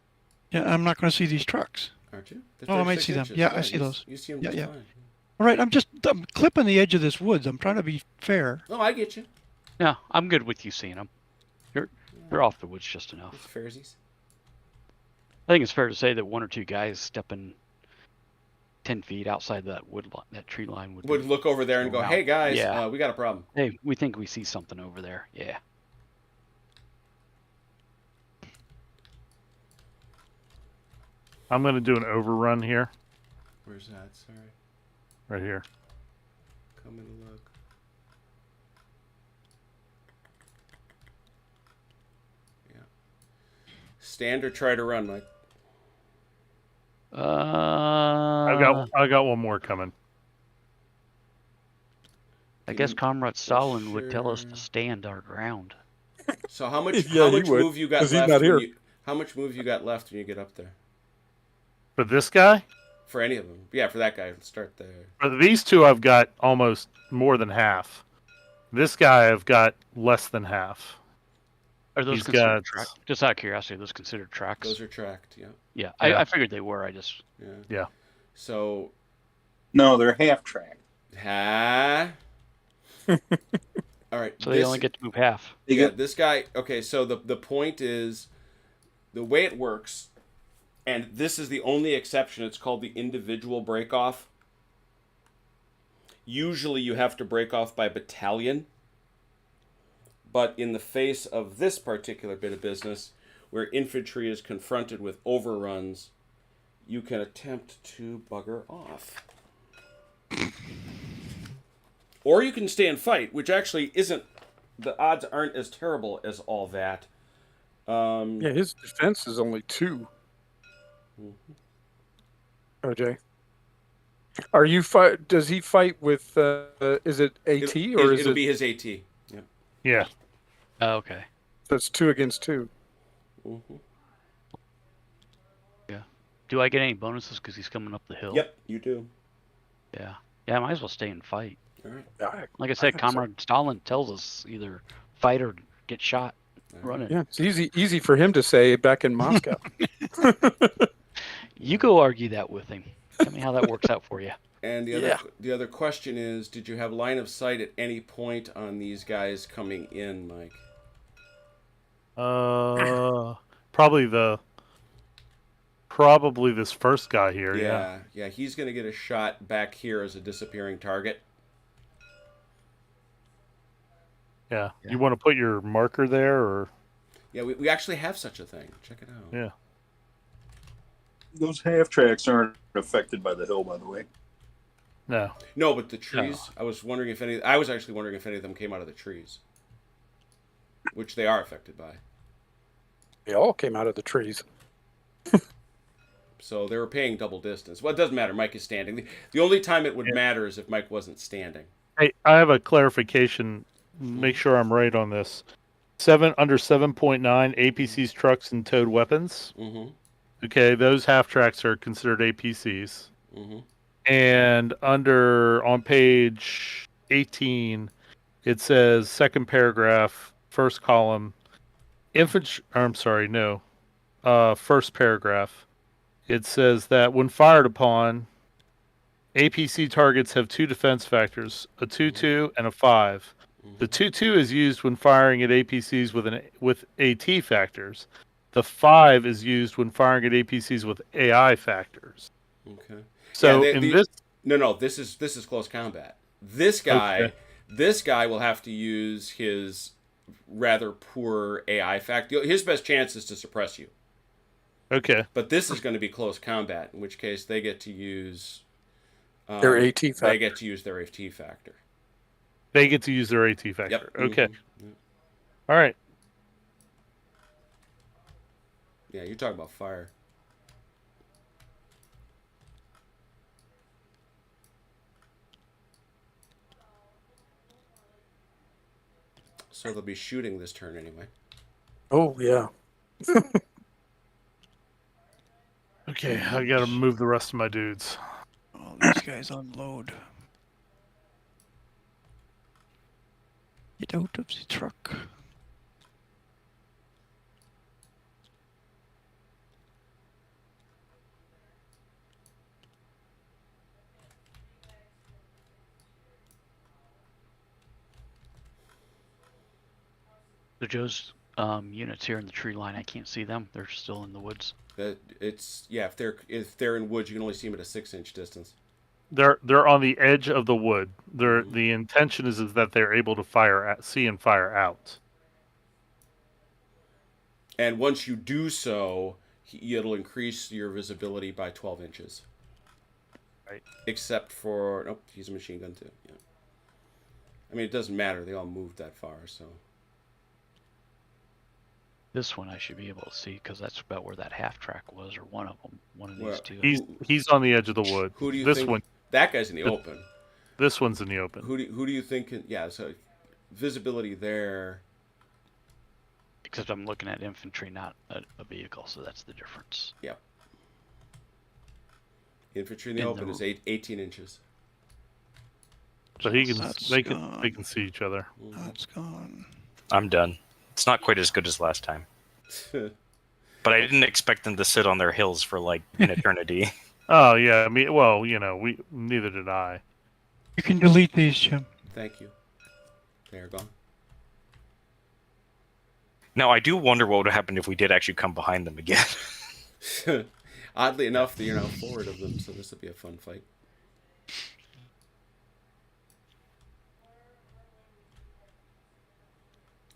Yeah, I'm not going to see these trucks. aren't you? They're Oh, I might 36 see them. inches. Yeah, I see those. You see them Yeah, just yeah. fine. All right, I'm clipping the edge of this woods. I'm trying to be fair. Oh, I get you. Yeah, I'm good with you seeing them. You're off the woods just enough. It's Pharisees. I think it's fair to say that 1 or 2 guys stepping 10 feet outside that that tree line would Would look over there and go, Wow. "Hey guys, Yeah. we got a problem." Hey, we think we see something over there. Yeah. I'm gonna do an overrun here. Where's that? Sorry, Right here. coming to look. Yeah. Stand or try to run, Mike. I got one more coming. I guess Comrade Stalin would tell us Sure. to stand our ground. So how much Yeah, how he much would, move you got 'cause he's left not when here. you how much move you got left when you get up there? For this guy, For any of them. Yeah, for that guy. Let's start there. for these two, I've got almost more than half. This guy, I've got less than half. Are those He's considered got track? Just out of curiosity, are those considered tracks? Those are tracked, yeah. Yeah, Yeah. I figured they were. I just Yeah. Yeah. So No, they're half track. all right. so they only get to move half. They Yeah, get this guy. Okay, so the point is, the way it works, and this is the only exception. It's called the individual break off. Usually, you have to break off by battalion. But in the face of this particular bit of business, where infantry is confronted with overruns, you can attempt to bugger off. Or you can stay and fight, which actually isn't. The odds aren't as terrible as all that. Yeah, his defense is only 2. OJ, are you fight? Does he fight with? Is it AT or is it'll it? be his AT. Yeah. Yeah. Oh, okay. That's 2 against 2. Mm-hmm. Yeah. Do I get any bonuses because he's coming up the hill? Yep, you do. Yeah. Yeah, I might as well stay and fight. All right. Yeah, Like I said, think so. Comrade Stalin tells us either fight or get shot running. Yeah, it's easy for him to say back in Moscow. You go argue that with him. Tell me how that works out for you. And the other question is, did you have line of sight at any point on these guys coming in, Mike? Probably this first guy here. Yeah. Yeah, he's going to get a shot back here as a disappearing target. Yeah. Yeah. You want to put your marker there, or Yeah, we actually have such a thing. Check it out. yeah. those half tracks aren't affected by the hill, by the way. No. No, but the trees. I was wondering if any. I was actually wondering if any of them came out of the trees, which they are affected by. They all came out of the trees. So they were paying double distance. Well, it doesn't matter. Mike is standing. The only time it would matter is if Mike wasn't standing. Hey, I have a clarification. Make sure I'm right on this. Under 7.9 APCs, trucks, and towed weapons. Mm-hmm. Okay, those half tracks are considered APCs. Mm-hmm. And on page 18, it says second paragraph, first column, first paragraph. It says that when fired upon, APC targets have 2 defense factors, a 2-2 and a 5. The 2-2 is used when firing at APCs with AT factors. The 5 is used when firing at APCs with AI factors. Okay. So Yeah, this No, this is close combat. This guy will have to use his rather poor AI factor. His best chance is to suppress you. okay. But this is going to be close combat, in which case they get to use Their AT factor. They get to use their AT factor. They get to use their AT factor. Yep. Okay. Mhm. All right. Yeah, you're talking about fire. So they'll be shooting this turn anyway. Oh yeah. Okay, I gotta move the rest of my dudes. All these guys unload. Get out of the truck. So Joe's units here in the tree line, I can't see them. They're still in the woods. If they're in woods, you can only see them at a 6-inch distance. They're on the edge of the wood. The intention is that they're able to see and fire out. And once you do so, it'll increase your visibility by 12 inches. Right. Except for he's a machine gun too. Yeah. I mean, it doesn't matter. They all moved that far, so. This one I should be able to see because that's about where that half track was, or one of them. One of these Well, two. He's on the edge of the wood. Who do you this think? one? That guy's in the open. This one's in the open. Who do you think? So visibility there. Except I'm looking at infantry, not a vehicle, so that's the difference. Yep. Infantry in the In open the- is 18 inches. So he can That's they gone. can see each other. That's gone. I'm done. It's not quite as good as last time. But I didn't expect them to sit on their hills for like an eternity. Oh yeah, I mean, well, you know, we neither did I. You can delete these, Jim. Thank you. They are gone. Now, I do wonder what would happen if we did actually come behind them again. Oddly enough, you're now forward of them, so this will be a fun fight.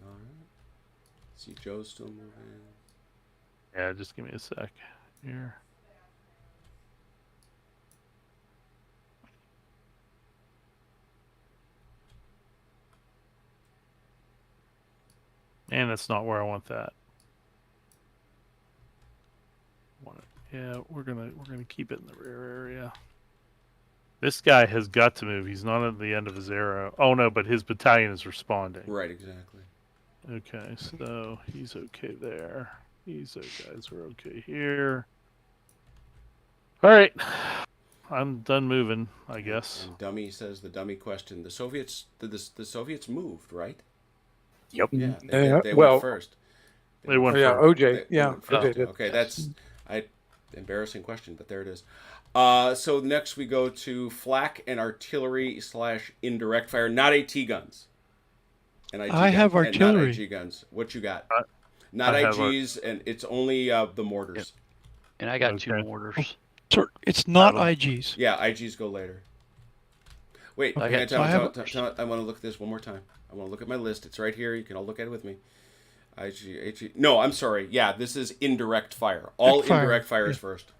All right. See, Joe's still moving. Yeah, just give me a sec here. And that's not where I want that. Yeah, we're gonna keep it in the rear area. This guy has got to move. He's not at the end of his arrow. Oh no, but his battalion is responding. Right, exactly. Okay, so he's okay there. These guys are okay here. All right, I'm done moving, I guess. And Dummy says the dummy question. The Soviets, the Soviets moved, right? Yep. Yeah, they well, went first. They went yeah, first. OJ. They Yeah, went first. OJ did. Okay, that's embarrassing question, but there it is. So next we go to flak and artillery / indirect fire, not AT guns. And IG I have guns, and not artillery. IG guns. What you got? I- Not I have IGs, and it's only the mortars. And I got two Okay. mortars. So it's not That'll- IGs. Yeah, IGs go later. Wait, I got- I I have- want to look at this one more time. I want to look at my list. It's right here. You can all look at it with me. IG, HG. No, I'm sorry. Yeah, this is indirect fire. All Fire. indirect fire is first.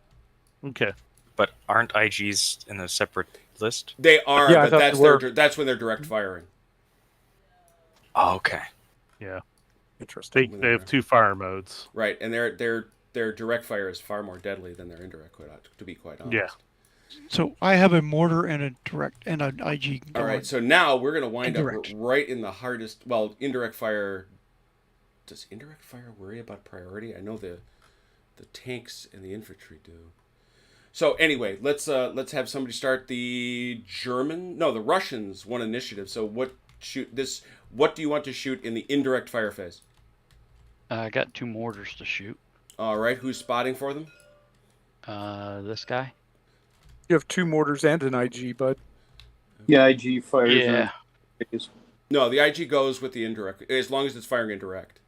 Okay. But aren't IGs in a separate list? They are, Yeah, I but thought that's they were. that's when they're direct firing. Oh, okay. Yeah. Interesting. They have two fire modes. Right, and their direct fire is far more deadly than their indirect, to be quite honest. Yeah. So I have a mortar and a direct and an IG. All going. right, so now we're going to wind Indirect. up right in the hardest. Well, indirect fire. Does indirect fire worry about priority? I know the tanks and the infantry do. So anyway, let's have somebody start. The Russians won initiative. So what do you want to shoot in the indirect fire phase? I got two mortars to shoot. All right, who's spotting for them? This guy. You have two mortars and an IG, bud. Yeah, IG fires. Yeah. No, the IG goes with the indirect as long as it's firing indirect.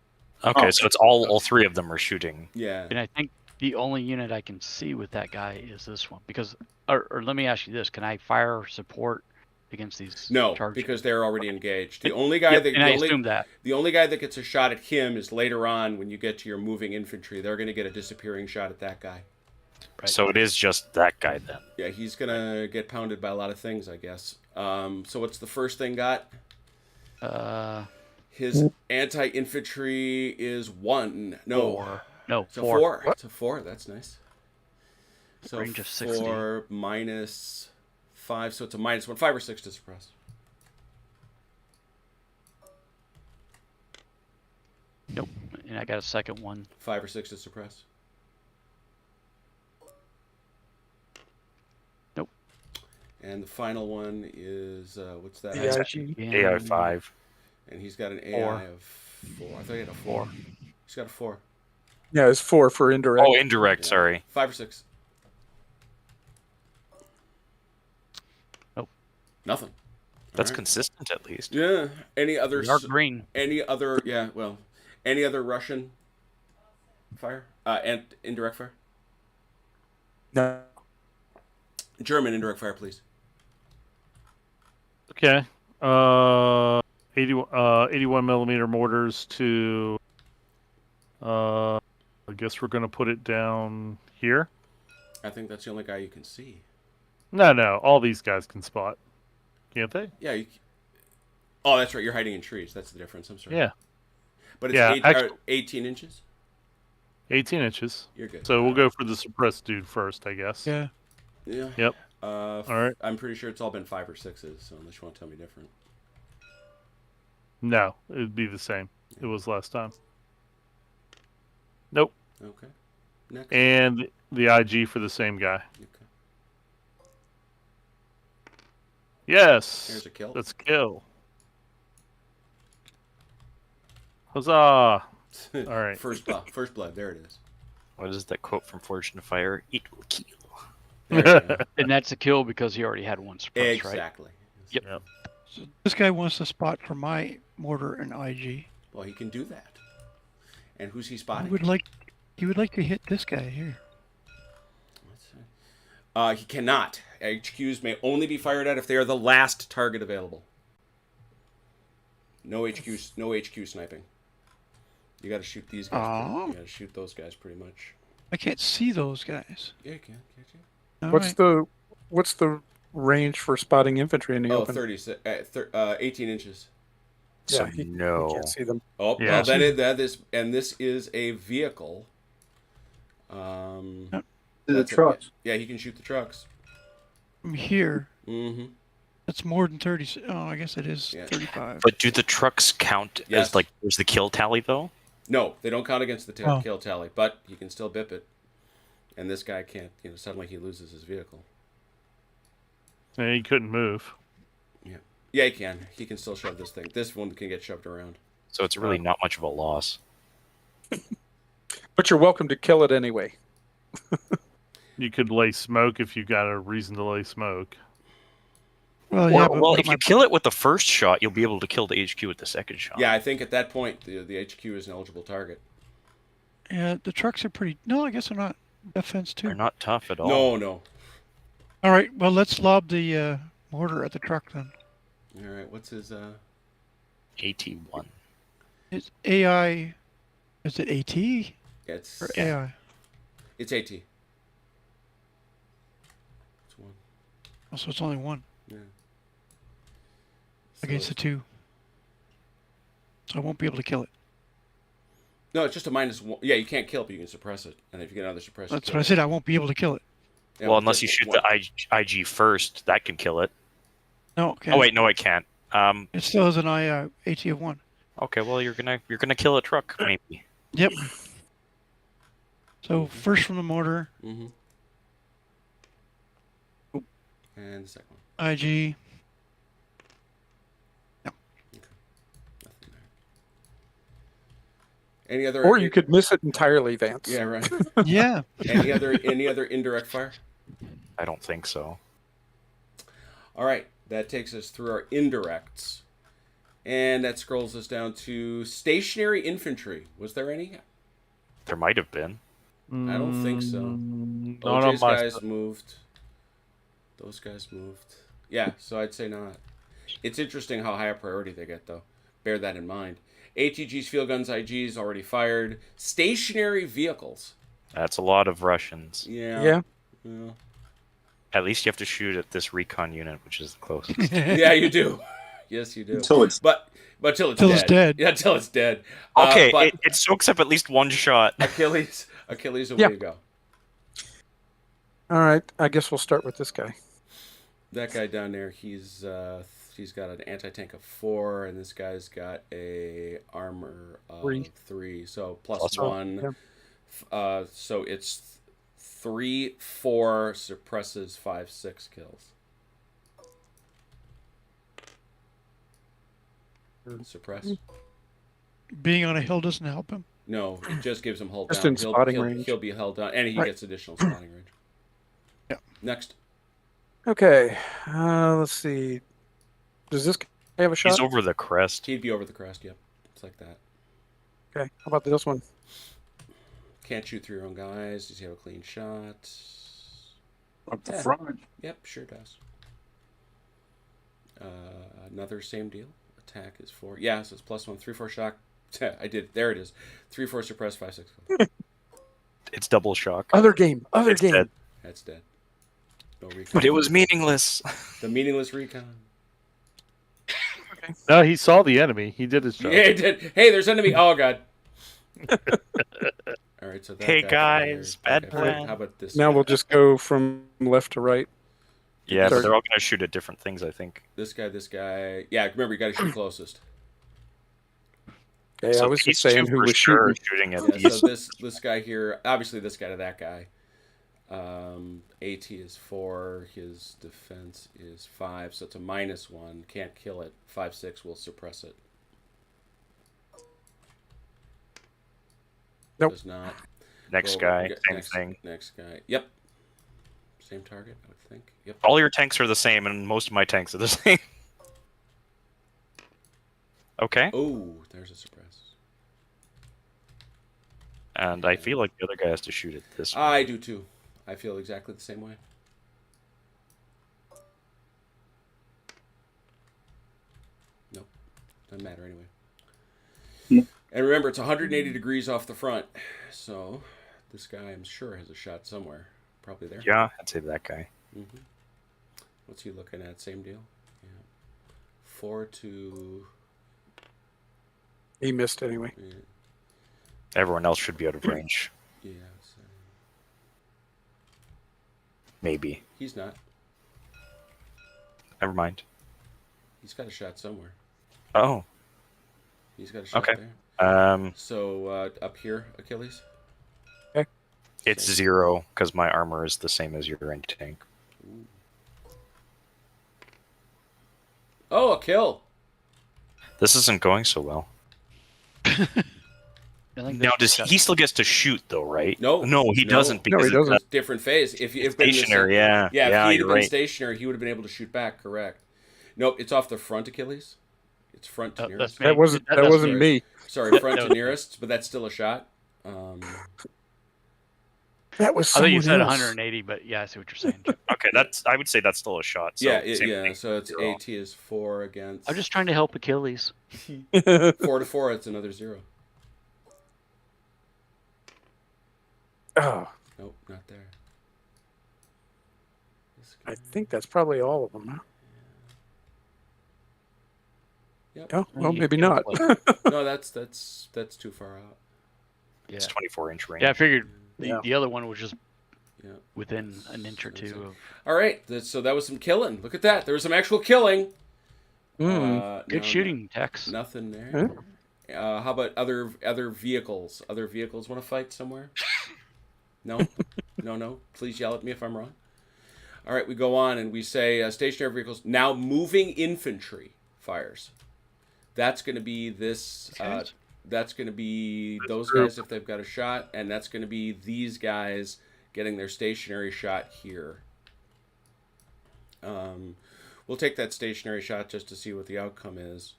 Okay, Oh. so it's all three of them are shooting. Yeah. And I think the only unit I can see with that guy is this one. Because, or let me ask you this: can I fire support against these? No, charges? because they're already engaged. The only guy Yep, that and I assume that. the only guy that gets a shot at him is later on when you get to your moving infantry. They're going to get a disappearing shot at that guy. Right. So it is just that guy then. Yeah, he's going to get pounded by a lot of things, I guess. So what's the first thing got? His anti-infantry is 1. No. Four. No, It's a 4. 4. It's a 4. That's nice. So Range of 60. 4 minus 5, so it's a -1. 5 or 6 to suppress. Nope. And I got a second one. 5 or 6 to suppress. Nope. And the final one is what's that? The That's IG. AI 5. And he's got an AI 4. of 4. I thought he had a 4. He's got a 4. Yeah, it's 4 for indirect. Oh, indirect. Sorry. 5 or 6. Nope. Nothing. That's All right. consistent at least. Yeah. Any other? Dark green. Any other? Yeah. Well, any other Russian fire? And indirect fire. No. German indirect fire, please. Okay. 81 millimeter mortars to. I guess we're gonna put it down here. I think that's the only guy you can see. No. All these guys can spot, can't they? Yeah. Oh, that's right. You're hiding in trees. That's the difference. I'm sorry. Yeah. But it's Yeah, actually- 18 inches. 18 inches. You're good. So we'll go for the suppressed dude first, I guess. Yeah. Yeah. Yep. All right. I'm pretty sure it's all been 5 or 6s. So unless you want to tell me different. No, it'd be the same. It was last time. Nope. Okay. Next. And the IG for the same guy. Okay. Yes. There's a kill. Let's kill. Huzzah! All right. First blood. There it is. What is that quote from Fortune of Fire? It will kill. There you go. And that's a kill because he already had one suppressed, right? Exactly. Yep. So this guy wants to spot for my mortar and IG. Well, he can do that. And who's he He spotting? would like to hit this guy here. He cannot. HQs may only be fired at if they are the last target available. No HQ sniping. You got to shoot these guys. Oh. You got to shoot those guys pretty much. I can't see those guys. Yeah, you can. Can't you? All What's the range for spotting infantry in the Oh, open? 18 inches. So Yeah, you no. can't see them. Oh, Yeah. well, then that is, and this is a vehicle. The That's it. trucks. Yeah, he can shoot the trucks. From here, Mm-hmm. that's more than 30. Oh, I guess it is Yeah. 35. But do the trucks count Yes. as like there's the kill tally though? No, they don't count against the Oh. kill tally, but he can still bip it. And this guy can't. Suddenly he loses his vehicle. And he couldn't move. Yeah, he can. He can still shove this thing. This one can get shoved around. So it's really not much of a loss. But you're welcome to kill it anyway. You could lay smoke if you got a reason to lay smoke. Well, yeah, but well, what if am you kill it with the first shot, you'll be able to kill the HQ with the second shot. Yeah, I think at that point the HQ is an eligible target. Yeah, the trucks are pretty. No, I guess they're not. Defense too. They're not tough at all. No. All right. Well, let's lob the mortar at the truck then. All right, what's his? AT1. Is AI? Is it AT It's or AI? it's AT. It's one. Oh, so it's only one Yeah. against the two. So I won't be able to kill it. No, it's just a -1. Yeah, you can't kill it, but you can suppress it. And if you get another suppress, That's what I said. I won't be able to kill it. Yeah, Well, unless you just shoot one. the IG first, that can kill it. No. Okay. Oh wait, no, it can't. It still has an AT of 1. Okay, well you're gonna kill a truck maybe. Yep. So first from the mortar, Mm-hmm. And the second one. IG. Nothing there. Any other? Or you could miss it entirely, Vance. Yeah, right. Yeah. Any other indirect fire? I don't think so. All right, that takes us through our indirects, and that scrolls us down to stationary infantry. Was there any? There might have been. I don't think so. Not OJ's on my guys side. moved. Those guys moved. Yeah, so I'd say not. It's interesting how high a priority they get, though. Bear that in mind. ATGs, field guns, IGs already fired. Stationary vehicles. That's a lot of Russians. Yeah. At least you have to shoot at this recon unit, which is the closest. Yeah, you do. Yes, you do. Until it's but till it's Till dead. it's dead. Yeah, till it's dead. Okay, but it soaks up at least one shot. Achilles, away Yep. you go. All right, I guess we'll start with this guy. That guy down there, he's got an anti-tank of 4, and this guy's got a armor of 3. So plus Plus 1. Yeah. So it's 3, 4 suppresses 5, 6 kills. Suppress? Being on a hill doesn't help him. No, it just gives him hold Just down. in spotting range. He'll be held down, and he Right. gets additional spotting range. Yeah. Next. Okay, let's see. Does this guy have a shot? He's over the crest. He'd be over the crest, yep. It's like that. Okay, how about this one? Can't shoot through your own guys. Does he have a clean shot? up the Yeah. front. Yep, sure does. Another same deal. Attack is 4. Yeah, so it's plus 1, 3, 4 shock. I did. There it is. 3, 4 suppress, 5, 6. It's double shock. Other game. It's dead. That's dead. No recon. But it was meaningless. The meaningless recon. No, he saw the enemy. He did his job. Yeah, it did. Hey, there's enemy. Oh god. All right, so that Hey, guy guys, fired. bad Okay, plan. How about this? Now guy? we'll just go from left to right. Yeah, but Start- they're all gonna shoot at different things, I think. This guy. Yeah, remember you got to shoot closest. Okay, So I was these just saying two who for was sure shooting. shooting at Yeah, these. so this guy here, obviously this guy to that guy. AT is 4. His defense is 5, so it's a -1. Can't kill it. 5/6 will suppress it. Nope. Does not. Next Go- guy, get- same next, thing. Next guy. Yep. Same target, I would think. Yep. All your tanks are the same, and most of my tanks are the same. Okay. Oh, there's a suppress. And I feel like the other guy has to shoot at this one. I do too. I feel exactly the same way. Nope. Doesn't matter anyway. No. And remember, it's 180 degrees off the front. So this guy, I'm sure, has a shot somewhere. Probably there. Yeah, I'd say that guy. Mm-hmm. What's he looking at? Same deal? Yeah. 4 to... He missed anyway. Yeah. Everyone else should be out of range. Yeah, so Maybe. he's not. Never mind. He's got a shot somewhere. Oh. He's got a shot Okay. there. So up here, Achilles. It's Same. 0 because my armor is the same as your anti-tank. Ooh. Oh, a kill. This isn't going so well. I think Now, this he still gets to shoot though, right? No. No, he No. doesn't No, because he doesn't. it's Different phase. If been stationary. Yeah, yeah, if he had you're been right. stationary, he would have been able to shoot back. Correct. Nope, it's off the front, Achilles. It's front to that's nearest. me. That wasn't That's wasn't me. Sorry, front That to was- nearest, but that's still a shot. That was I someone think you said else. 180, but yeah, I see what you're saying. Jim. Okay, I would say that's still a shot. So yeah, same yeah. thing. So it's 0. AT is 4 against. I'm just trying to help Achilles. 4 to 4. It's another 0. Oh, Nope, not there. This I guy. think that's probably all of them. Huh? Yep. Oh, well, You maybe kill not. it. No, that's too far out. Yeah. It's 24-inch range. Yeah, I figured Yeah. the other one was just Yeah. within an inch or two of. All right, so that was some killing. Look at that. There was some actual killing. Good No, shooting, Tex. Nothing there. How about other vehicles? Other vehicles want to fight somewhere? No, no. Please yell at me if I'm wrong. All right, we go on and we say stationary vehicles. Now moving infantry fires. That's going to be this. Okay. That's going to be those group. guys if they've got a shot, and that's going to be these guys getting their stationary shot here. We'll take that stationary shot just to see what the outcome is.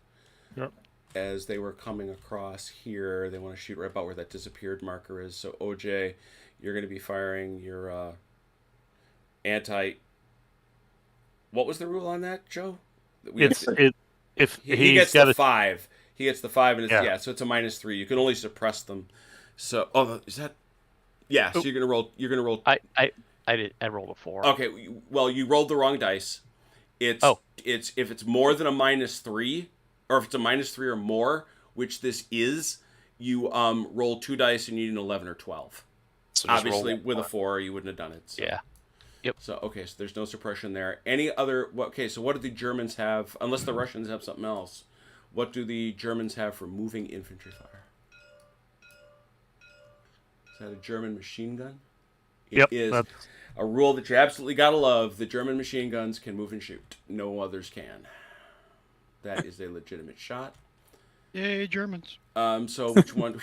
Yep. As they were coming across here, they want to shoot right about where that disappeared marker is. So OJ, you're going to be firing your anti. What was the rule on that, Joe? If he he's gets got the a 5. He gets the 5, and it's Yeah. so it's a -3. You can only suppress them. So is that? Yeah. So you're gonna roll. I rolled a 4. Okay. Well, you rolled the wrong dice. It's if it's more than a -3, or if it's a -3 or more, which this is, you roll 2 dice and you need an 11 or 12. So just roll Obviously, one with a more. 4, you wouldn't have done it. So. Yeah. So okay, so there's no suppression there. Any other? Okay, so what do the Germans have? Unless the Russians have something else, what do the Germans have for moving infantry fire? Is that a German machine gun? It is that's- a rule that you absolutely gotta love. The German machine guns can move and shoot. No others can. That is a legitimate shot. Yay, Germans. So which one?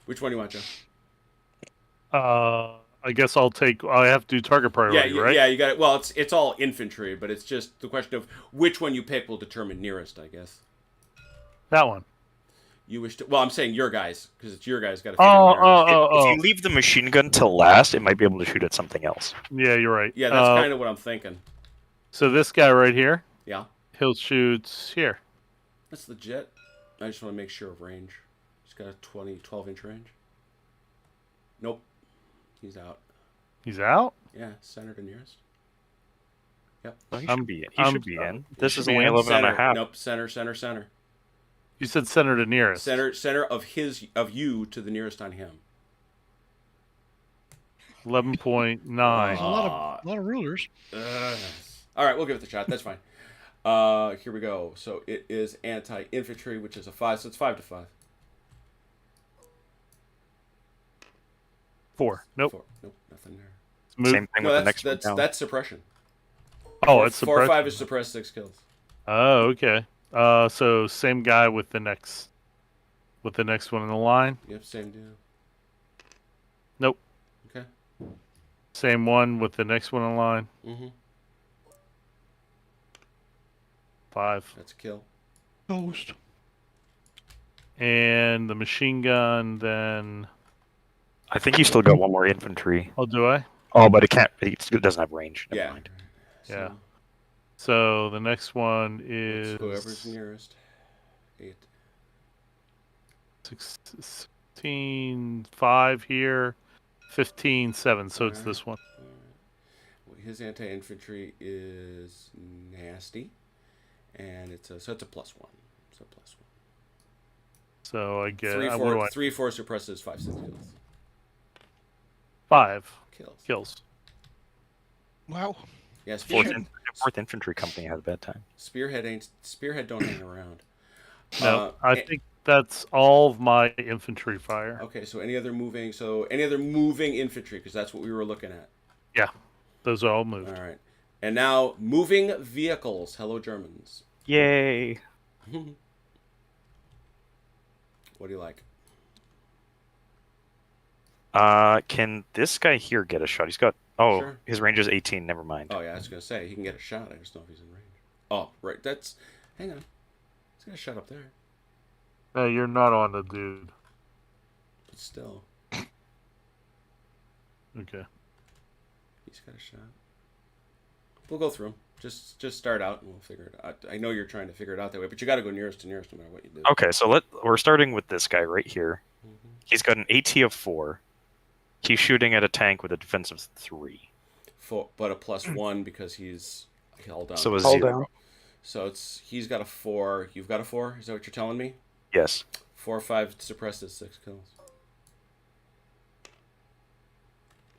Which one do you want, Joe? I guess I have to do target priority, right? Yeah, you got it. Well, it's all infantry, but it's just the question of which one you pick will determine nearest, I guess. That one. You wish to? Well, I'm saying your guys because it's your guys got to. If you leave the machine gun till last, it might be able to shoot at something else. Yeah, you're right. Yeah, that's kind of what I'm thinking. So this guy right here, Yeah, he'll shoot here. that's legit. I just want to make sure of range. He's got a 12-inch range. Nope, he's out. He's out. Yeah, center to nearest. Yep. Well, he I'm- should be. He I'm- should be in. This should is be only in. 11 and a half. Nope, center. You said center to nearest. Center of you to the nearest on him. 11.9. There's a lot of rulers. All right, we'll give it the shot. That's fine. Here we go. So it is anti-infantry, which is a 5. So it's 5 to 5. 4. Nope. 4. Nope, nothing there. Move. Same thing No, with the that's next one down. that's suppression. Oh, 4, it's 4 or 5 suppression. is suppressed 6 kills. Oh, okay. So same guy with the next one in the line. Yep, same deal. Nope. Okay. Same one with the next one in line. Mm-hmm. 5. That's a kill. Ghost. And the machine gun. Then. I think you still got one more infantry. Oh, do I? Oh, but it can't. It doesn't have range. Never Yeah. mind. Yeah. So the next one is It's whoever's nearest. 8. 16, 5 here, 15, 7. So it's Alright. this one. Well, his anti-infantry is nasty, and it's a +1. It's a +1. So I get 3, what 4, do I- 3, 4 suppresses 5, 6 kills. 5 Kills. kills. Wow. Yes, Fourth, Spearhead, fourth infantry company had a bad time. Spearhead don't hang around. No, I think that's all of my infantry fire. Okay, so any other moving infantry, because that's what we were looking at. Yeah, those are all moved. All right, and now moving vehicles. Hello, Germans. Yay! What do you like? Can this guy here get a shot? He's got. Oh, Sure. his range is 18. Never mind. Oh yeah, I was gonna say he can get a shot. I just don't know if he's in range. Oh right, that's. Hang on, he's got a shot up there, No, you're not on the dude. but still, Okay. he's got a shot. We'll go through him. Just start out and we'll figure it out. I know you're trying to figure it out that way, but you got to go nearest to nearest no matter what you do. Okay, so we're starting with this guy right here. He's got an AT of 4. He's shooting at a tank with a defense of 3. But a +1 because he's held down. So a Hold 0. down. So he's got a 4. You've got a 4. Is that what you're telling me? Yes. 4 or 5 suppresses 6 kills.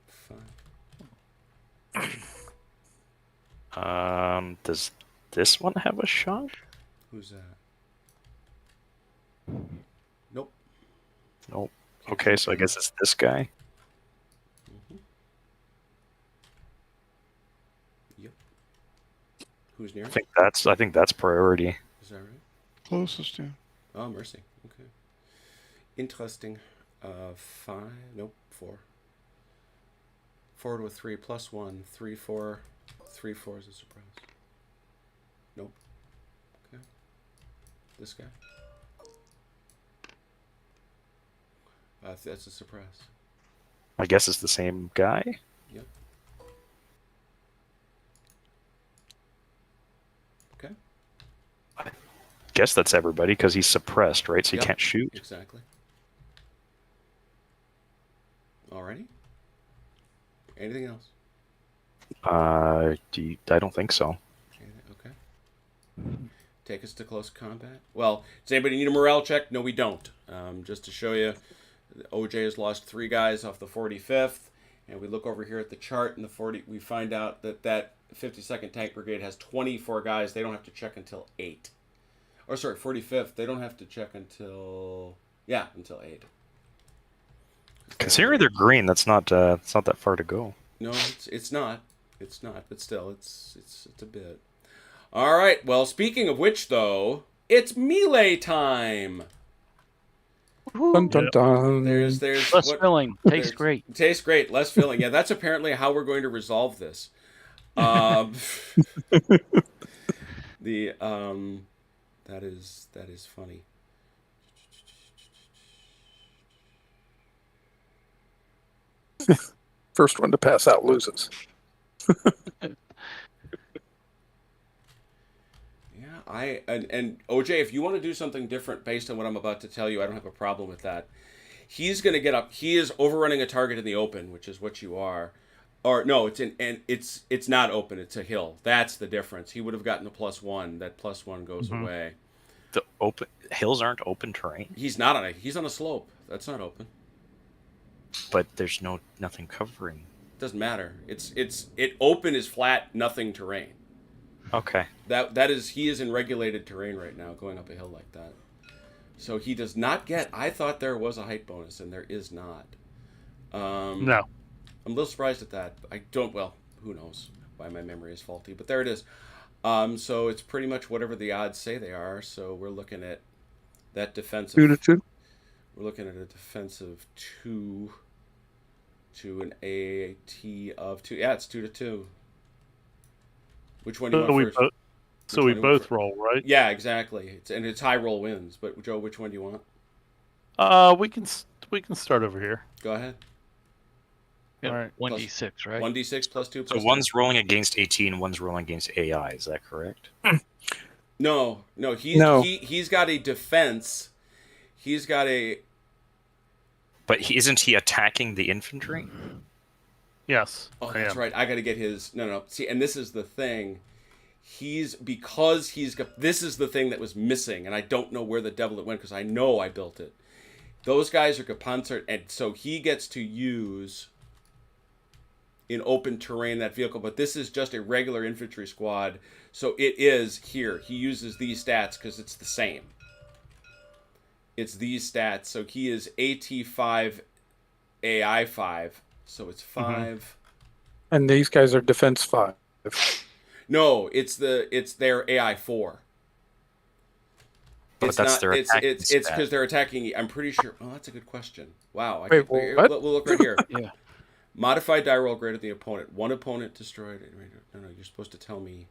5. Does this one have a shot? Who's that? Nope. Nope. Okay, so I guess it's this guy. Yep. Who's near? I think that's priority. Is that right? Closest to. Oh, mercy. Okay. Interesting. 5. Nope. 4. Forward with 3 +1. 3, 4. 3, 4 is a surprise. Nope. Okay. This guy. That's a surprise. I guess it's the same guy. Yep. Okay. Guess that's everybody because he's suppressed, right? So he Yep. can't shoot. Exactly. Alrighty. Anything else? I don't think so. Okay. Take us to close combat. Well, does anybody need a morale check? No, we don't. Just to show you, OJ has lost 3 guys off the 45th, and we look over here at the chart, and we find out that 52nd Tank Brigade has 24 guys. They don't have to check until 8. Or sorry, 45th. They don't have to check until 8. Considering they're green, it's not that far to go. No, it's not. It's not, but still, it's a bit. All right. Well, speaking of which, though, it's melee time. Dun, dun, dun. There's Less filling. Tastes great. Tastes great. Less filling. Yeah, that's apparently how we're going to resolve this. That is funny. First one to pass out loses. Yeah, and OJ, if you want to do something different based on what I'm about to tell you, I don't have a problem with that. He's going to get up. He is overrunning a target in the open, which is what you are. Or no, it's not open. It's a hill. That's the difference. He would have gotten a +1. That +1 goes away. The open hills aren't open terrain, He's not on he's on a slope. That's not open. but there's nothing covering. Doesn't matter. It open is flat, nothing terrain. Okay. That is he is in regulated terrain right now, going up a hill like that. So he does not get. I thought there was a height bonus, and there is not. No. I'm a little surprised at that. I don't. Well, who knows why my memory is faulty, but there it is. So it's pretty much whatever the odds say they are. So we're looking at that defensive. 2 to 2. We're looking at a defensive 2 to an AT of 2. Yeah, it's 2 to 2. Which one do you So want we first? both, so Which we one do you want both roll, right? Yeah, exactly. It's high roll wins. But Joe, which one do you want? We can start over here. Go ahead. Yeah, All right. 1d6, right? 1d6 plus 2 So plus 2. one's rolling against 18, one's rolling against AI. Is that correct? No. No. He's got a defense. He's got a. But isn't he attacking the infantry? Yes. Oh, I that's am. right. I got to get his. No. See, and this is the thing. Because he's got. This is the thing that was missing, and I don't know where the devil it went because I know I built it. Those guys are gepanzert, and so he gets to use in open terrain that vehicle, but this is just a regular infantry squad, so it is here. He uses these stats because it's the same. It's these stats, so he is AT5, AI5, so it's 5. And these guys are defense 5. No, it's their AI4. But that's their attacking it's stat. because they're attacking. I'm pretty sure. Oh, that's a good question. Wow. Wait, what? We'll look right here. Yeah. Modified die roll greater than the opponent. One opponent destroyed. No, you're supposed to tell me.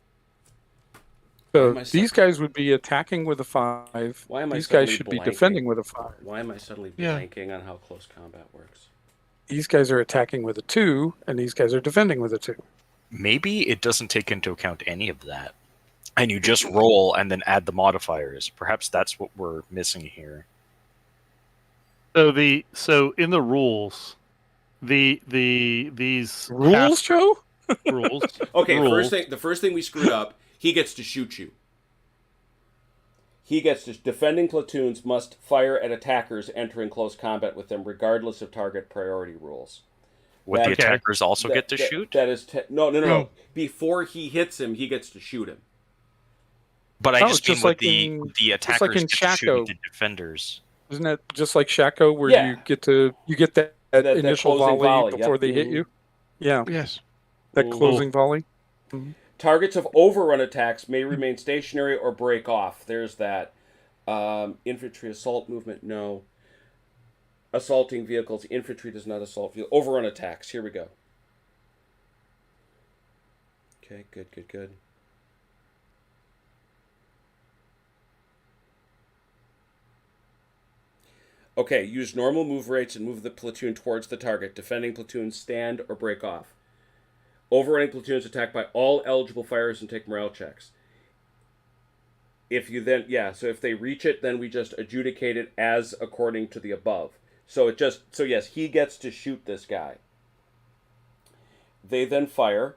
So am I these guys would be attacking with a 5. Why am I These guys suddenly should be blanking? defending with a 5. Why am I suddenly Yeah. blanking on how close combat works? These guys are attacking with a 2, and these guys are defending with a 2. Maybe it doesn't take into account any of that. And you just roll and then add the modifiers. Perhaps that's what we're missing here. So in the rules, these Rules, Joe? rules. Okay, rules. the first thing we screwed up. He gets to shoot you. He gets to defending platoons must fire at attackers entering close combat with them, regardless of target priority rules. Would That- the attackers also get to shoot? That is no. No. Before he hits him, he gets to shoot him. But I No, just it's mean just with like the in- the just like attackers in get to shoot Shaco. the defenders. Isn't that just like Shaco, where Yeah. you get that That initial closing volley volley, before yep. they hit Mhm. you? Yeah, Yes. that Mhm. closing volley. Targets of overrun attacks may remain stationary or break off. There's that. Infantry assault movement, no. Assaulting vehicles, infantry does not assault vehicles. Overrun attacks, here we go. Okay, good. Okay, use normal move rates and move the platoon towards the target. Defending platoons stand or break off. Overrunning platoons attacked by all eligible fires and take morale checks. If you then, so if they reach it, then we just adjudicate it as according to the above. So yes, he gets to shoot this guy. They then fire.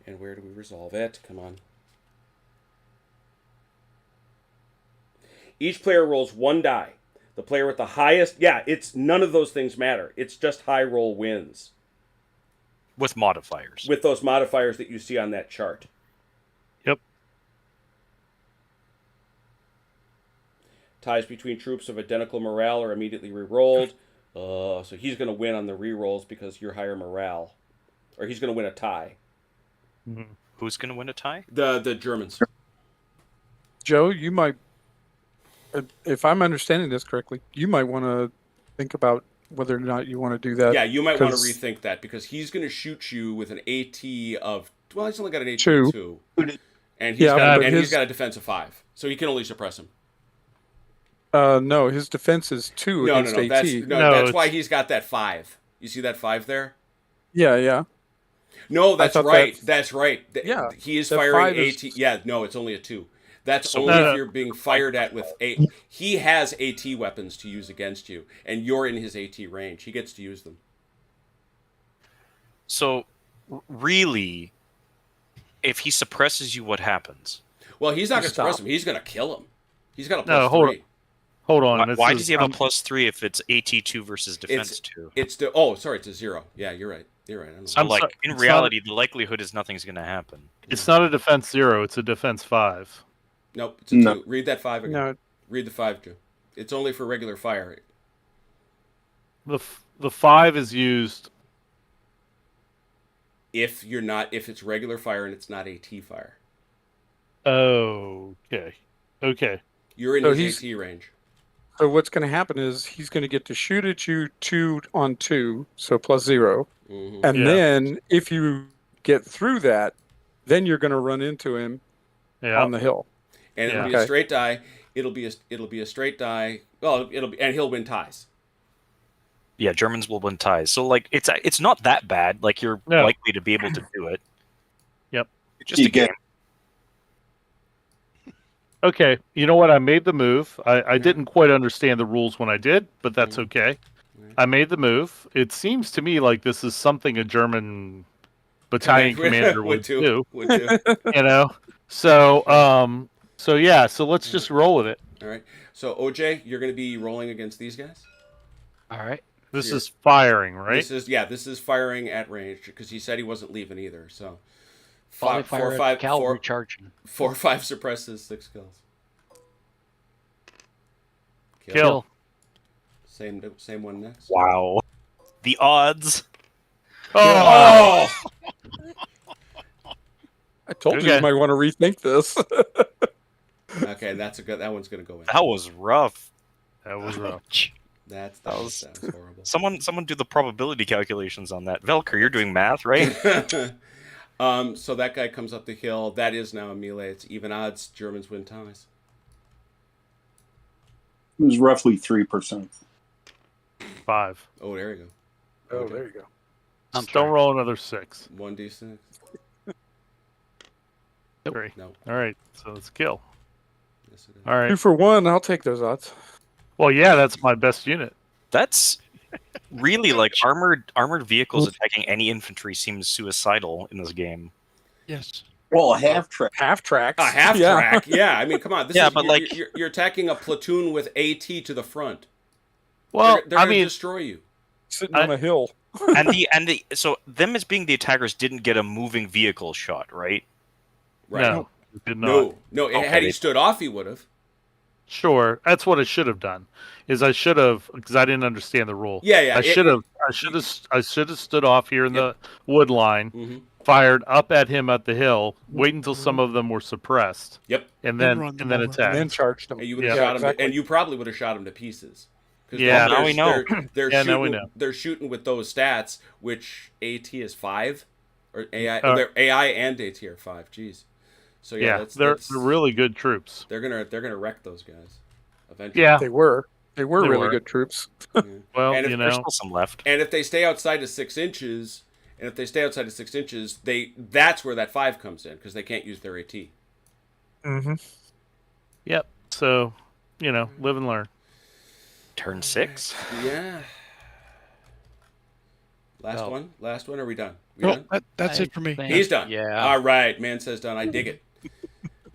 And where do we resolve it? Come on. Each player rolls 1 die. The player with the highest, it's none of those things matter. It's just high roll wins With modifiers. with those modifiers that you see on that chart. Yep. Ties between troops of identical morale are immediately re-rolled. So he's going to win on the re-rolls because you're higher morale. Or he's going to win a tie. Who's going to win a tie? The Germans. Joe, you might, if I'm understanding this correctly, you might want to think about whether or not you want to do that. Yeah, you might want to 'cause- rethink that because he's going to shoot you with an AT of, well, he's only got an AT Two. of 2. And Yeah, but he's his- got a defense of 5. So he can only suppress him. No, his defense is 2 No, against AT. that's No, why it's- he's got that 5. You see that 5 there? Yeah. No, that's thought right. that- That's right. Yeah, He is that firing 5 is- AT. Yeah, no, it's only a 2. That's So- only No. if you're being fired at with a. He has AT weapons to use against you, and you're in his AT range. He gets to use them. So, really, if he suppresses you, what happens? Well, he's not going to Stop. suppress him. He's going to kill him. He's got a No, plus hold 3. Hold on. Why does he have a +3 if it's AT2 versus It's defense 2? it's the. Oh, sorry, it's a 0. Yeah, you're right. You're right. I don't know. So, I'm like, sorry, in it's reality, the likelihood is nothing's going to happen. It's not a defense 0. It's a defense 5. Nope, it's a No. 2. Read that 5 again. No, Read the 5, Joe. It's only for regular fire. the 5 is used. If it's regular fire and it's not AT fire, Okay. Okay. you're in So his he's- AT range. So what's going to happen is he's going to get to shoot at you 2 on 2, so +0. Mhm. And Yeah. then if you get through that, then you're going to run into him Yeah. on the hill. And it'll Yeah. be a Okay. straight die. It'll be a straight die. Well, and he'll win ties. Yeah, Germans will win ties. So like it's not that bad. Like you're No. likely to be able to do it. Yep. It's just You a game. Okay. You know what? I made the move. I didn't quite understand the rules when I did, but that's okay. I made the move. It seems to me like this is something a German battalion commander would do. Would do. You know. So yeah. So let's just roll with it. All right. So OJ, you're going to be rolling against these guys. All right. This Here. is firing, right? This is firing at range because he said he wasn't leaving either. So Volley fire at cavalry charging. 4 or 5 suppresses, 6 kills. Kill. Same one next. Wow. The odds. Oh. I told you Okay. you might want to rethink this. Okay, that one's gonna go in. That was rough. That was rough. That's That was- horrible. Someone do the probability calculations on that. Velker, you're doing math, right? So that guy comes up the hill. That is now a melee. It's even odds. Germans win ties. It was roughly 3%. 5. Oh, there you go. Oh, there you go. I'm Don't sorry. roll another 6. 1d6. 3. No. All right. So let's kill. Yes, it is. All 2 right. for 1. I'll take those odds. Well, yeah, that's my best unit. That's really like armored vehicles attacking any infantry seems suicidal in this game. Yes. Well, a half track. Half tracks. A half Yeah. track. Yeah, I mean, come on. Yeah, but you're attacking a platoon with AT to the front. Well, they're I gonna mean, destroy you. Sitting on a hill. and so them as being the attackers didn't get a moving vehicle shot, right? Right. no, it did not. No. Okay. Had he stood off, he would have. Sure, that's what I should have done. Is I should have, because I didn't understand the rule. Yeah. I should have stood off here in the wood line, Mm-hmm. fired up at him at the hill, wait until some of them were suppressed, Yep. and Then then run them and then over. attack. And then charged them. And you would have Yeah, shot him, exactly. and you probably would have shot him to pieces. 'Cause Yeah, now we know. They're Yeah, shooting, now we know. They're shooting with those stats, which AT is 5, or AI. Uh, Their AI and AT are 5. Jeez. So yeah, yeah, they're they're really good troops. they're gonna wreck those guys eventually. Yeah, They were. They were They really were. good troops. well, and if you There's know, still some left. And if they stay outside of 6 inches, that's where that 5 comes in because they can't use their AT. Mm-hmm. yep. So, live and learn. Turn 6. Yeah. Last Oh. one. Last one. Are we done? We No, done? that's I it for me. think- He's done. Yeah. All right. Man says done. I dig it.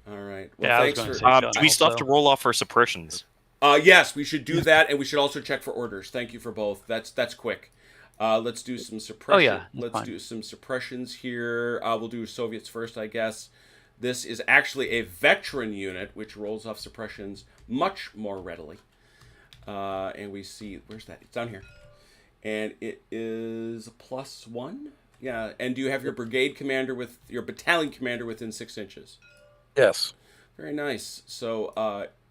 All right. Well, Yeah, I was thanks gonna for. say- Do we still have to roll off our suppressions? Yes, we should do that, and we should also check for orders. Thank you for both. That's quick. Let's do some suppression. Oh, yeah, that's Let's fine. do some suppressions here. We'll do Soviets first, I guess. This is actually a veteran unit, which rolls off suppressions much more readily. And we see, where's that? It's down here. And it is +1. Yeah. And do you have your brigade commander with your battalion commander within 6 inches? Yes. Very nice. So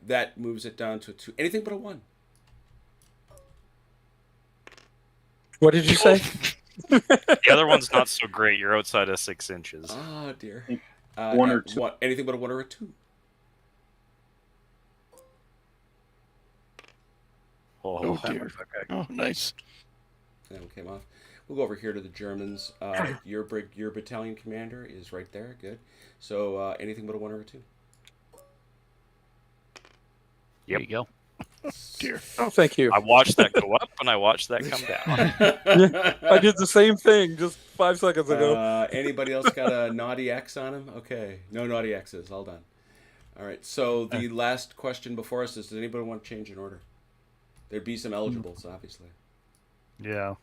that moves it down to a 2. Anything but a 1. What did you say? The other one's not so great. You're outside of 6 inches. Oh dear. 1 or 2. Anything but a 1 or a 2. Oh dear. Oh, nice. That one came off. We'll go over here to the Germans. Your battalion commander is right there. Good. So anything but a 1 or a 2. There you go. Dear. Oh, thank you. I watched that go up and I watched that come down. I did the same thing just 5 seconds ago. Anybody else got a naughty X on him? Okay. No naughty X's. All done. All right. So the last question before us is: does anybody want to change an order? There'd be some eligibles, obviously. Yeah.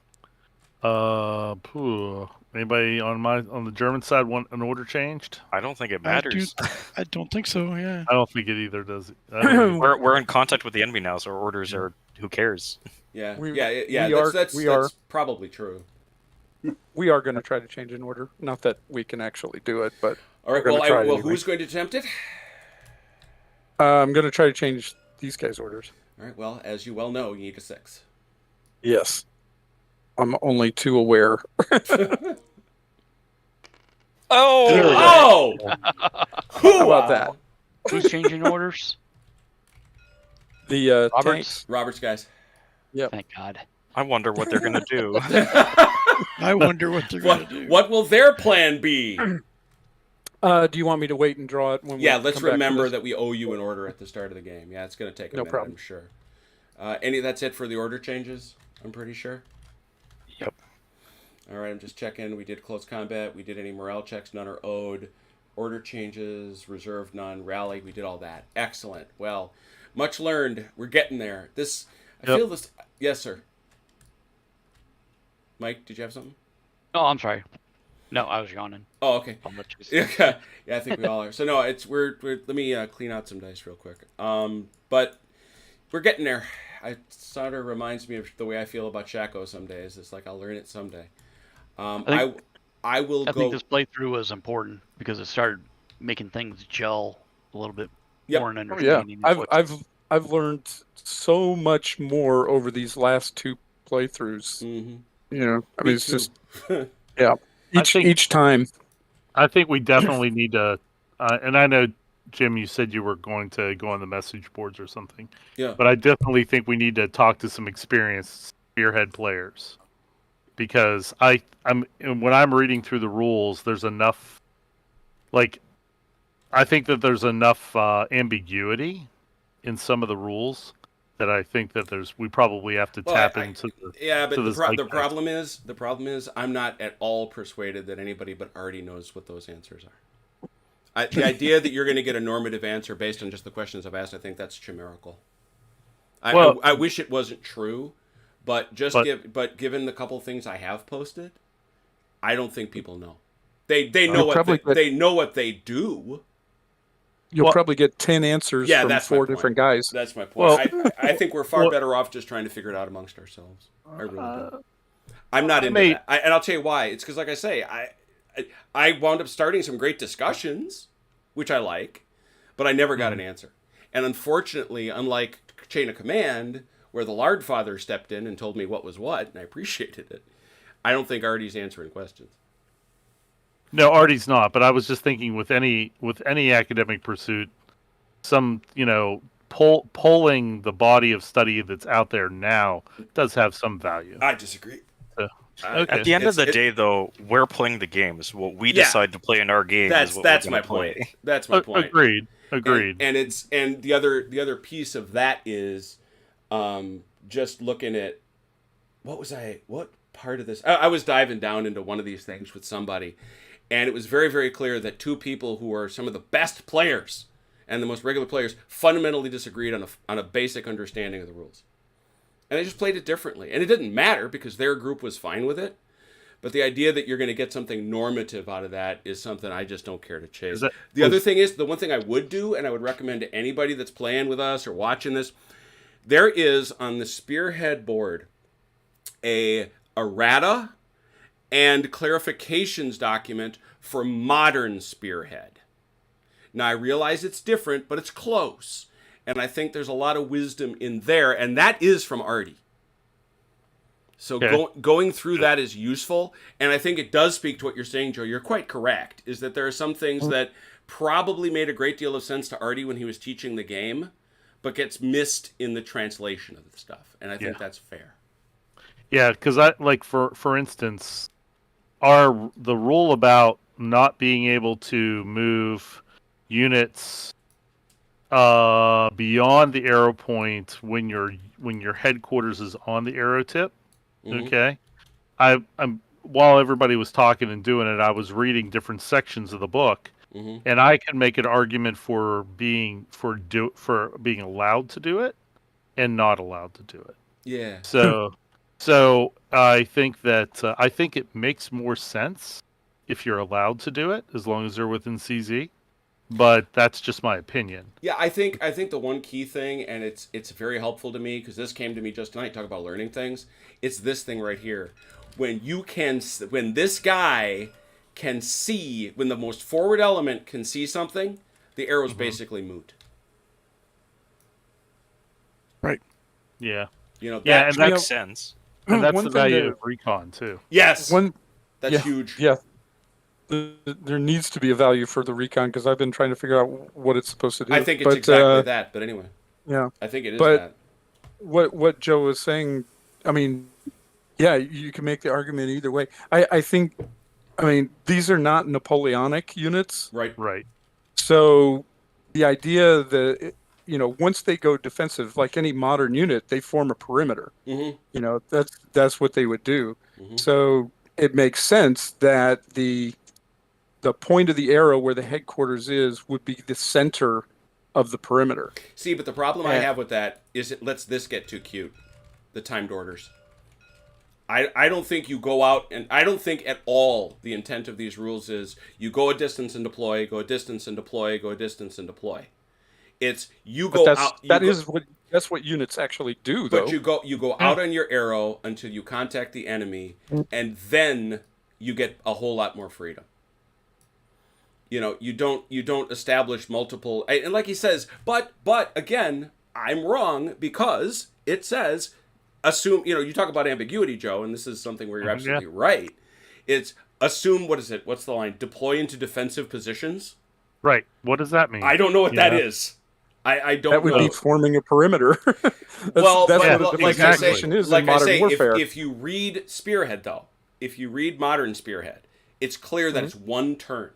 Anybody on the German side want an order changed? I don't think it matters. I don't think so. Yeah. I don't think it either does. I don't either. We're in contact with the enemy now, so our orders are who cares? Yeah, We- yeah. we are- That's we are. probably true. We are going to try to change an order. Not that we can actually do it, but All right. we're Well, gonna try well, anyway. who's going to attempt it? I'm going to try to change these guys' orders. All right. Well, as you well know, you need a 6. Yes. I'm only too aware. Oh! How about that? Who's changing orders? The Roberts? tanks. Roberts, guys. Thank God. I wonder what they're gonna do. I wonder what they're going to do. What will their plan be? Do you want me to wait and draw it when we Yeah, let's come back to remember this? that we owe you an order at the start of the game. Yeah, it's going to take a No minute, problem. I'm sure. That's it for the order changes, I'm pretty sure. Yep. All right, I'm just checking. We did close combat. We did any morale checks. None are owed. Order changes, reserve none, rally. We did all that. Excellent. Well, much learned. We're getting there. I feel this. Yes, sir. Mike, did you have something? Oh, I'm sorry. No, I was yawning. Oh, okay. Apologies. Yeah, I think we all are. So no, we're let me clean out some dice real quick. But we're getting there. It sort of reminds me of the way I feel about Shaco some days. It's like I'll learn it someday. I will I go. think this playthrough was important because it started making things gel a little bit Yep. more in Oh, yeah, understanding. I've learned so much more over these last 2 playthroughs. Mm-hmm. You know, I mean, it's just I think- each time. I think we definitely need to, and I know, Jim, you said you were going to go on the message boards or something. Yeah. But I definitely think we need to talk to some experienced Spearhead players, because when I'm reading through the rules, there's enough, like, I think that there's enough ambiguity in some of the rules that I think that we probably have to tap into. Yeah, but to the problem is I'm not at all persuaded that anybody but Artie knows what those answers are. The idea that you're going to get a normative answer based on just the questions I've asked, I think that's chimerical. I wish it wasn't true, but given the couple things I have posted, I don't think people know. They know they know what they do. You'll probably get 10 answers from that's 4 my point. different guys. That's my point. Well- I think we're far better off just trying to figure it out amongst ourselves. I really do. I'm not into that. And I'll tell you why. It's because, like I say, I wound up starting some great discussions, which I like, but I never got an answer. And unfortunately, unlike Chain of Command, where the Lard Father stepped in and told me what was what, and I appreciated it, I don't think Artie's answering questions. No, Artie's not. But I was just thinking with any academic pursuit, some polling the body of study that's out there now does have some value. I disagree. Okay. At the end of the day, though, we're playing the games. What we decide to play in our game is what That's we're my gonna play. point. That's my point. Agreed. And the other piece of that is just looking at what part of this I was diving down into one of these things with somebody, and it was very, very clear that 2 people who are some of the best players and the most regular players fundamentally disagreed on a basic understanding of the rules. And they just played it differently. And it didn't matter because their group was fine with it. But the idea that you're going to get something normative out of that is something I just don't care to chase. Other thing is, the one thing I would do, and I would recommend to anybody that's playing with us or watching this, there is on the Spearhead board a errata and clarifications document for modern Spearhead. Now, I realize it's different, but it's close. And I think there's a lot of wisdom in there, and that is from Artie. So going through that is useful, and I think it does speak to what you're saying, Joe. You're quite correct, is that there are some things that probably made a great deal of sense to Artie when he was teaching the game, but gets missed in the translation of the stuff, and I think that's fair. Yeah, because for instance, the rule about not being able to move units beyond the arrow point when your headquarters is on the arrow tip. Mm-hmm. Okay, I'm while everybody was talking and doing it, I was reading different sections of the book, and I can make an argument for being allowed to do it and not allowed to do it. Yeah. So I think that I think it makes more sense if you're allowed to do it as long as they're within CZ. but that's just my opinion. Yeah, I think the one key thing, and it's very helpful to me because this came to me just tonight. Talk about learning things. It's this thing right here. When this guy can see, when the most forward element can see something, the arrow's basically moot. Right. Yeah. You know. Yeah, That, and Makes that's sense. and that's One the thing value to- of recon too. yes. One, That's yeah, huge. yeah. There needs to be a value for the recon because I've been trying to figure out what it's supposed to do. I think it's But, exactly that. But anyway, Yeah. I think it is But- that. What Joe was saying, I mean, yeah, you can make the argument either way. I think, I mean, these are not Napoleonic units. Right. Right. So the idea that, once they go defensive, like any modern unit, they form a perimeter. Mm-hmm. That's what they would do. Mhm. So it makes sense that the point of the arrow where the headquarters is would be the center of the perimeter. See, but the problem I Yeah. have with that is it lets this get too cute. The timed orders. I don't think you go out, and I don't think at all the intent of these rules is you go a distance and deploy, go a distance and deploy, go a distance and deploy. It's you But go that's out. that's what units actually do, But though. you go out on your arrow until you contact the enemy, and then you get a whole lot more freedom. You don't establish multiple, and like he says, but again, I'm wrong because it says assume. You talk about ambiguity, Joe, and this is something where you're Yeah. absolutely right. It's assume. What is it? What's the line? Deploy into defensive positions. Right. What does that mean? I don't know what that Yeah. is. I don't That would know. be forming a perimeter. that's Well, that's but, what a like defensive I say, position is like in I modern say, warfare. if you read Spearhead, though, if you read modern Spearhead, it's clear that it's one turn.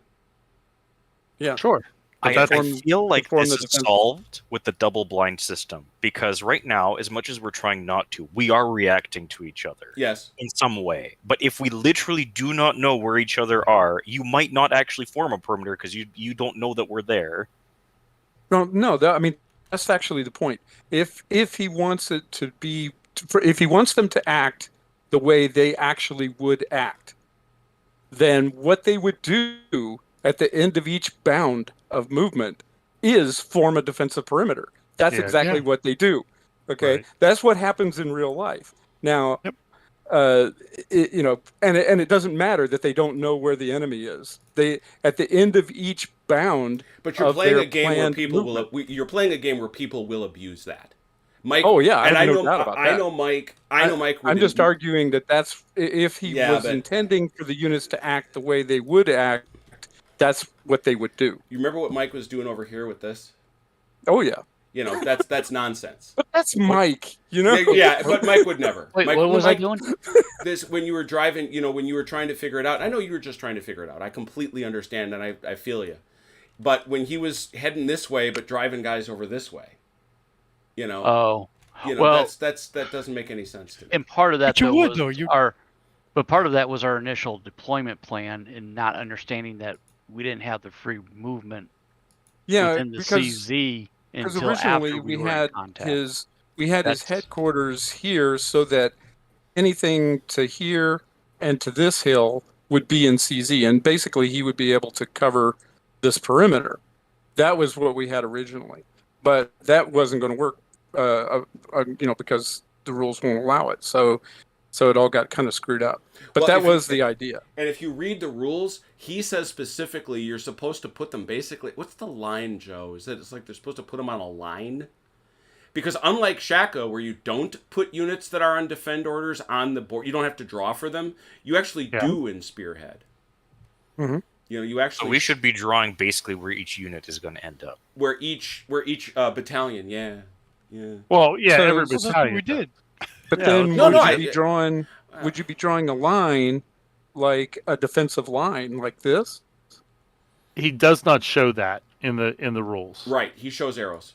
Yeah. Sure. I that I forms- feel like form this the is defense. solved with the double blind system because right now, as much as we're trying not to, we are reacting to each other Yes. in some way. But if we literally do not know where each other are, you might not actually form a perimeter because you don't know that we're there. No. I mean, that's actually the point. If he wants it to be, if he wants them to act the way they actually would act, then what they would do at the end of each bound of movement is form a defensive perimeter. That's Yeah. exactly Yeah. what they do. Okay, Right. that's what happens in real life. Now, Yep. and it doesn't matter that they don't know where the enemy is. They at the end of each bound. But you're of playing their a game where planned people movement. you're playing a game where people will abuse that. Mike. Oh, yeah, I and have I no know. doubt about I that. know Mike. I know Mike. I'm would just be- arguing that that's if he Yeah, was but- intending for the units to act the way they would act, that's what they would do. You remember what Mike was doing over here with this? Oh yeah, That's nonsense. but that's Mike. Yeah, but Mike would never. Wait, Mike, what was I Mike- doing? This when you were driving, when you were trying to figure it out. I know you were just trying to figure it out. I completely understand, and I feel you. But when he was heading this way, but driving guys over this way, Oh, well, that doesn't make any sense to me. and part of that But you though, would, was though, but part of that was our initial deployment plan and not understanding that we didn't have the free movement Yeah, within the because CZ until originally after we we were had in contact. his That's- headquarters here, so that anything to here and to this hill would be in CZ, and basically he would be able to cover this perimeter. That was what we had originally, but that wasn't going to work, because the rules won't allow it. So it all got kind of screwed up. But Well, that if you- was the idea. And if you read the rules, he says specifically you're supposed to put them basically. What's the line, Joe? Is that it's like they're supposed to put them on a line? Because unlike Shaka, where you don't put units that are on defend orders on the board, you don't have to draw for them. You actually do in Spearhead. Mhm. You actually. So we should be drawing basically where each unit is going to end up. where each battalion, yeah. Well, yeah, So- every Well, that's what battalion. we did. But Yeah, then no, would no, you I- be drawing? Would you be drawing a line, like a defensive line, like this? He does not show that in the rules. Right, he shows arrows.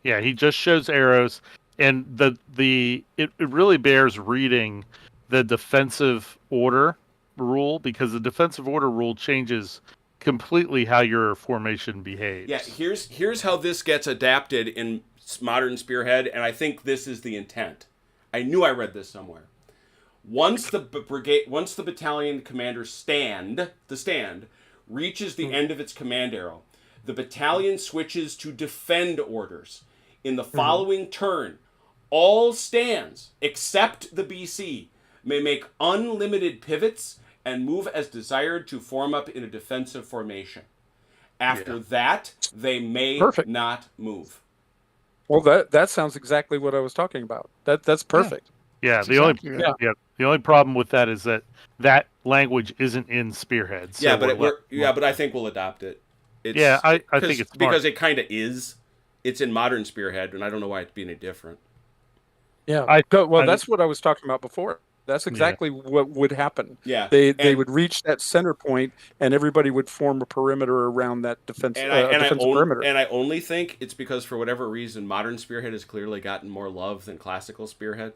Yeah, he just shows arrows, and it really bears reading the defensive order rule because the defensive order rule changes completely how your formation behaves. Yeah, here's how this gets adapted in modern Spearhead, and I think this is the intent. I knew I read this somewhere. Once the battalion commander's stand reaches the end of its command arrow, The battalion switches to defend orders. In the following turn, all stands, except the BC, may make unlimited pivots and move as desired to form up in a defensive formation. After that, they may Perfect. not move. Well, that sounds exactly what I was talking about. That's perfect. Yeah, That's the only exactly right. the only problem with that is that language isn't in Spearhead. So Yeah, but I think we'll adopt it. It's, Yeah, I think it's smart. because it kind of is. It's in modern Spearhead, and I don't know why it'd be any different. Yeah. I That's what I was talking about before. That's exactly what would happen. Yeah, They would reach that center point, and everybody would form a perimeter around that defensive perimeter. And I only think it's because for whatever reason, modern Spearhead has clearly gotten more love than classical Spearhead.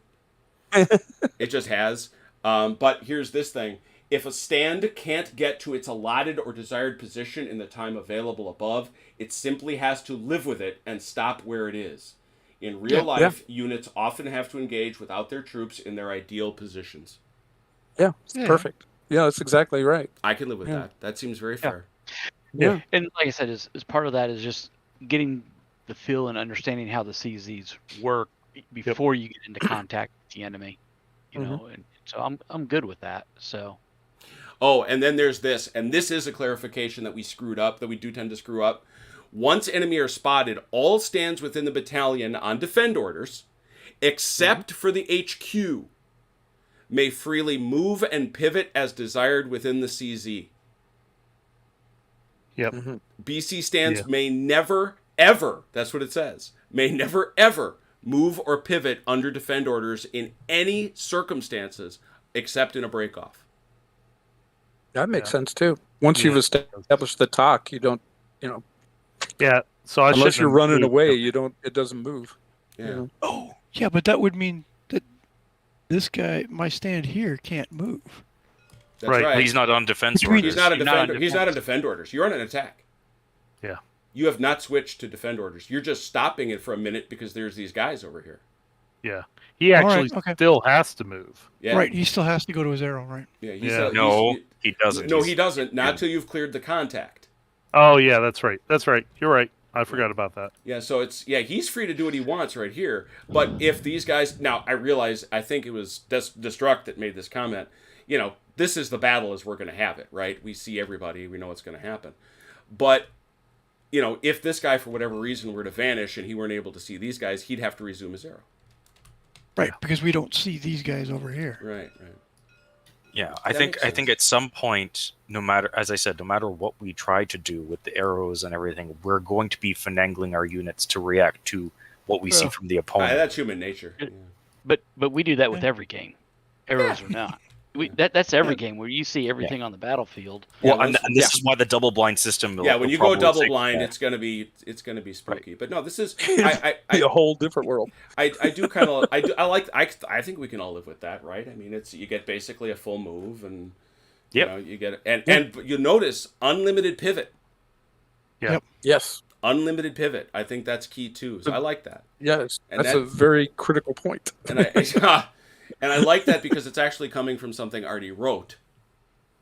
It just has. But here's this thing: if a stand can't get to its allotted or desired position in the time available above, it simply has to live with it and stop where it is. In real life, units often have to engage without their troops in their ideal positions. Yeah, perfect. Yeah, that's exactly right. I can live with that. That seems very fair. Yeah. And like I said, is part of that is just getting the feel and understanding how the CZs work before you get into contact with the enemy. You know, and so I'm good with that. So. Oh, and then there's this, and this is a clarification that we screwed up, that we do tend to screw up. Once enemy are spotted, all stands within the battalion on defend orders, except for the HQ, may freely move and pivot as desired within the CZ. Yep. BC stands may never, ever, that's what it says, may never, ever move or pivot under defend orders in any circumstances except in a breakoff. That makes sense too. Once you've established the talk, you don't, Yeah. So unless you're running away, it doesn't move. Yeah. Oh, yeah, but that would mean that this guy, my stand here, can't move. That's Right. right. He's not on defense Which means- orders. He's not a You're not on defender. He's not on defense. defend orders. You're on an attack. Yeah. You have not switched to defend orders. You're just stopping it for a minute because there's these guys over here. Yeah. He actually okay. still has to move. Yeah. Right, he still has to go to his arrow, right? Yeah. No, he doesn't. No, He's- he doesn't. Not till you've cleared the contact. Oh yeah, that's right. That's right. You're right. I forgot about that. Yeah. So he's free to do what he wants right here. But if these guys, now I realize, I think it was Destruct that made this comment. This is the battle as we're going to have it, right? We see everybody. We know what's going to happen. But if this guy, for whatever reason, were to vanish and he weren't able to see these guys, he'd have to resume his arrow. Right, because we don't see these guys over here. Right. Yeah, That makes I think at some point, no matter what we try to do with the arrows and everything, we're going to be finagling our units to react to what we see from the opponent. That's human nature. Yeah. But we do that with every game, arrows or not. That's every game where you see everything on the battlefield. Well, and this is why the double blind system. When you go double blind, it's gonna be spooky. But no, this is a whole different world. I do kind of I think we can all live with that, right? I mean, you get basically a full move, and you get and you notice unlimited pivot. Yeah. Yep. Yes. Unlimited pivot. I think that's key too. So I like that. Yes. And That's a very critical point. And and I like that because it's actually coming from something Artie wrote.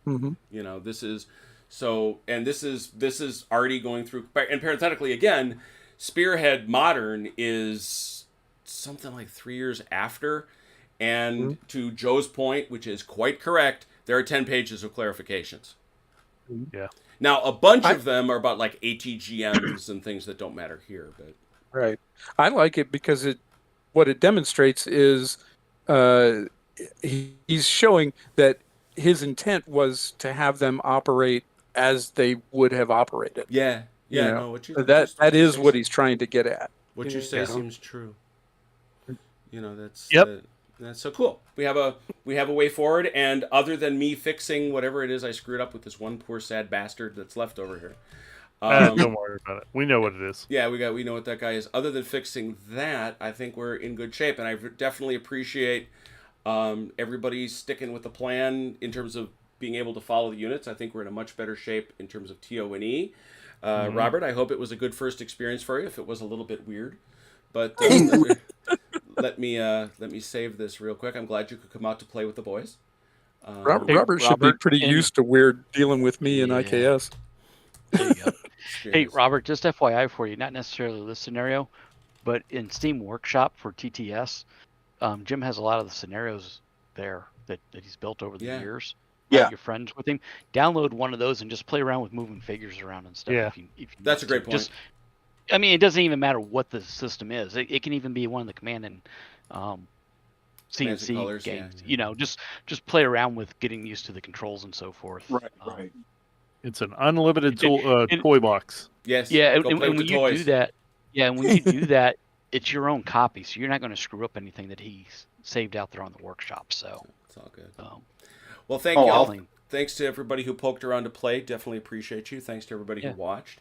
Mm-hmm. This is so, and this is Artie going through, and parenthetically again, Spearhead Modern is something like 3 years after, and to Joe's point, which is quite correct, there are 10 pages of clarifications. Yeah. Now a bunch of them are about like ATGMs and things that don't matter here, but Right. I like it because what it demonstrates is he's showing that his intent was to have them operate as they would have operated. yeah. No, what you that is what he's trying to get at. What you say seems true. That's Yep. That's so cool. We have a way forward, and other than me fixing whatever it is I screwed up with this one poor sad bastard that's left over here. Don't worry about it. We know what it is. Yeah, we know what that guy is. Other than fixing that, I think we're in good shape, and I definitely appreciate everybody sticking with the plan in terms of being able to follow the units. I think we're in a much better shape in terms of TO&E. Robert, I hope it was a good first experience for you. If it was a little bit weird, but let me save this real quick. I'm glad you could come out to play with the boys. Robert should be pretty used to weird dealing with me in IKS. There you go. Hey, Jeez. Robert, just FYI for you, not necessarily this scenario, but in Steam Workshop for TTS, Jim has a lot of the scenarios there that he's built over the Yeah. years. Yeah. Your friends with him. Download one of those and just play around with moving figures around and stuff. Yeah. If you That's a need great to. point. Just, I mean, it doesn't even matter what the system is. It can even be one of the command and Commands and CNC colors, games. yeah. You know, just play around with getting used to the controls and so forth. Right. Right. It's an unlimited and- toy box. Yes. Yeah, Go play with when the you toys. do that, and when you do that, it's your own copy, so you're not going to screw up anything that he's saved out there on the workshop. So, It's all good. um, Well, thank Oh, you all. definitely. Thanks to everybody who poked around to play. Definitely appreciate you. Thanks to everybody Yeah. who watched.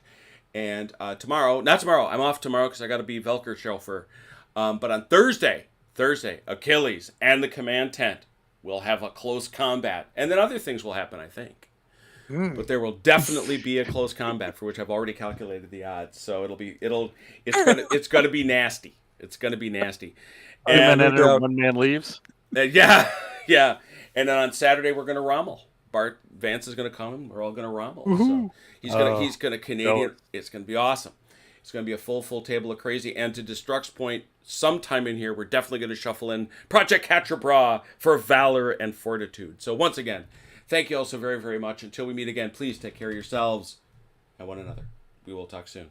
And not tomorrow. I'm off tomorrow because I got to be Velker chauffeur. But on Thursday, Achilles and the command tent will have a close combat, and then other things will happen, I think. But there will definitely be a close combat for which I've already calculated the odds. So it's gonna be nasty. It's gonna be nasty. Two And men enter, doubt. 1 man leaves. yeah, yeah. And then on Saturday we're gonna Rommel. Bart Vance is gonna come. And we're all gonna Rommel. So he's gonna Canadian. It's gonna be awesome. It's gonna be a full table of crazy. And to Destruct's point, sometime in here we're definitely gonna shuffle in Project Catcher for valor and fortitude. So once again, thank you all so very, very much. Until we meet again, please take care of yourselves and one another. We will talk soon.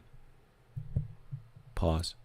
Pause.